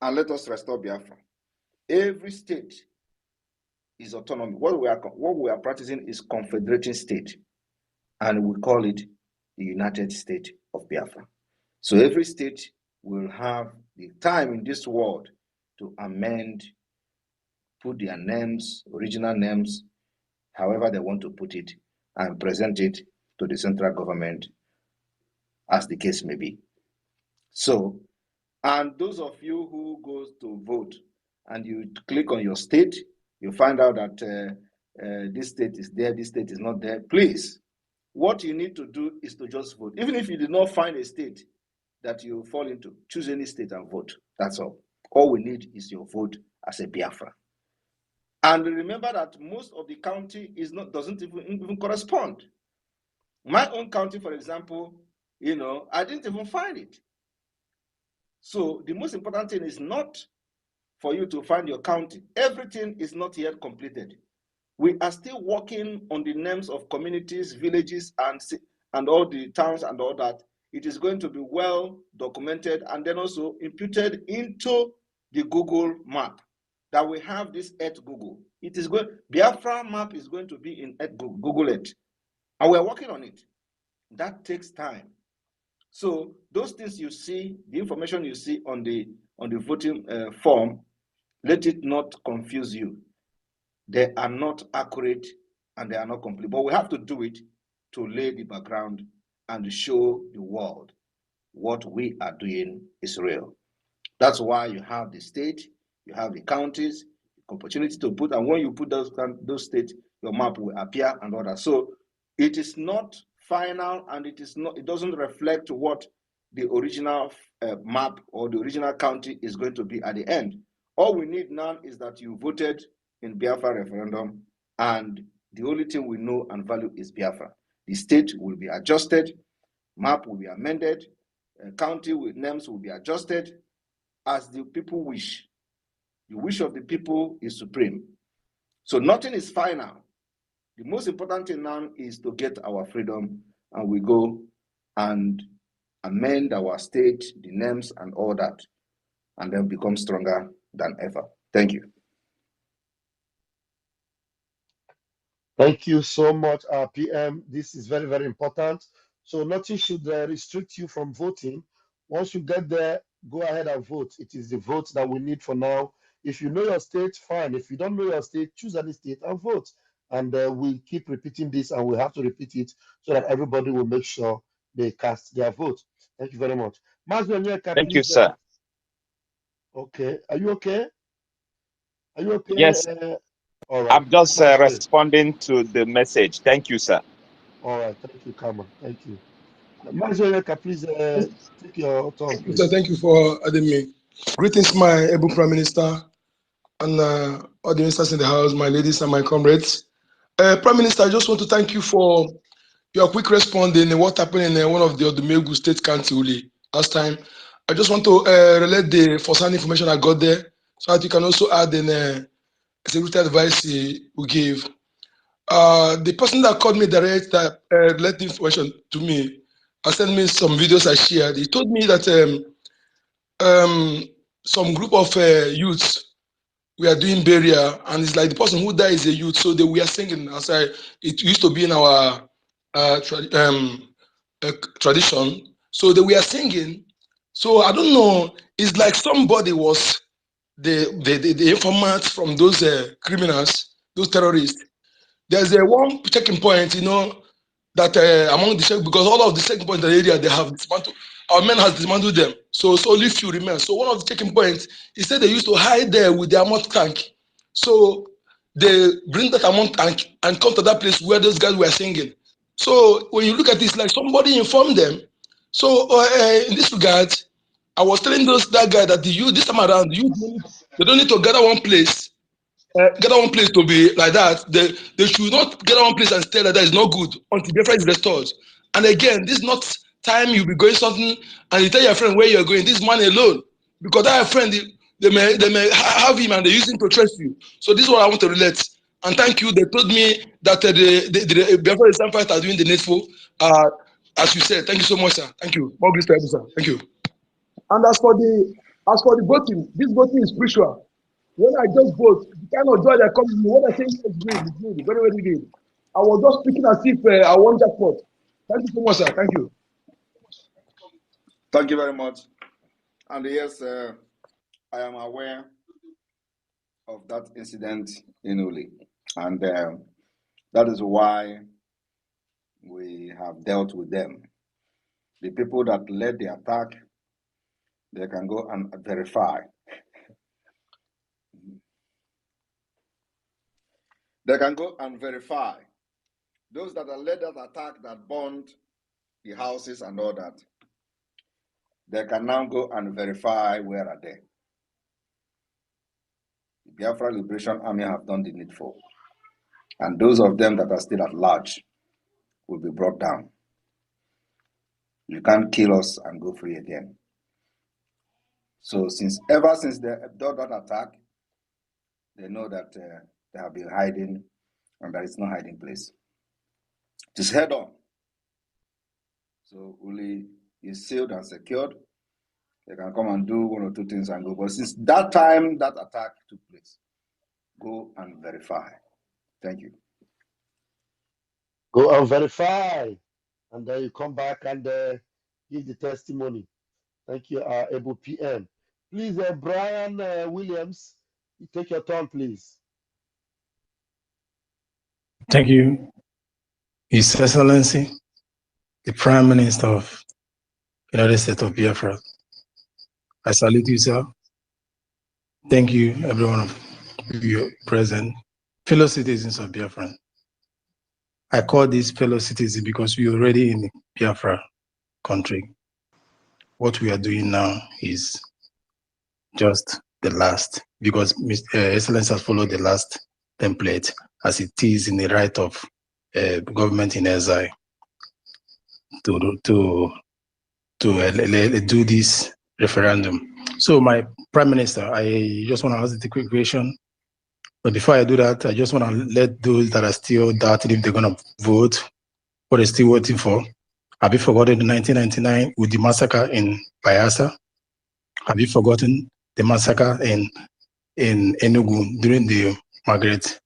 and let us restore Biafra. Every state is autonomy. What we are practicing is confederating state, and we call it the United States of Biafra. So every state will have the time in this world to amend, put their names, original names, however they want to put it, and present it to the central government as the case may be. So, and those of you who goes to vote and you click on your state, you find out that this state is there, this state is not there. Please, what you need to do is to just vote. Even if you did not find a state that you fall into, choose any state and vote. That's all. All we need is your vote as a Biafra. And remember that most of the county doesn't even correspond. My own county, for example, I didn't even find it. So the most important thing is not for you to find your county. Everything is not yet completed. We are still working on the names of communities, villages, and all the towns and all that. It is going to be well documented and then also imputed into the Google map that we have this Earth Google. It is going, Biafra map is going to be in Earth Google Earth, and we're working on it. That takes time. So those things you see, the information you see on the voting form, let it not confuse you. They are not accurate and they are not complete, but we have to do it to lay the background and show the world what we are doing is real. That's why you have the state, you have the counties, opportunity to put, and when you put those states, your map will appear and all that. So it is not final, and it doesn't reflect what the original map or the original county is going to be at the end. All we need now is that you voted in Biafra referendum, and the only thing we know and value is Biafra. The state will be adjusted, map will be amended, county with names will be adjusted as the people wish. The wish of the people is supreme. So nothing is final. The most important thing now is to get our freedom, and we go and amend our state, the names and all that, and then become stronger than ever. Thank you. Thank you so much, PM. This is very, very important. So nothing should restrict you from voting. Once you get there, go ahead and vote. It is the vote that we need for now. If you know your state, fine. If you don't know your state, choose any state and vote. And we keep repeating this, and we have to repeat it so that everybody will make sure they cast their vote. Thank you very much. Thank you, sir. Okay. Are you okay? Are you okay? Yes. All right. I'm just responding to the message. Thank you, sir. All right. Thank you, Kama. Thank you. Mazureka, please take your turn, please. So thank you for adding me. Greetings, my able Prime Minister, and all the ministers in the house, my ladies and my comrades. Prime Minister, I just want to thank you for your quick response in what happened in one of the Odumegu State Council last time. I just want to relate the first-hand information I got there, so that you can also add in security advice we gave. The person that called me direct that let the information to me, I sent me some videos I shared. He told me that some group of youths we are doing burial, and it's like the person who died is a youth, so they were singing. As it used to be in our tradition, so they were singing. So I don't know. It's like somebody was the informant from those criminals, those terrorists. There's a one checking point, that among the because all of the checking points in the area they have dismantled. Our men has dismantled them, so only few remain. So one of the checking points, he said they used to hide there with their amount tank. So they bring that amount tank and come to that place where those guys were singing. So when you look at this, like somebody informed them. So in this regard, I was telling that guy that this time around, they don't need to gather one place. Gather one place to be like that. They should not gather one place and stay like that. It's not good until Biafra is restored. And again, this is not time you'll be going something and you tell your friend where you're going. This man alone, because that friend they may have him and they use him to trust you. So this is what I want to relate. And thank you. They told me that the Biafra is fighter doing the needful. As you said, thank you so much, sir. Thank you. More grace to you, sir. Thank you. And as for the voting, this voting is spiritual. When I just vote, the kind of joy that comes to me, when I say it's good, very, very good. I was just speaking as if I won jackpot. Thank you so much, sir. Thank you. Thank you very much. And yes, I am aware of that incident in Uli. And that is why we have dealt with them. The people that led the attack, they can go and verify. They can go and verify. Those that led that attack that burned the houses and all that, they can now go and verify where are they. The Biafra Liberation Army have done the needful. And those of them that are still at large will be brought down. You can't kill us and go free again. So ever since they did that attack, they know that they have been hiding and there is no hiding place. Just head on. So Uli is sealed and secured. They can come and do one or two things and go. But since that time that attack took place, go and verify. Thank you. Go and verify, and then you come back and give the testimony. Thank you, Able PM. Please, Brian Williams, you take your turn, please. Thank you, His Excellency, the Prime Minister of the United States of Biafra. I salute you, sir. Thank you, everyone of you present, fellow citizens of Biafra. I call these fellow citizens because we are already in the Biafra country. What we are doing now is just the last, because Excellence has followed the last template as it is in the right of government in exile to do this referendum. So my Prime Minister, I just want to ask the quick question. But before I do that, I just want to let those that are still doubting if they're going to vote, what they're still waiting for. Have you forgotten the 1999 with the massacre in Biafra? Have you forgotten the massacre in Enugu during the Margaret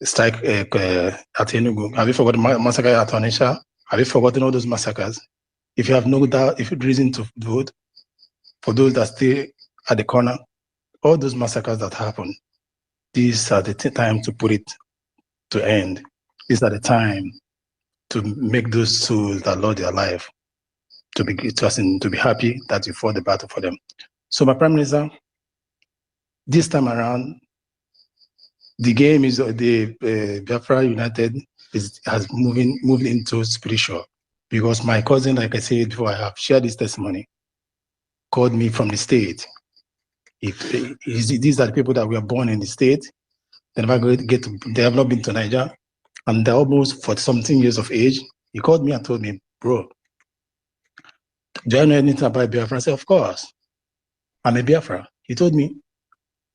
strike at Enugu? Have you forgotten the massacre at Onitsha? Have you forgotten all those massacres? If you have no doubt, if you have reason to vote, for those that stay at the corner, all those massacres that happened, these are the time to put it to end. These are the time to make those souls that lost their life to be happy that you fought the battle for them. So my Prime Minister, this time around, the game is the Biafra United has moved into spiritual, because my cousin, like I said before, I have shared this testimony, called me from the state. These are the people that were born in the state. They have not been to Nigeria, and they're almost 40-something years of age. He called me and told me, bro, do I know anything about Biafra? I said, of course, I'm a Biafra. He told me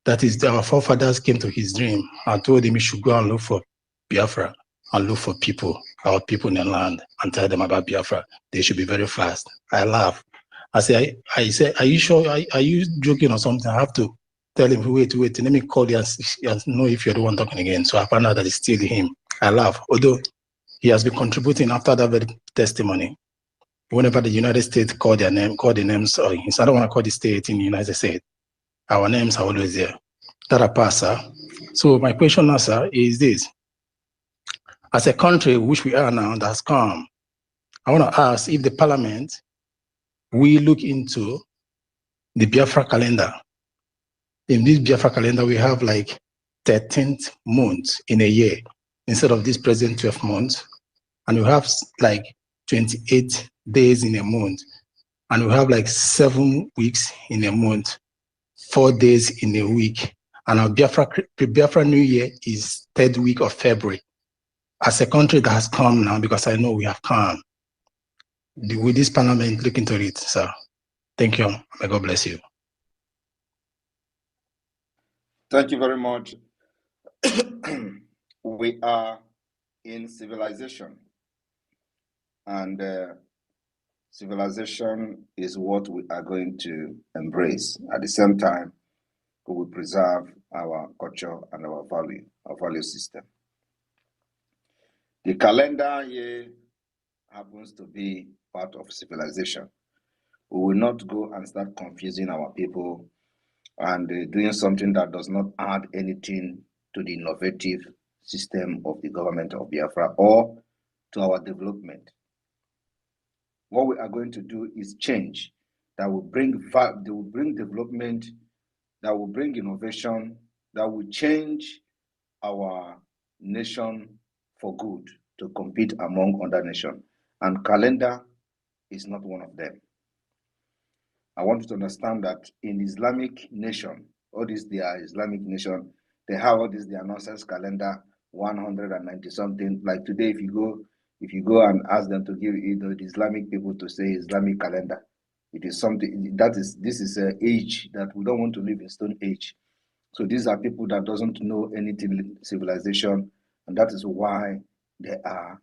that our forefathers came to his dream and told him he should go and look for Biafra and look for people, our people in the land, and tell them about Biafra. They should be very fast. I laugh. I said, are you sure? Are you joking or something? I have to tell him, wait, let me call you and know if you're the one talking again. So I found out that it's still him. I laugh, although he has been contributing after that very testimony. Whenever the United States call the names, so I don't want to call the state in the United States. Our names are always there. That are passed, sir. So my question now, sir, is this. As a country, which we are now, that's calm, I want to ask if the parliament will look into the Biafra calendar. In this Biafra calendar, we have like 13th month in a year instead of this present 12 months. And we have like 28 days in a month. And we have like 7 weeks in a month, 4 days in a week. And our Biafra New Year is 3rd week of February. As a country that has come now, because I know we have come, will this parliament look into it, sir? Thank you. May God bless you. Thank you very much. We are in civilization, and civilization is what we are going to embrace. At the same time, we will preserve our culture and our value system. The calendar year happens to be part of civilization. We will not go and start confusing our people and doing something that does not add anything to the innovative system of the government of Biafra or to our development. What we are going to do is change that will bring development, that will bring innovation, that will change our nation for good to compete among other nations. And calendar is not one of them. I want you to understand that in Islamic nation, all these their Islamic nation, they have all this their nonsense calendar, 190 something. Like today, if you go and ask them to give the Islamic people to say Islamic calendar, it is something this is an age that we don't want to live in stone age. So these are people that doesn't know anything civilization, and that is why they are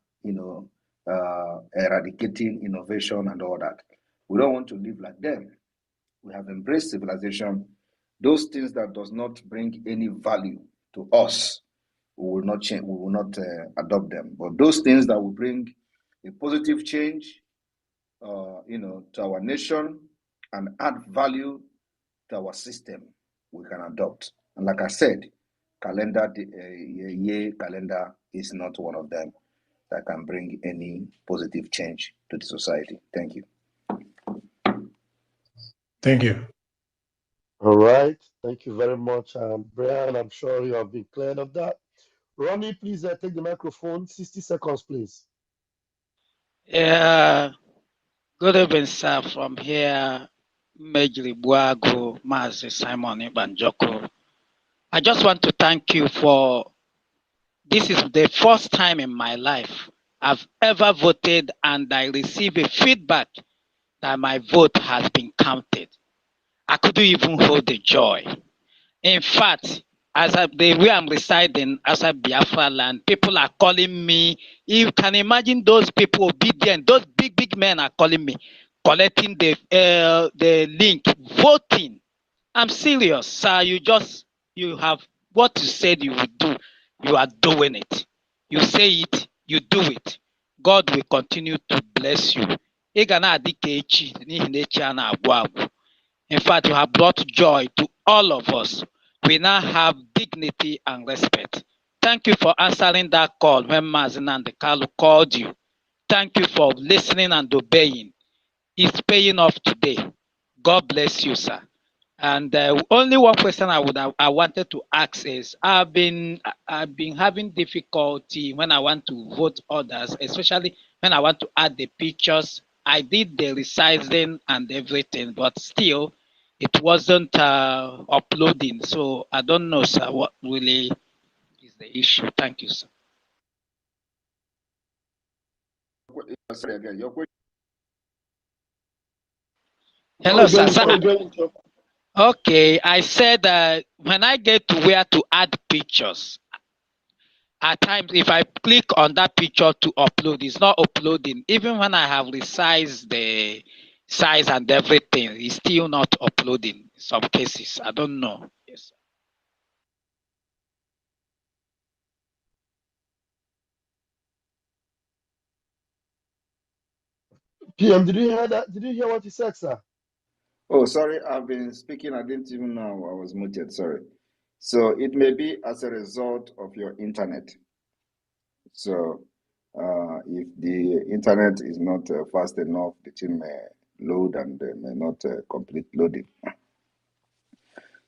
eradicating innovation and all that. We don't want to live like them. We have embraced civilization. Those things that does not bring any value to us, we will not change. We will not adopt them. But those things that will bring a positive change, to our nation and add value to our system, we can adopt. And like I said, calendar is not one of them that can bring any positive change to the society. Thank you. Thank you. All right. Thank you very much, Brian. I'm sure you have been cleared of that. Ronnie, please take the microphone. 60 seconds, please. Yeah. Good evening, sir. From here, Majli Buago, Mazi Simon Ibanjoko. I just want to thank you for this is the first time in my life I've ever voted and I received a feedback that my vote has been counted. I couldn't even hold the joy. In fact, the way I'm residing outside Biafra land, people are calling me. You can imagine those people obedient, those big men are calling me, collecting the link, voting. I'm serious, sir. You have what you said you would do. You are doing it. You say it, you do it. God will continue to bless you. In fact, you have brought joy to all of us. We now have dignity and respect. Thank you for answering that call when Mazin and the Kalu called you. Thank you for listening and obeying. It's paying off today. God bless you, sir. And only one question I wanted to ask is I've been having difficulty when I want to vote others, especially when I want to add the pictures. I did the resizing and everything, but still it wasn't uploading. So I don't know, sir, what really is the issue. Thank you, sir. Sorry again. Your question. Hello, sir. Okay, I said when I get to where to add pictures, at times if I click on that picture to upload, it's not uploading. Even when I have resized the size and everything, it's still not uploading in some cases. I don't know. Yes. PM, did you hear that? Did you hear what he said, sir? Oh, sorry, I've been speaking. I didn't even know I was muted. Sorry. So it may be as a result of your internet. So if the internet is not fast enough, the thing may load and may not complete loading.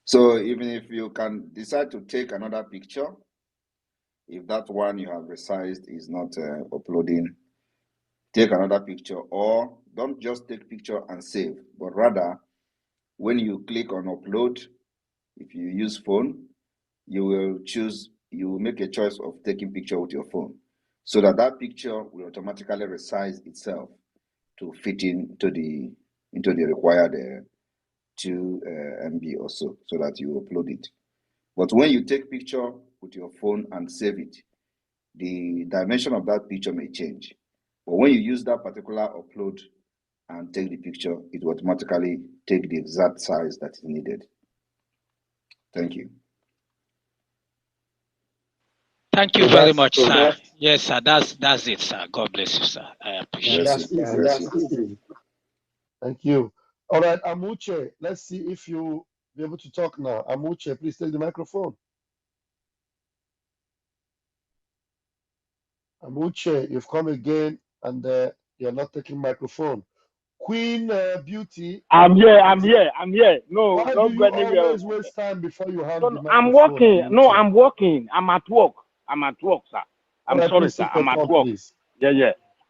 So even if you can decide to take another picture, if that one you have resized is not uploading, take another picture, or don't just take picture and save, but rather when you click on upload, if you use phone, you will make a choice of taking picture with your phone, so that that picture will automatically resize itself to fit into the required 2 MB or so that you upload it. But when you take picture with your phone and save it, the dimension of that picture may change. But when you use that particular upload and take the picture, it will automatically take the exact size that is needed. Thank you. Thank you very much, sir. Yes, sir. That's it, sir. God bless you, sir. I appreciate That's it. easy. That's easy. Thank you. All right, Amuche, let's see if you be able to talk now. Amuche, please take the microphone. Amuche, you've come again and you're not taking microphone. Queen Beauty. I'm here. No, Why don't do go you anywhere. always waste time before you hand the I'm microphone? working. Beauty? No, I'm working. I'm at work, sir. I'm right, sorry, please sir. take your I'm at talk, work. please.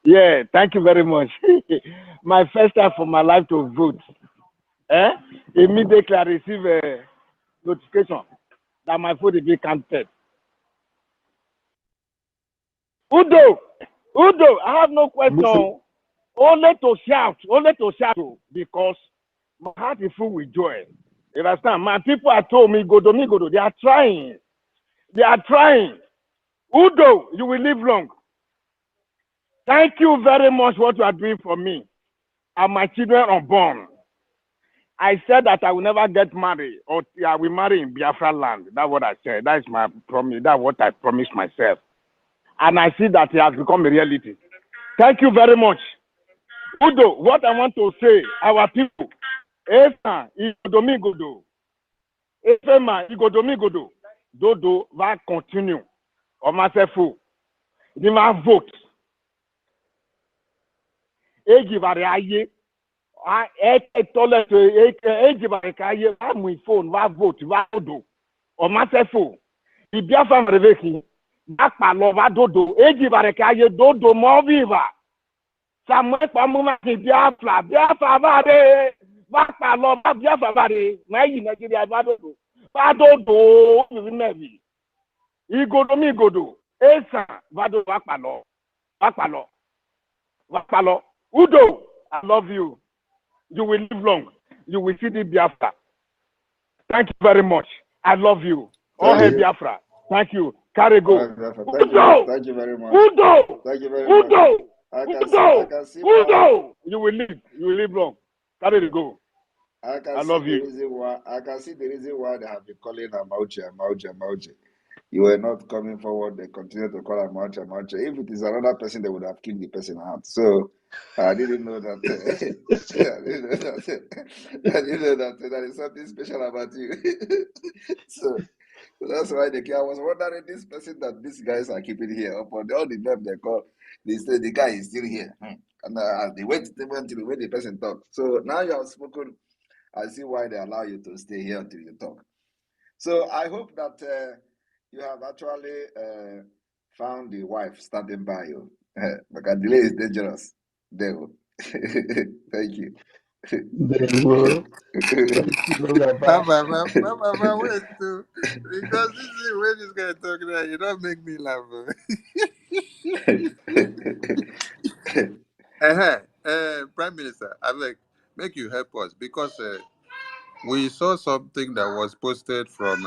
Yeah. Thank you very much. My first time for my life to vote. Immediately I receive a notification that my vote is being counted. Udo, I have no question. Only to shout, because my heart is full with joy. You understand? My people are told me, Godo. They are trying. Udo, you will live long. Thank you very much what you are doing for me and my children unborn. I said that I will never get married, or I will marry in Biafra land. That's what I said. That is my promise. That's what I promised myself. And I see that it has become a reality. Thank you very much. Udo, what I want to say, our people, Efema, Igodomigodo. Dodo va continue. Omasefu, il va vote. Ejibare aye, ejibare kaye, va mou phone, va vote, va dodo. Omasefu, il Biafra mreveki, va palo, va dodo. Ejibare kaye, dodo mo viva. Samuel Pamuma ki Biafra vare, va palo, va Biafra vare. Na yi Nigeria va dodo. Va dodo, nevi. Igodo, Esa, Vado, Vakpalo. Udo, I love you. You will live long. You will see the Biafra. Thank you very much. I love you. All hail Biafra. Thank you. Carry go. Udo! Thank you very much. Udo! Thank you very Udo! much. I can see Udo! You will live long. Carry the go. I love you. I can see the reason why they have been calling Amauche. You were not coming forward. They continue to call Amauche. If it is another person, they would have kicked the person out. So I didn't know that. I didn't know that there is something special about you. So that's why I was wondering this person that these guys are keeping here. Upon all the name they call, they say the guy is still here. And they wait until when the person talk. So now you have spoken. I see why they allow you to stay here until you talk. So I hope that you have actually found the wife standing by you. Because delay is dangerous. Devil. Thank you. Devil. Thank you, Mama, wait too. Because this is the way this guy talking now, you don't make me laugh. Prime Minister, I like make you help us because we saw something that was posted from.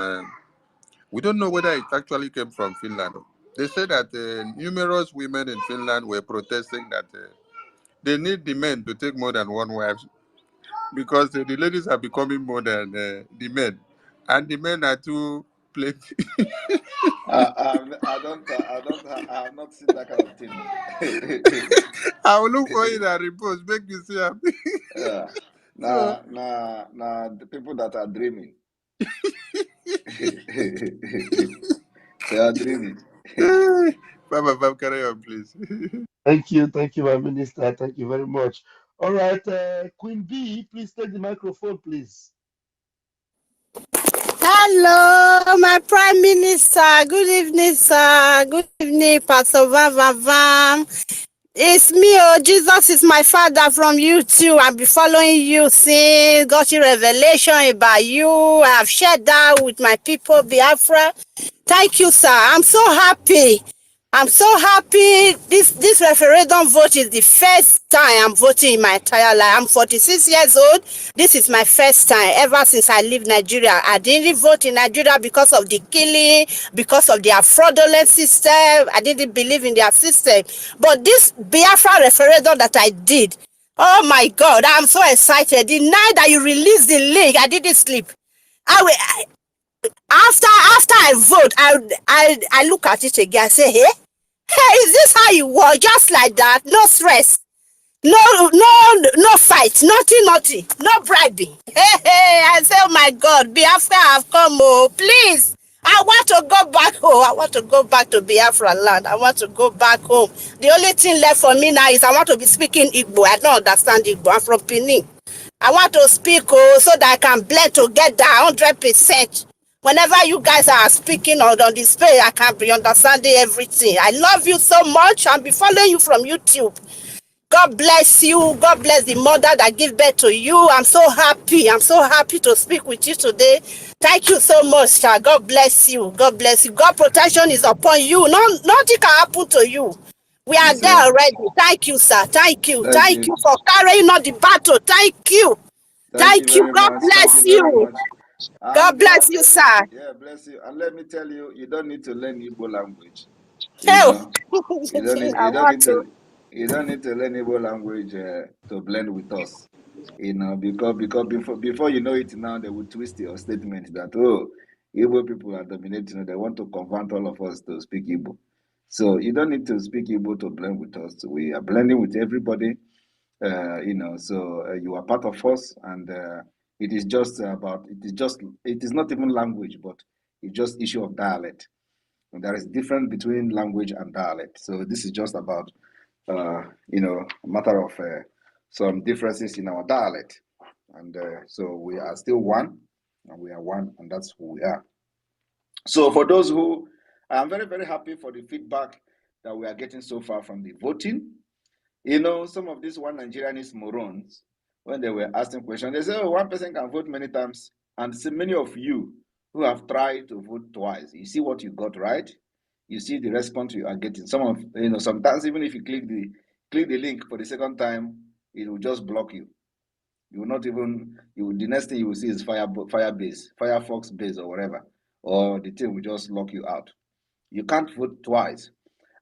We don't know whether it actually came from Finland. They said that numerous women in Finland were protesting that they need the men to take more than one wife because the ladies are becoming more than the men, and the men are too plenty. I have not seen that kind of thing. I will look for it and repost, make you see. Yeah. The people that are dreaming. They are dreaming. Carry on, please. Thank you, my minister. Thank you very much. All right, Queen B, please take the microphone, please. Hello, my Prime Minister. Good evening, sir. Good evening, Pastor Vam. It's me, oh, Jesus is my father from YouTube. I've been following you since, got your revelation about you. I have shared that with my people, Biafra. Thank you, sir. I'm so happy. I'm so happy. This referendum vote is the first time I'm voting in my entire life. I'm 46 years old. This is my first time ever since I leave Nigeria. I didn't vote in Nigeria because of the killing, because of their fraudulent system. I didn't believe in their system. But this Biafra referendum that I did, oh my God, I'm so excited. The night that you released the link, I didn't sleep. After I vote, I look at it again. I say, hey, is this how you work? Just like that, no stress, no fight, nothing, no bribing. Hey, I say, oh my God, Biafra have come. Oh, please, I want to go back home. I want to go back to Biafra land. I want to go back home. The only thing left for me now is I want to be speaking Igbo. I don't understand Igbo. I'm from Benin. I want to speak so that I can blend together 100%. Whenever you guys are speaking on the space, I can be understanding everything. I love you so much. I'll be following you from YouTube. God bless you. God bless the mother that gave birth to you. I'm so happy. I'm so happy to speak with you today. Thank you so much, sir. God bless you. God bless you. God protection is upon you. Nothing can happen to you. We are Yes, there sir. already. Thank you, sir. Thank you. Thank Thank you. you for carrying on the battle. Thank you. Thank you Thank you. very God much. Thank you bless very you. much. God And bless you, let me, sir. yeah, bless you. And let me tell you, you don't need to learn Igbo language. You Oh, know, you don't need, I want to. you don't need to learn Igbo language to blend with us. You know, because before you know it now, they will twist your statement that Igbo people are dominating. They want to convert all of us to speak Igbo. So you don't need to speak Igbo to blend with us. We are blending with everybody. You know, so you are part of us, and it is just it is not even language, but it's just issue of dialect. And there is difference between language and dialect. So this is just about you know, a matter of some differences in our dialect, and so we are still one, and we are one, and that's who we are. So for those who, I'm very, very happy for the feedback that we are getting so far from the voting. You know, some of these one Nigerianist morons, when they were asking questions, they say, oh, one person can vote many times. And so many of you who have tried to vote twice, you see what you got right. You see the response you are getting. Some of, you know, sometimes even if you click the link for the second time, it will just block you. You will not even, the next thing you will see is Firefox base or whatever, or the thing will just lock you out. You can't vote twice.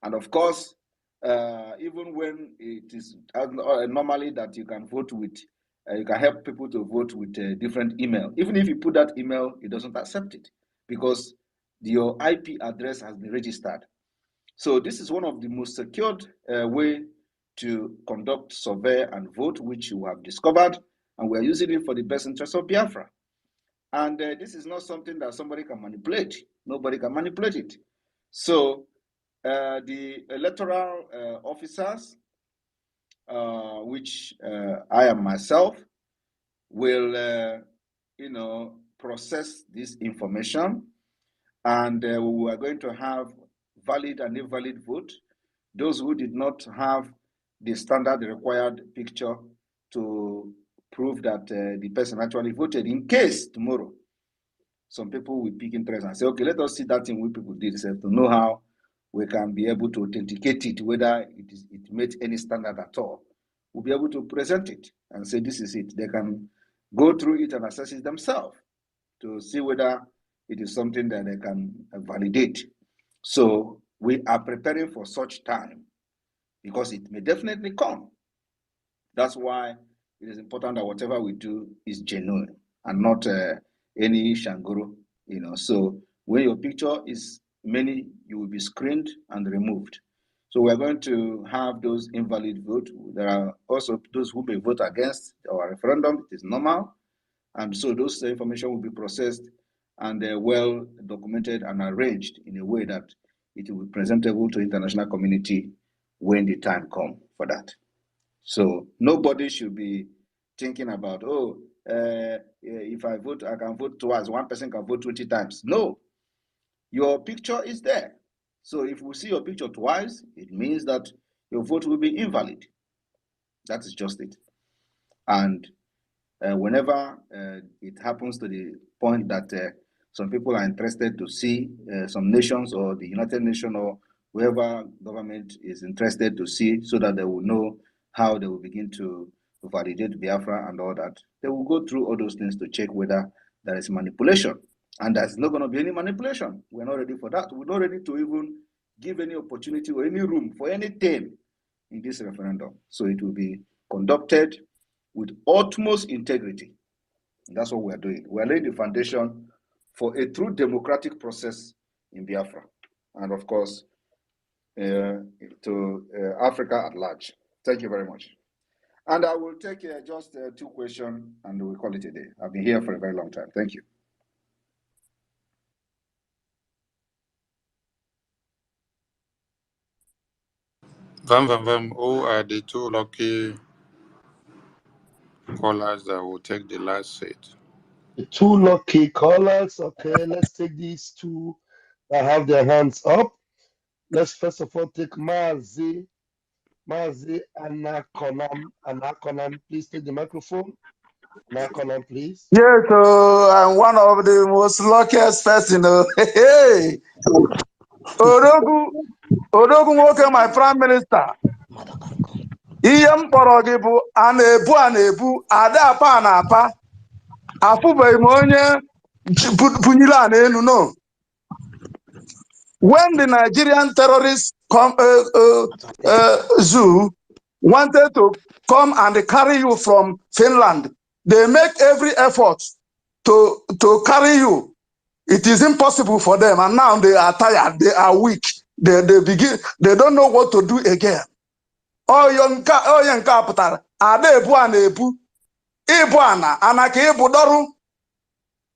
And of course, even when it is normally that you can vote with, you can help people to vote with a different email. Even if you put that email, it doesn't accept it because your IP address has been registered. So this is one of the most secured way to conduct survey and vote, which you have discovered, and we are using it for the best interest of Biafra. And this is not something that somebody can manipulate. Nobody can manipulate it. So the electoral officers, which I am myself, will, you know, process this information, and we are going to have valid and invalid vote. Those who did not have the standard required picture to prove that the person actually voted, in case tomorrow some people will pick interest and say, okay, let us see that thing we people did, to know how we can be able to authenticate it, whether it met any standard at all. We'll be able to present it and say, this is it. They can go through it and assess it themselves to see whether it is something that they can validate. So we are preparing for such time because it may definitely come. That's why it is important that whatever we do is genuine and not any shanguru, you know. So when your picture is many, you will be screened and removed. So we're going to have those invalid votes. There are also those who may vote against our referendum. It is normal. And so those information will be processed and well documented and arranged in a way that it will be presentable to international community when the time comes for that. So nobody should be thinking about, oh, if I vote, I can vote twice. One person can vote 20 times. No, your picture is there. So if we see your picture twice, it means that your vote will be invalid. That is just it. And whenever it happens to the point that some people are interested to see some nations or the United Nations or whoever government is interested to see, so that they will know how they will begin to validate Biafra and all that, they will go through all those things to check whether there is manipulation. And there's not going to be any manipulation. We're not ready for that. We're not ready to even give any opportunity or any room for anything in this referendum. So it will be conducted with utmost integrity. And that's what we're doing. We're laying the foundation for a true democratic process in Biafra. And of course, to Africa at large. Thank you very much. And I will take just 2 questions and we'll call it a day. I've been here for a very long time. Thank you. Who are the 2 lucky callers that will take the last seat? The 2 lucky callers. Okay, let's take these 2 that have their hands up. Let's first of all take Mazi Anakonam. Please take the microphone. Anakonam, please. Yes, I'm one of the most luckiest person. Hey, Odogu nwoke, my prime minister. Ihe m kpọrọ gị bụ a na-ebu ada apa na apa. Afụbeghị m onye bunyere a n'elu no. When the Nigerian terrorists zoo wanted to come and carry you from Finland, they make every effort to carry you. It is impossible for them, and now they are tired, they are weak, they don't know what to do again. Oh, yanka pụtara ada ebu a na-ebu ibu ana ka ibu dọrụ,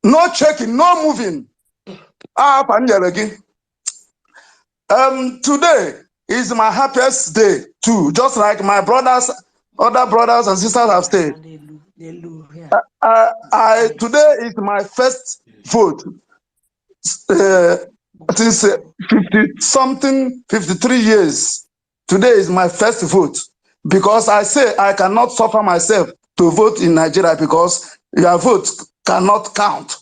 no checking, no moving. Today is my happiest day too, just like my other brothers and sisters have said. Today is my first vote. It is 53 years. Today is my first vote, because I say I cannot suffer myself to vote in Nigeria because your vote cannot count.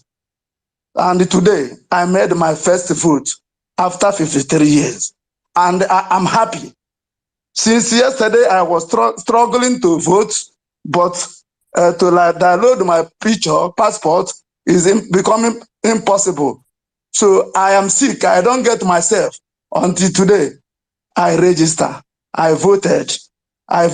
And today I made my first vote after 53 years. And I'm happy. Since yesterday I was struggling to vote, but to download my passport is becoming impossible. So I am sick. I don't get myself until today. I register. I voted. I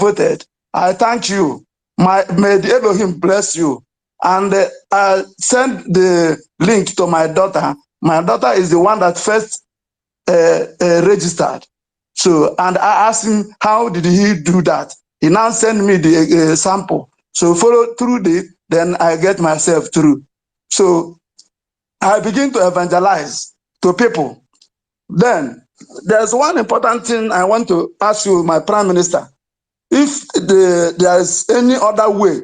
thank you. May the Elohim bless you. And I send the link to my daughter. My daughter is the one that first registered. So, and I asked him, how did he do that? He now sent me the sample. So follow through then I get myself through. So I begin to evangelize to people. Then there's one important thing I want to ask you, my Prime Minister. If there is any other way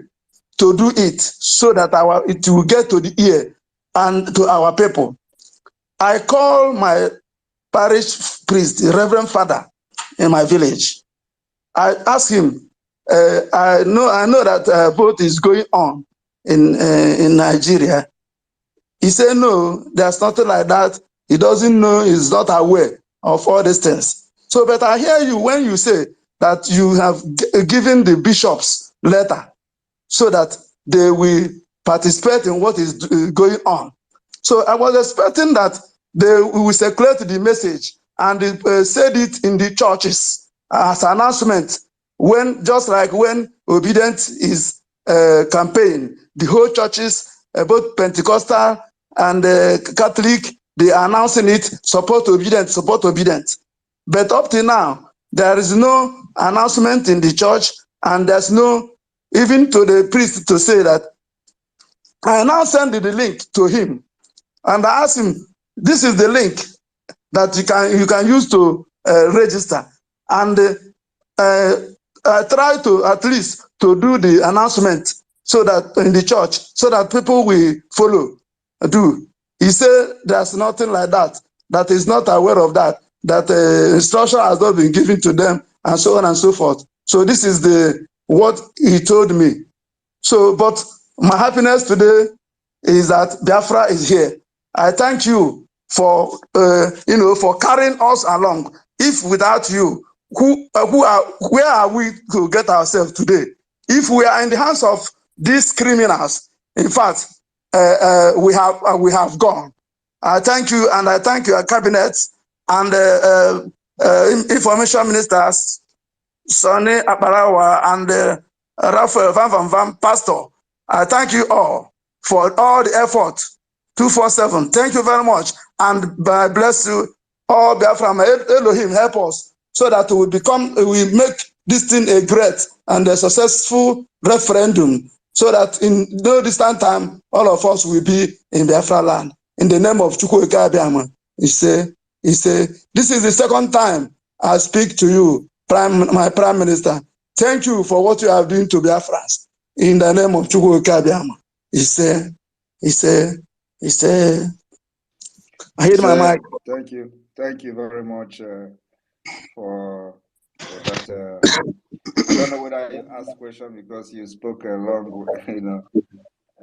to do it so that it will get to the ear and to our people, I call my parish priest, the Reverend Father in my village. I ask him, I know that vote is going on in Nigeria. He said, no, there's nothing like that. He doesn't know, he's not aware of all these things. So, but I hear you when you say that you have given the bishops letter so that they will participate in what is going on. So I was expecting that they will circulate the message and said it in the churches as an announcement, just like when Obedient is campaign, the whole churches, both Pentecostal and Catholic, they are announcing it, support Obedient, support Obedient. But up to now, there is no announcement in the church, and there's no, even to the priest to say that. I now send the link to him, and I asked him, this is the link. that you can use to register, and try to at least to do the announcement so that in the church, so that people will follow. Do he said there's nothing like that? That is not aware of that. That instruction has not been given to them, and so on and so forth. So this is what he told me. So, but my happiness today is that Biafra is here. I thank you for for carrying us along. If without you, where are we to get ourselves today? If we are in the hands of these criminals, in fact, we have gone. I thank you, and I thank your cabinet and information ministers, Sonny Aparawa and Raphael Van Pastor. I thank you all for all the effort. 247. Thank you very much. And bless you all, Biafra. May Elohim help us so that we make this thing a great and a successful referendum, so that in no distant time, all of us will be in Biafra land. In the name of Chukwuka Abiyama, he say, this is the second time I speak to you, my Prime Minister. Thank you for what you have done to Biafrans. In the name of Chukwuka Abiyama, he say, I hit my mic. Thank you very much for that. I don't know whether you asked question because you spoke a long,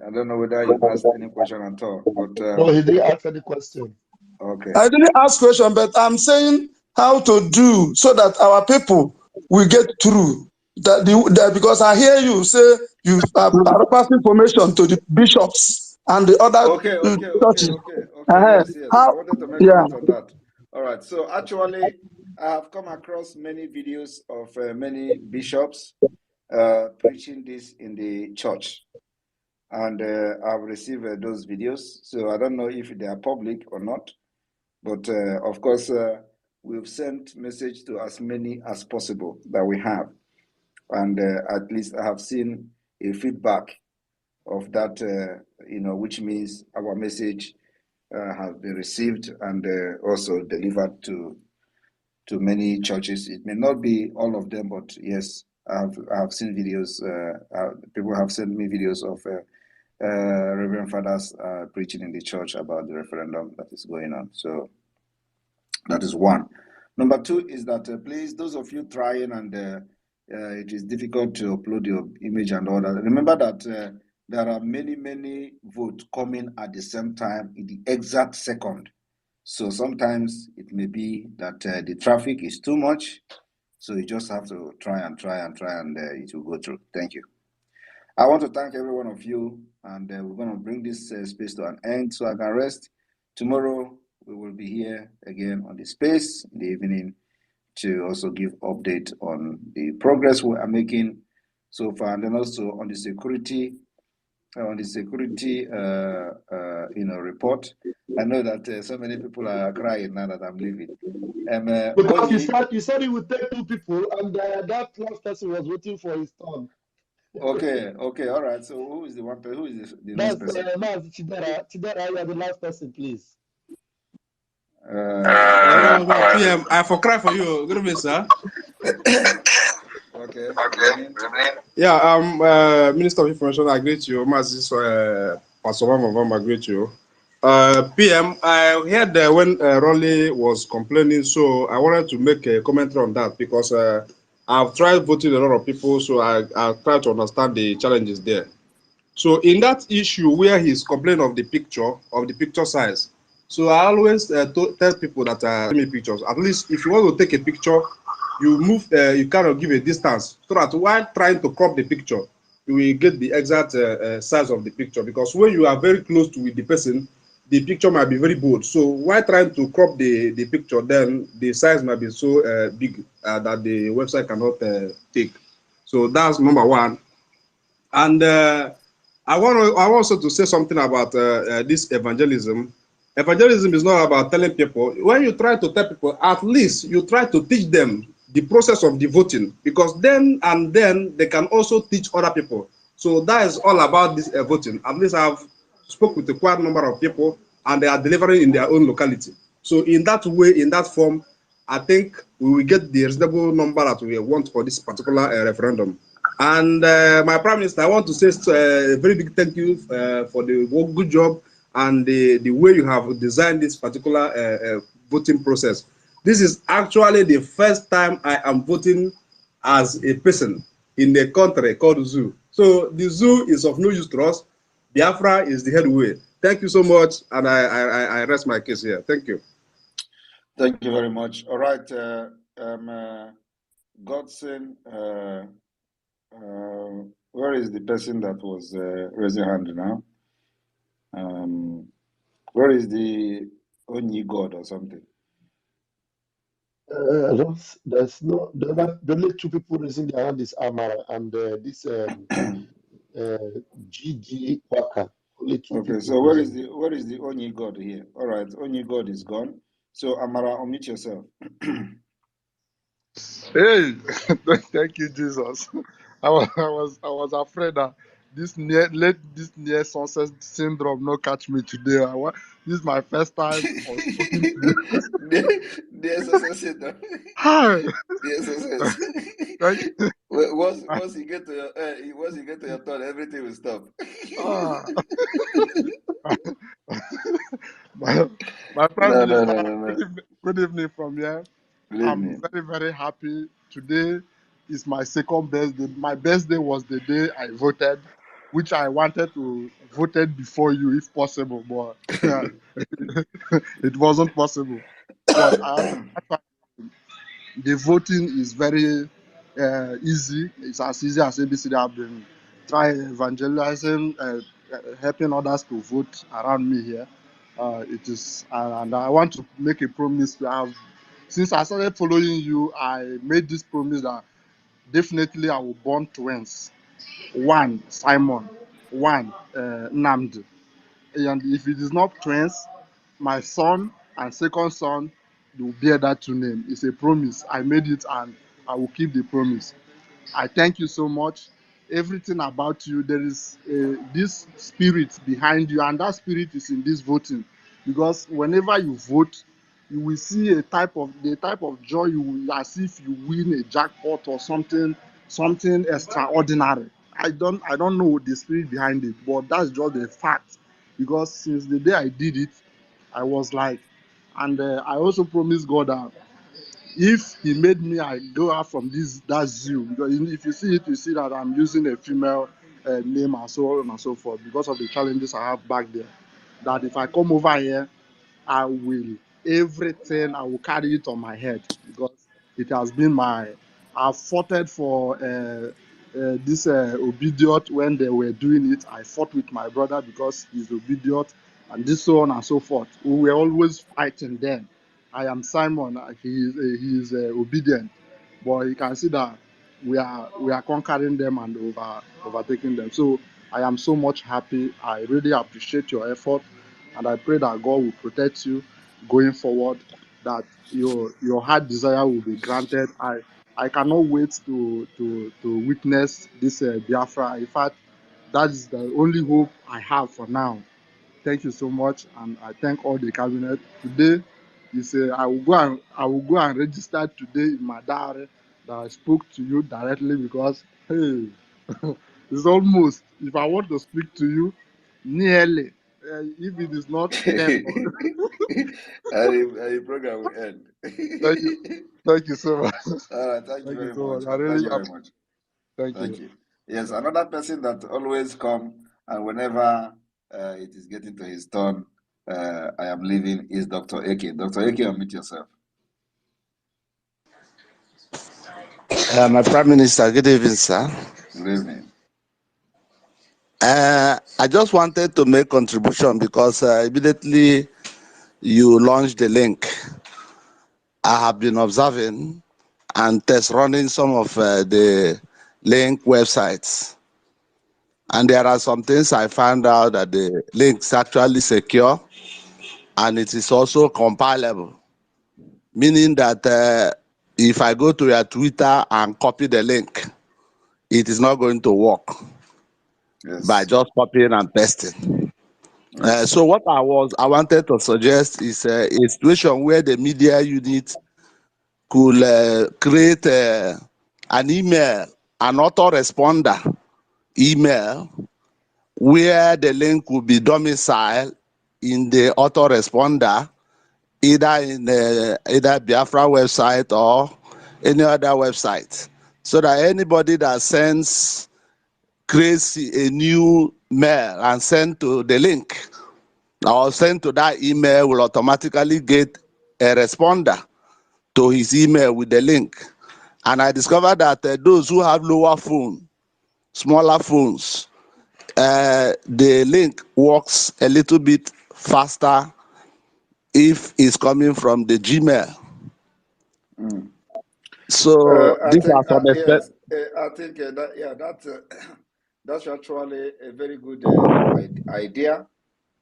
I don't know whether you asked any question at all. But no, he didn't ask any question. Okay. I didn't ask question, but I'm saying how to do so that our people will get through. Because I hear you say you are passing information to the bishops and the other churches. Yes. I wanted to make a note on that. All right. So actually, I have come across many videos of many bishops preaching this in the church, and I've received those videos. So I don't know if they are public or not, but of course, we've sent message to as many as possible that we have. And at least I have seen a feedback of that, which means our message has been received and also delivered to many churches. It may not be all of them, but yes, I have seen videos. People have sent me videos of Reverend Fathers preaching in the church about the referendum that is going on. So that is one. Number two is that please, those of you trying and it is difficult to upload your image and all that. Remember that there are many votes coming at the same time in the exact second. So sometimes it may be that the traffic is too much. So you just have to try and it will go through. Thank you. I want to thank every one of you, and we're going to bring this space to an end so I can rest. Tomorrow we will be here again on the space in the evening to also give update on the progress we are making so far, and then also on the security report. I know that so many people are crying now that I'm leaving. Because you said it would take two people, and that last person was waiting for his turn. Okay, all right. So who is the one person? Who is the next person? That's Chidera, you are the last person, please. PM, I for cry for you. Good evening, sir. Okay. Yeah, Minister of Information, I greet you. Pastor Mama, I greet you. PM, I heard when Rolly was complaining, so I wanted to make a commentary on that because I've tried voting a lot of people, so I've tried to understand the challenges there. So in that issue where he's complaining of the picture size, so I always tell people that take pictures. At least if you want to take a picture, you move, you kind of give a distance so that while trying to crop the picture, you will get the exact size of the picture. Because when you are very close to the person, the picture might be very bold. So while trying to crop the picture, then the size might be so big that the website cannot take. So that's number one. And I want also to say something about this evangelism. Evangelism is not about telling people. When you try to tell people, at least you try to teach them the process of the voting, because then they can also teach other people. So that is all about this voting. At least I've spoke with a quite number of people, and they are delivering in their own locality. So in that way, in that form, I think we will get the reasonable number that we want for this particular referendum. And my Prime Minister, I want to say a very big thank you for the good job and the way you have designed this particular voting process. This is actually the first time I am voting as a person in a country called zoo. So the zoo is of no use to us. Biafra is the headway. Thank you so much, and I rest my case here. Thank you. Thank you very much. All right, Godson, where is the person that was raising hand now? Where is the Onyi God or something? There's no, the only two people raising their hand is Amara and this GG Waka. Only two Okay, people. so where is the Onyi God here? All right, Onyi God is gone. So Amara, unmute yourself. Hey, thank you, Jesus. I was afraid that this near sunset syndrome not catch me today. This is my first time of talking to you. The SSS syndrome. Hi. The SSS. Thank you. Once you get to your turn, everything will stop. My Prime No. Minister, good evening from here. Good I'm evening. very, very happy. Today is my second birthday. My birthday was the day I voted, which I wanted to voted before you if possible, but it wasn't possible. But the voting is very easy. It's as easy as ABCD have been trying evangelizing, helping others to vote around me here. It is, and I want to make a promise to have. Since I started following you, I made this promise that definitely I will born twins. One Simon, one Namdi. And if it is not twins, my son and second son will bear that two names. It's a promise. I made it and I will keep the promise. I thank you so much. Everything about you, there is this spirit behind you, and that spirit is in this voting. Because whenever you vote, you will see the type of joy you will, as if you win a jackpot or something extraordinary. I don't know the spirit behind it, but that's just the fact. Because since the day I did it, I was like, and I also promised God that if he made me I go out from that zoo, because if you see it, you see that I'm using a female name and so on and so forth because of the challenges I have back there. That if I come over here, I will I will carry it on my head because it has been I've fought for this obedient when they were doing it. I fought with my brother because he's obedient and this so on and so forth. We were always fighting then. I am Simon. He is obedient, but you can see that we are conquering them and overtaking them. So I am so much happy. I really appreciate your effort, and I pray that God will protect you going forward. That your heart desire will be granted. I cannot wait to witness this Biafra. In fact, that is the only hope I have for now. Thank you so much, and I thank all the cabinet. Today is I will go and register today in my diary that I spoke to you directly because hey, it's almost if I want to speak to you nearly if it is not 10. And the program will end. Thank you so much. All right, thank you very much. I really Thank you very much. Thank you. Yes, another person that always come and whenever it is getting to his turn, I am leaving is Dr. Eke. Dr. Eke, unmute yourself. My Prime Minister, good evening, sir. Good evening. I just wanted to make contribution because immediately you launched the link. I have been observing and test running some of the link websites. And there are some things I found out that the link is actually secure and it is also compilable, meaning that if I go to your Twitter and copy the link, it is not going to work by just copying and pasting. So what I wanted to suggest is a situation where the media unit could create an email, an autoresponder email, where the link will be domiciled in the autoresponder, either in either Biafra website or any other website, so that anybody that creates a new mail and send to the link or send to that email will automatically get a responder to his email with the link. And I discovered that those who have lower phone, smaller phones, the link works a little bit faster if it's coming from the Gmail. So I these think are some yes, I think that's actually a very good idea.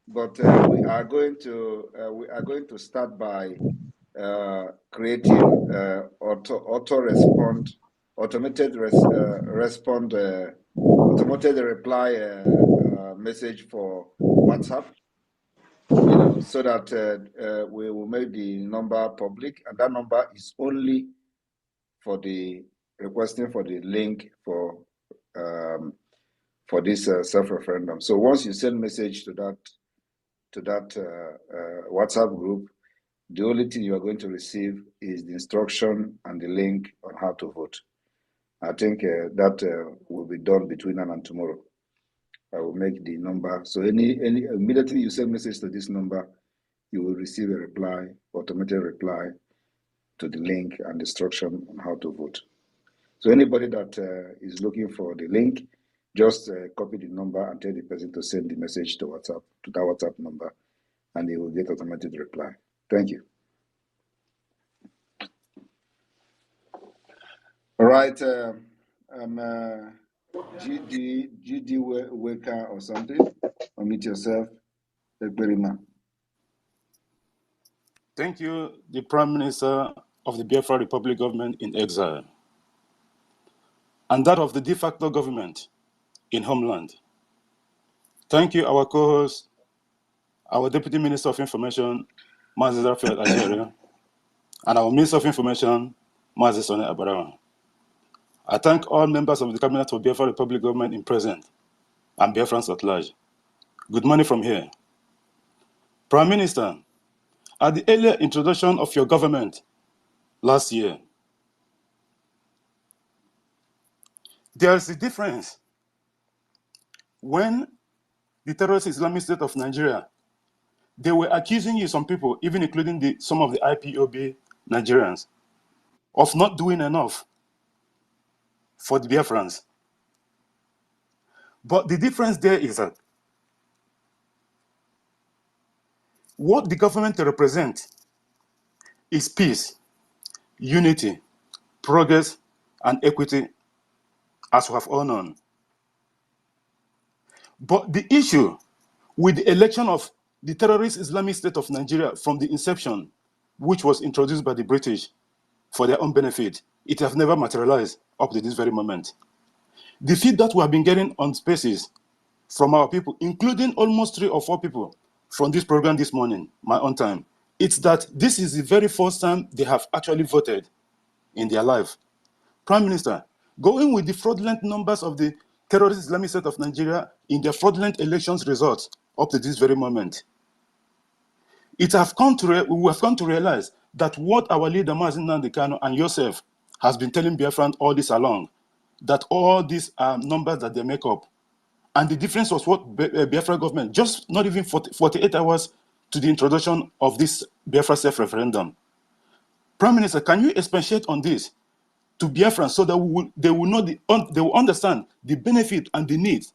But we are going to start by creating automated reply message for WhatsApp. So that we will make the number public, and that number is only for the requesting for the link for this self-referendum. So once you send message to that WhatsApp group, the only thing you are going to receive is the instruction and the link on how to vote. I think that will be done between now and tomorrow. I will make the number. So immediately you send message to this number, you will receive a reply, automated reply to the link and instruction on how to vote. So anybody that is looking for the link, just copy the number and tell the person to send the message to that WhatsApp number, and they will get automated reply. Thank you. All right, GD Waker or something. Unmute yourself. Thank you, the Prime Minister of the Biafra Republic government in exile, and that of the de facto government in homeland. Thank you, our co-host, our Deputy Minister of Information, Mazi Rafael Algeria, and our Minister of Information, Mazi Sone Abarawa. I thank all members of the Cabinet of Biafra Republic government in present and Biafrans at large. Good morning from here. Prime Minister, at the earlier introduction of your government last year, there is a difference when the terrorist Islamic State of Nigeria, they were accusing you, some people, even including some of the IPOB Nigerians, of not doing enough for the Biafrans. But the difference there is that what the government represents is peace, unity, progress, and equity, as we have all known. But the issue with the election of the terrorist Islamic State of Nigeria from the inception, which was introduced by the British for their own benefit, it has never materialized up to this very moment. The feedback we have been getting on spaces from our people, including almost 3 or 4 people from this program this morning, my own time, it's that this is the very first time they have actually voted in their life. Prime Minister, going with the fraudulent numbers of the terrorist Islamic State of Nigeria in their fraudulent elections results up to this very moment, we have come to realize that what our leader, Mazi Nnamdi Kanu, and yourself has been telling Biafran all this along, that all these numbers that they make up, and the difference was what Biafra government, just not even 48 hours to the introduction of this Biafra self-referendum. Prime Minister, can you expatiate on this to Biafrans so that they will understand the benefit and the need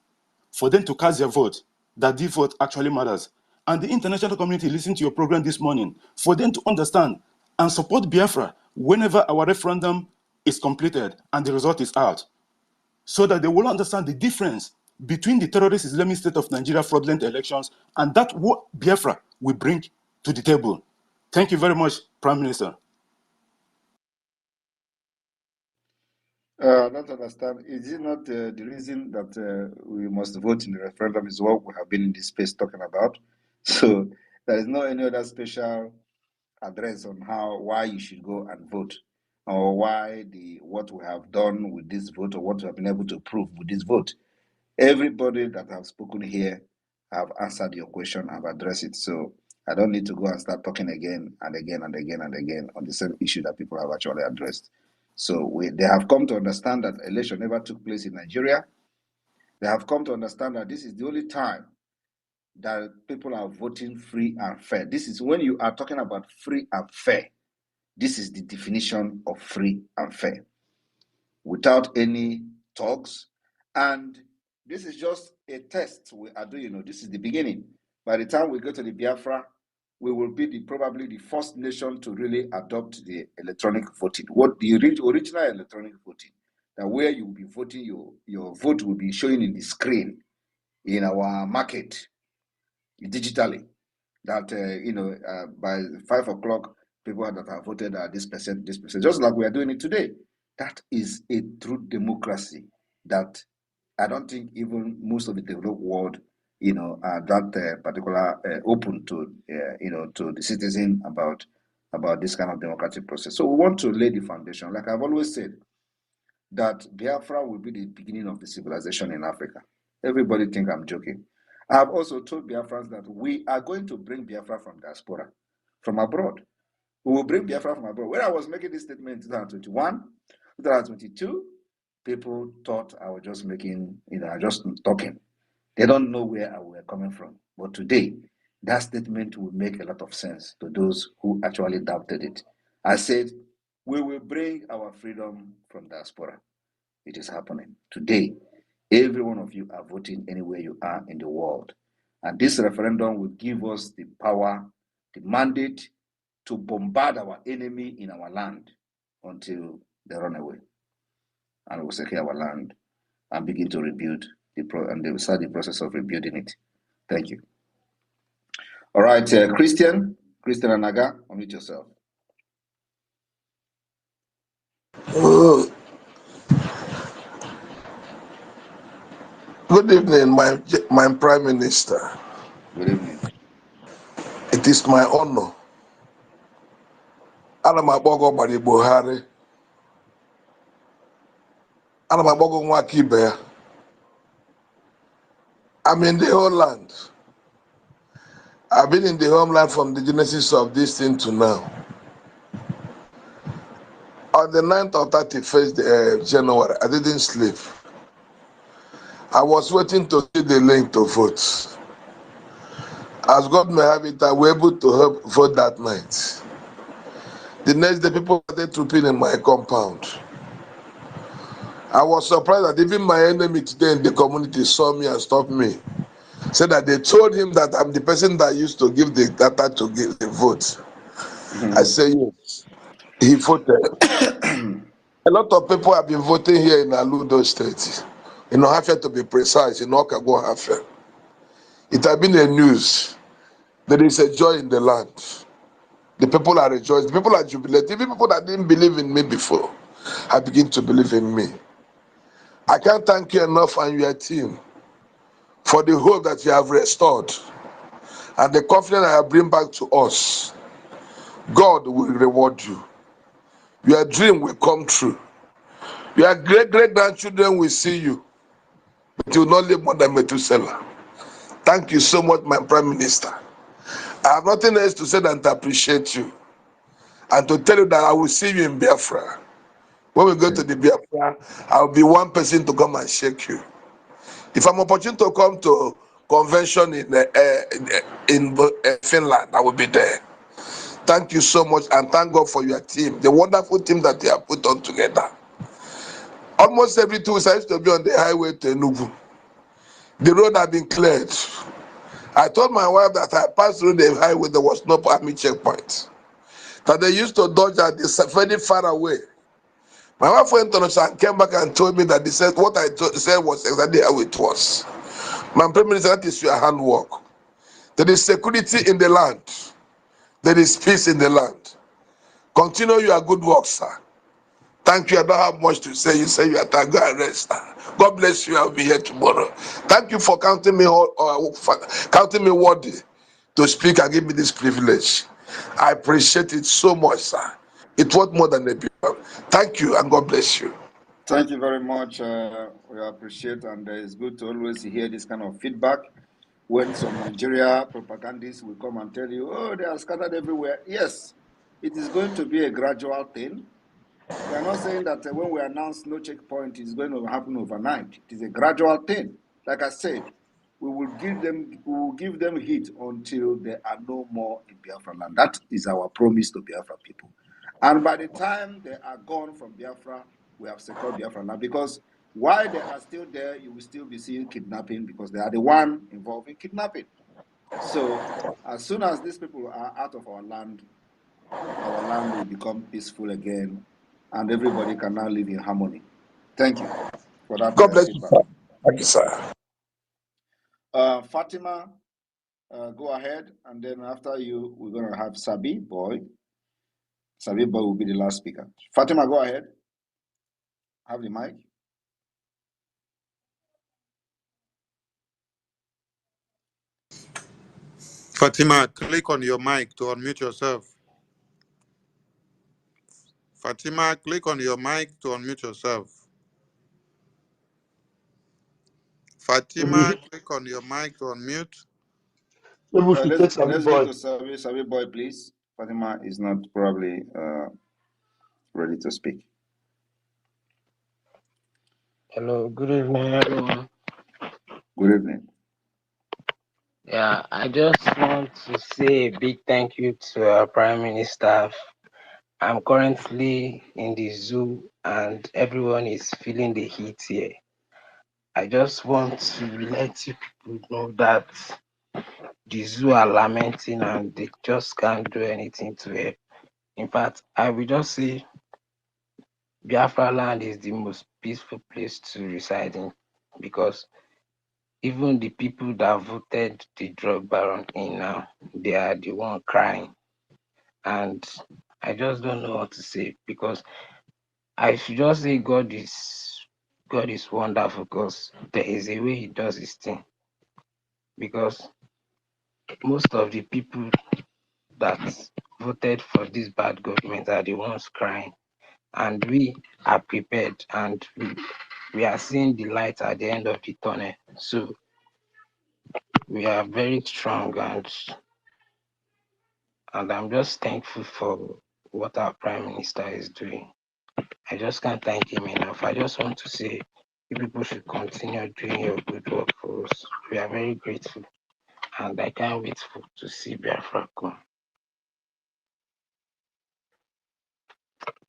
for them to cast their vote, that this vote actually matters. And the international community listening to your program this morning, for them to understand and support Biafra whenever our referendum is completed and the result is out, so that they will understand the difference between the terrorist Islamic State of Nigeria fraudulent elections and that what Biafra will bring to the table. Thank you very much, Prime Minister. I don't understand. Is it not the reason that we must vote in the referendum is what we have been in this space talking about? So there is no any other special address on why you should go and vote, or why what we have done with this vote, or what we have been able to prove with this vote. Everybody that have spoken here have answered your question, have addressed it. So I don't need to go and start talking again and again and again and again on the same issue that people have actually addressed. So they have come to understand that election never took place in Nigeria. They have come to understand that this is the only time that people are voting free and fair. This is when you are talking about free and fair. This is the definition of free and fair, without any talks. And this is just a test we are doing. This is the beginning. By the time we go to the Biafra, we will be probably the first nation to really adopt the electronic voting. What the original electronic voting, that where you will be voting, your vote will be showing in the screen in our market digitally. That by 5 o'clock, people that have voted are this percent, just like we are doing it today. That is a true democracy that I don't think even most of the developed world, are that particular open to, to the citizen about this kind of democratic process. So we want to lay the foundation. Like I've always said, that Biafra will be the beginning of the civilization in Africa. Everybody think I'm joking. I have also told Biafrans that we are going to bring Biafra from diaspora, from abroad. We will bring Biafra from abroad. When I was making this statement in 2021, 2022, people thought I was just making, just talking. They don't know where I were coming from. But today, that statement will make a lot of sense to those who actually doubted it. I said, we will bring our freedom from diaspora. It is happening. Today, every one of you are voting anywhere you are in the world. And this referendum will give us the power, the mandate to bombard our enemy in our land until they run away. And we'll secure our land and begin to rebuild, and they will start the process of rebuilding it. Thank you. All right, Christian Anaga, unmute yourself. Good evening, my Prime Minister. Good evening. It is my honor. Ana m akpọgo ọgbara Buhari. Ana m akpọgo nwa aka ibe ya. I'm in the whole land. I've been in the homeland from the genesis of this thing to now. On the 9th or 31st January, I didn't sleep. I was waiting to see the link to vote. As God may have it, I was able to help vote that night. The next day, people started trooping in my compound. I was surprised that even my enemy today in the community saw me and stopped me. Said that they told him that I'm the person that used to give the data to give the vote. I say yes. He voted. A lot of people have been voting here in Aludo State. In Ohafia, to be precise, in Okago Ohafia. It has been a news. There is a joy in the land. The people are rejoicing. The people are jubilating. Even people that didn't believe in me before have begun to believe in me. I can't thank you enough and your team for the hope that you have restored and the confidence I have bring back to us. God will reward you. Your dream will come true. Your great-great-grandchildren will see you, but you will not live more than Methuselah. Thank you so much, my Prime Minister. I have nothing else to say than to appreciate you and to tell you that I will see you in Biafra. When we go to the Biafra, I will be one person to come and shake you. If I'm opportune to come to convention in Finland, I will be there. Thank you so much, and thank God for your team, the wonderful team that they have put on together. Almost every 2 weeks, I used to be on the highway to Enugu. The road had been cleared. I told my wife that I passed through the highway, there was no army checkpoint. That they used to dodge at this very far away. My wife went on and came back and told me that they said what I said was exactly how it was. My Prime Minister, that is your handwork. There is security in the land. There is peace in the land. Continue your good work, sir. Thank you. I don't have much to say. You say you are tired. Go and rest. God bless you. I'll be here tomorrow. Thank you for counting me counting me worthy to speak and give me this privilege. I appreciate it so much, sir. It's worth more than a people. Thank you and God bless you. Thank you very much. We appreciate, and it's good to always hear this kind of feedback when some Nigeria propagandists will come and tell you, oh, they are scattered everywhere. Yes, it is going to be a gradual thing. We are not saying that when we announce no checkpoint, it's going to happen overnight. It is a gradual thing. Like I said, we will give them heat until there are no more in Biafra land. That is our promise to Biafra people. And by the time they are gone from Biafra, we have secured Biafra land. Because while they are still there, you will still be seeing kidnapping because they are the one involved in kidnapping. So as soon as these people are out of our land will become peaceful again, and everybody can now live in harmony. Thank you for that God bless you, feedback. sir. Thank you, sir. Fatima, go ahead, and then after you, we're going to have Sabi Boy. Sabi Boy will be the last speaker. Fatima, go ahead. Have the mic. Fatima, click on your mic to unmute yourself. Fatima, click on your mic to unmute yourself. Fatima, click on your mic to unmute. Maybe we should take Sabi Let's Boy. go to Sabi Boy, please. Fatima is not probably ready to speak. Hello, good evening, everyone. Good evening. Yeah, I just want to say a big thank you to our Prime Minister. I'm currently in the zoo and everyone is feeling the heat here. I just want to let you people know that the zoo are lamenting and they just can't do anything to help. In fact, I will just say Biafra land is the most peaceful place to reside in because even the people that voted the drug baron in now, they are the one crying. And I just don't know what to say because I should just say God is wonderful because there is a way he does his thing. Because most of the people that voted for this bad government are the ones crying. And we are prepared and we are seeing the light at the end of the tunnel. So we are very strong and I'm just thankful for what our Prime Minister is doing. I just can't thank him enough. I just want to say you people should continue doing your good work for us. We are very grateful and I can't wait to see Biafra come.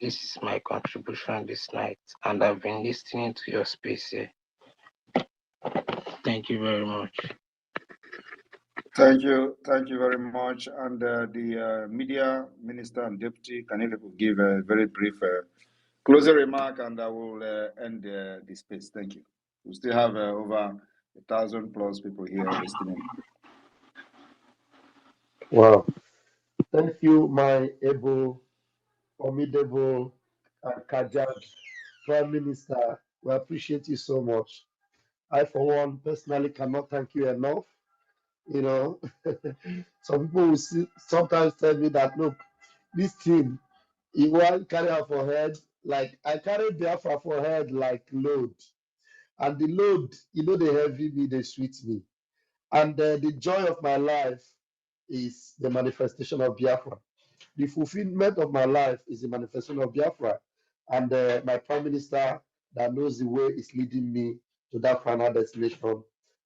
This is my contribution this night and I've been listening to your space here. Thank you very much. Thank you very much. And the media minister and deputy, can you give a very brief closing remark, and I will end the space. Thank you. We still have over 1,000+ people here listening. Wow. Thank you, my able, formidable, and Kajad Prime Minister. We appreciate you so much. I, for one, personally cannot thank you enough. You know, some people will sometimes tell me that, look, this thing, you want carry her for head, like I carry Biafra for head like load. And the load, they heavy me, they sweet me. And the joy of my life is the manifestation of Biafra. The fulfillment of my life is the manifestation of Biafra. And my prime minister that knows the way is leading me to that final destination.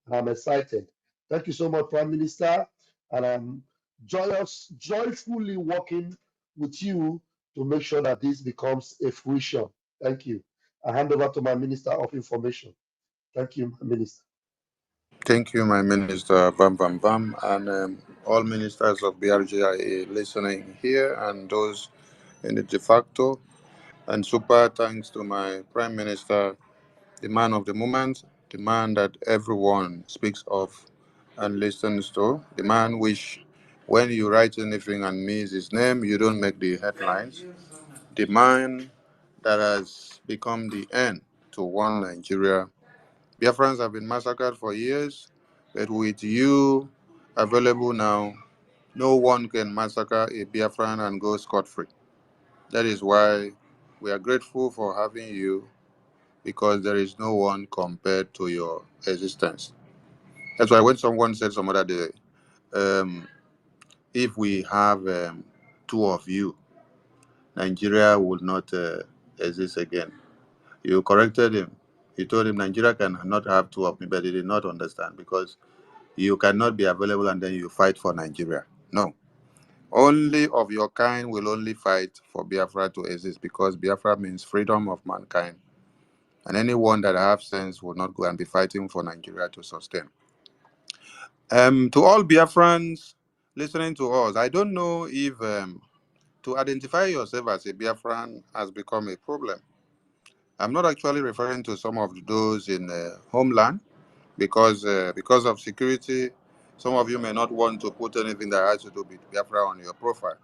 And I'm excited. Thank you so much, Prime Minister. And I'm joyfully working with you to make sure that this becomes a fruition. Thank you. I hand over to my Minister of Information. Thank you, my Minister. Thank you, my minister, Bam Bam Bam, and all ministers of BRGIA listening here and those in the de facto. And super thanks to my prime minister, the man of the moment, the man that everyone speaks of and listens to, the man which, when you write anything and miss his name, you don't make the headlines, the man that has become the end to one Nigeria. Biafrans have been massacred for years, but with you available now, no one can massacre a Biafran and go scot-free. That is why we are grateful for having you, because there is no one compared to your existence. That's why when someone said some other day, if we have two of you, Nigeria would not exist again. You corrected him. You told him Nigeria cannot have two of me, but he did not understand, because you cannot be available and then you fight for Nigeria. No. Only of your kind will only fight for Biafra to exist, because Biafra means freedom of mankind. And anyone that have sense will not go and be fighting for Nigeria to sustain. To all Biafrans listening to us, I don't know if to identify yourself as a Biafran has become a problem. I'm not actually referring to some of those in homeland, because of security, some of you may not want to put anything that has to do with Biafra on your profile.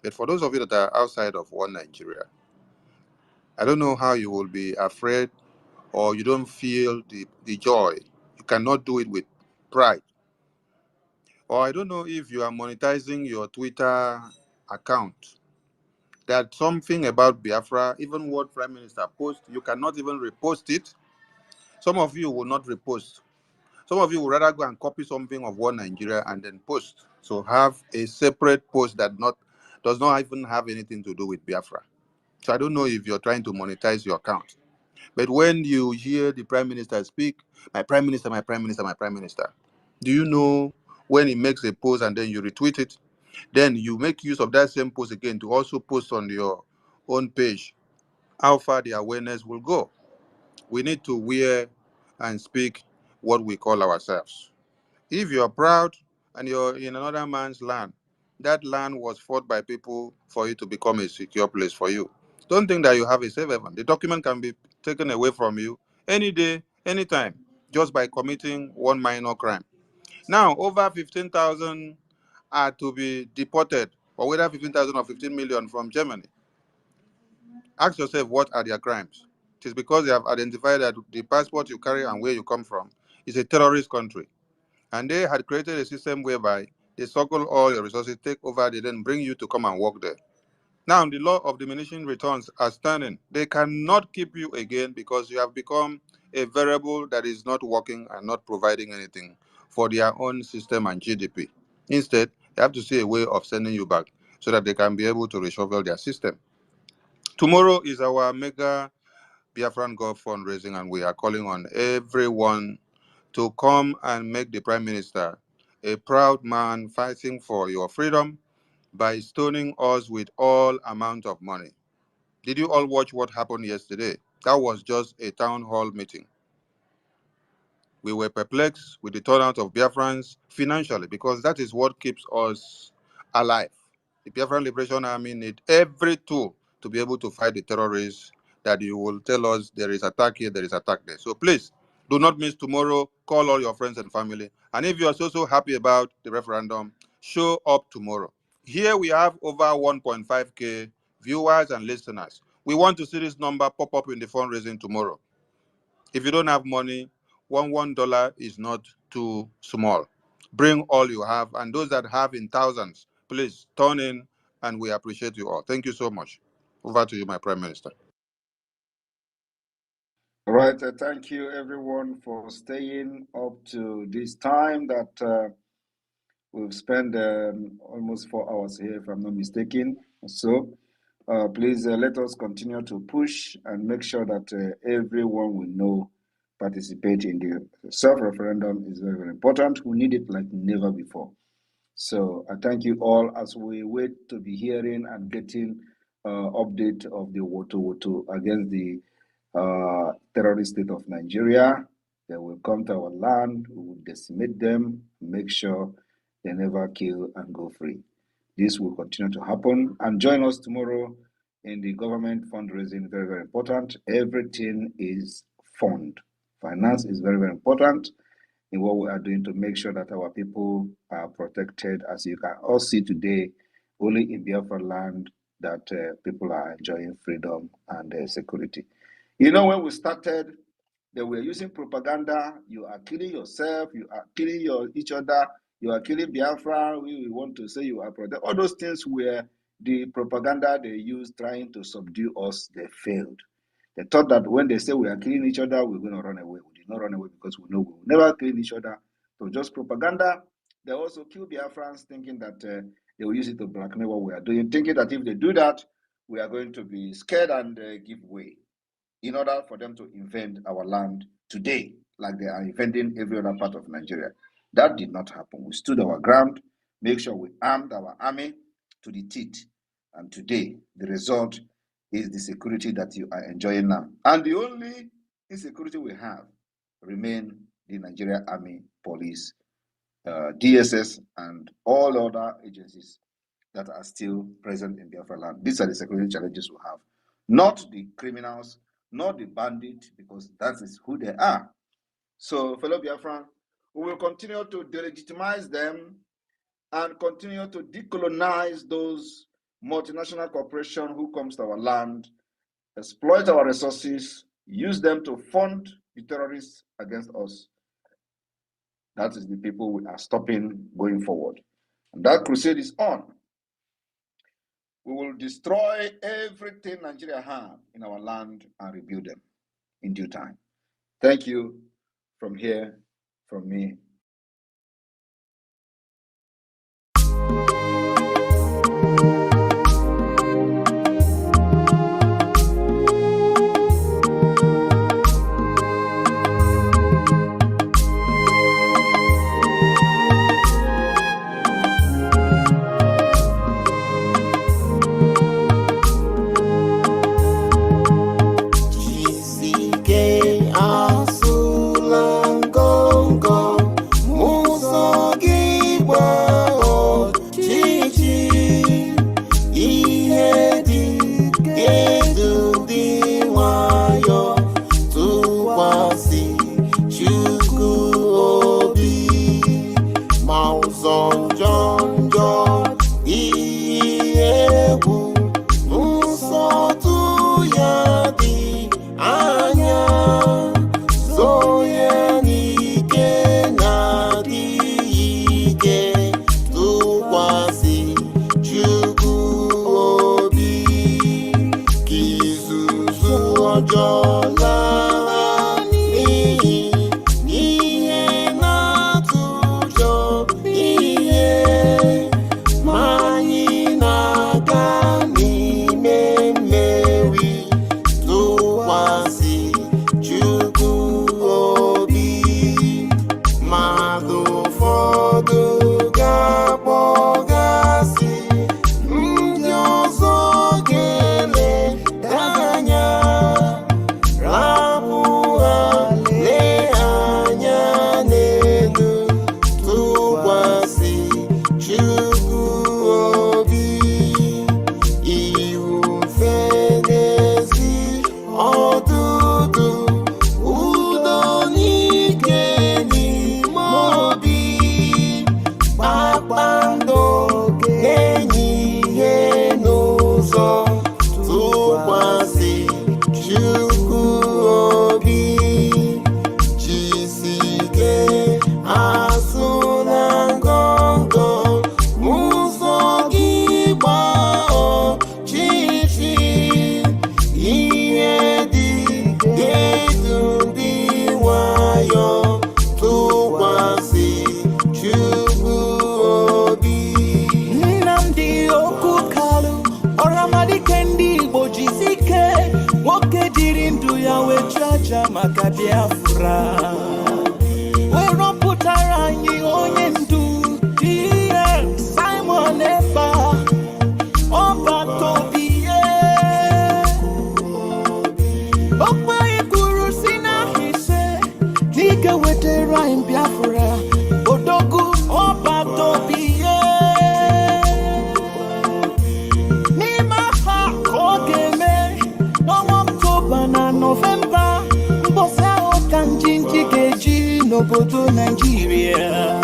But for those of you that are outside of one Nigeria, I don't know how you will be afraid, or you don't feel the joy. You cannot do it with pride. Or I don't know if you are monetizing your Twitter account. That something about Biafra, even what Prime Minister posts, you cannot even repost it. Some of you will not repost. Some of you would rather go and copy something of one Nigeria and then post. So have a separate post that does not even have anything to do with Biafra. So I don't know if you're trying to monetize your account. But when you hear the Prime Minister speak, my Prime Minister, my Prime Minister, my Prime Minister, do you know when he makes a post and then you retweet it, then you make use of that same post again to also post on your own page, how far the awareness will go? We need to wear and speak what we call ourselves. If you're proud and you're in another man's land, that land was fought by people for it to become a secure place for you. Don't think that you have a safe haven. The document can be taken away from you any day, anytime, just by committing one minor crime. Now, over 15,000 are to be deported, or whether 15,000 or 15 million from Germany. Ask yourself, what are their crimes? It is because they have identified that the passport you carry and where you come from is a terrorist country. And they had created a system whereby they suckle all your resources, take over, they then bring you to come and work there. Now, the law of diminishing returns are standing. They cannot keep you again because you have become a variable that is not working and not providing anything for their own system and GDP. Instead, they have to see a way of sending you back so that they can be able to reshuffle their system. Tomorrow is our mega Biafran Golf fundraising, and we are calling on everyone to come and make the Prime Minister a proud man fighting for your freedom by stoning us with all amount of money. Did you all watch what happened yesterday? That was just a town hall meeting. We were perplexed with the turnout of Biafrans financially, because that is what keeps us alive. The Biafran Liberation Army need every tool to be able to fight the terrorists that you will tell us there is attack here, there is attack there. So please, do not miss tomorrow. Call all your friends and family. And if you are so happy about the referendum, show up tomorrow. Here we have over 1.5K viewers and listeners. We want to see this number pop up in the fundraising tomorrow. If you don't have money, $1 is not too small. Bring all you have, and those that have in thousands, please turn in, and we appreciate you all. Thank you so much. Over to you, my Prime Minister. All right, thank you everyone for staying up to this time that we've spent almost 4 hours here, if I'm not mistaken. So please let us continue to push and make sure that everyone will know participate in the self-referendum is very, very important. We need it like never before. So I thank you all as we wait to be hearing and getting update of the Woto against the terrorist state of Nigeria. They will come to our land, we will decimate them, make sure they never kill and go free. This will continue to happen. And join us tomorrow in the government fundraising, very, very important. Everything is fund. Finance is very, very important in what we are doing to make sure that our people are protected. As you can all see today, only in Biafra land, that people are enjoying freedom and security. You know, when we started, they were using propaganda. You are killing yourself. You are killing each other. You are killing Biafra. We want to say you are protect. All those things were the propaganda they used trying to subdue us. They failed. They thought that when they say we are killing each other, we're going to run away. We did not run away because we know we will never kill each other. So just propaganda. They also kill Biafrans thinking that they will use it to blackmail what we are doing, thinking that if they do that, we are going to be scared and give way in order for them to invade our land today, like they are invading every other part of Nigeria. That did not happen. We stood our ground, make sure we armed our army to the teeth. And today, the result is the security that you are enjoying now. And the only insecurity we have remain the Nigeria Army, Police, DSS, and all other agencies that are still present in Biafra land. These are the security challenges we have. Not the criminals, not the bandits, because that is who they are. So, fellow Biafran, we will continue to delegitimize them and continue to decolonize those multinational corporations who comes to our land, exploit our resources, use them to fund the terrorists against us. That is the people we are stopping going forward. And that crusade is on. We will destroy everything Nigeria has in our land and rebuild them in due time. Thank you from here, from me. maka Biafra. Weropụtara anyị onye ndu Simon Ekpa Ọbatobiye. Okpa ikuru si na hise n'ike wetara anyị Biafra. Odogwu Ọbatobiye. N'ime ha ka ọ ga-eme n'ọnwa Ọktoba na Nọvemba. N'obodo Nigeria,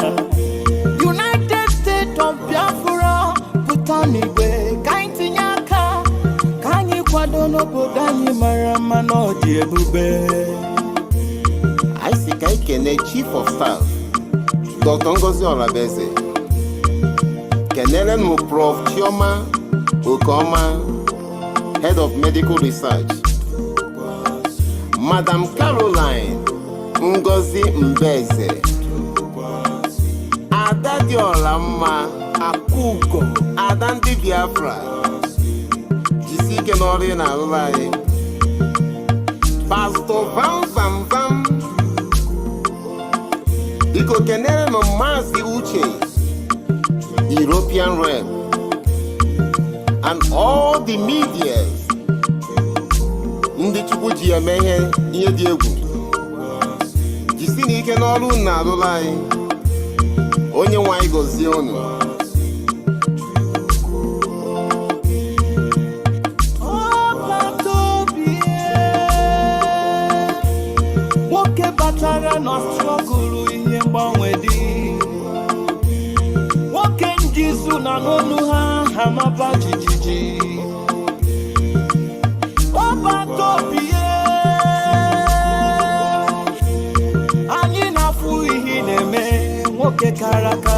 United States of Biafra pụta n'igwe ka anyị tinye aka obodo anyị mara mma na ọ dị ebube. anyị si ka anyị kene Chief of Staff Dr. Ngozi Olabeze, kenere m Prof. Chioma Okeoma, Head of Medical Research, Madam Caroline Ngozi Mbeze, Ada Diola Mma Akuko, Ada ndị Biafra, jisi ike n'ọrụ na alụrụ anyị, Pastor Vam Vam Vam, biko kenere m Maazị Uche, European Rep, and all the medias ndị Chukwu ji eme ihe dị egwu, jisi n'ike n'ọrụ na alụrụ anyị, onye nwe anyị gọzie unu. Nwoke batara na strọgụlụ ihe mgbanwe dị, nwoke njizu na n'onu ha hamaba jijiji, ọbata obi anyị na-afụ ihe na-eme nwoke kara aka.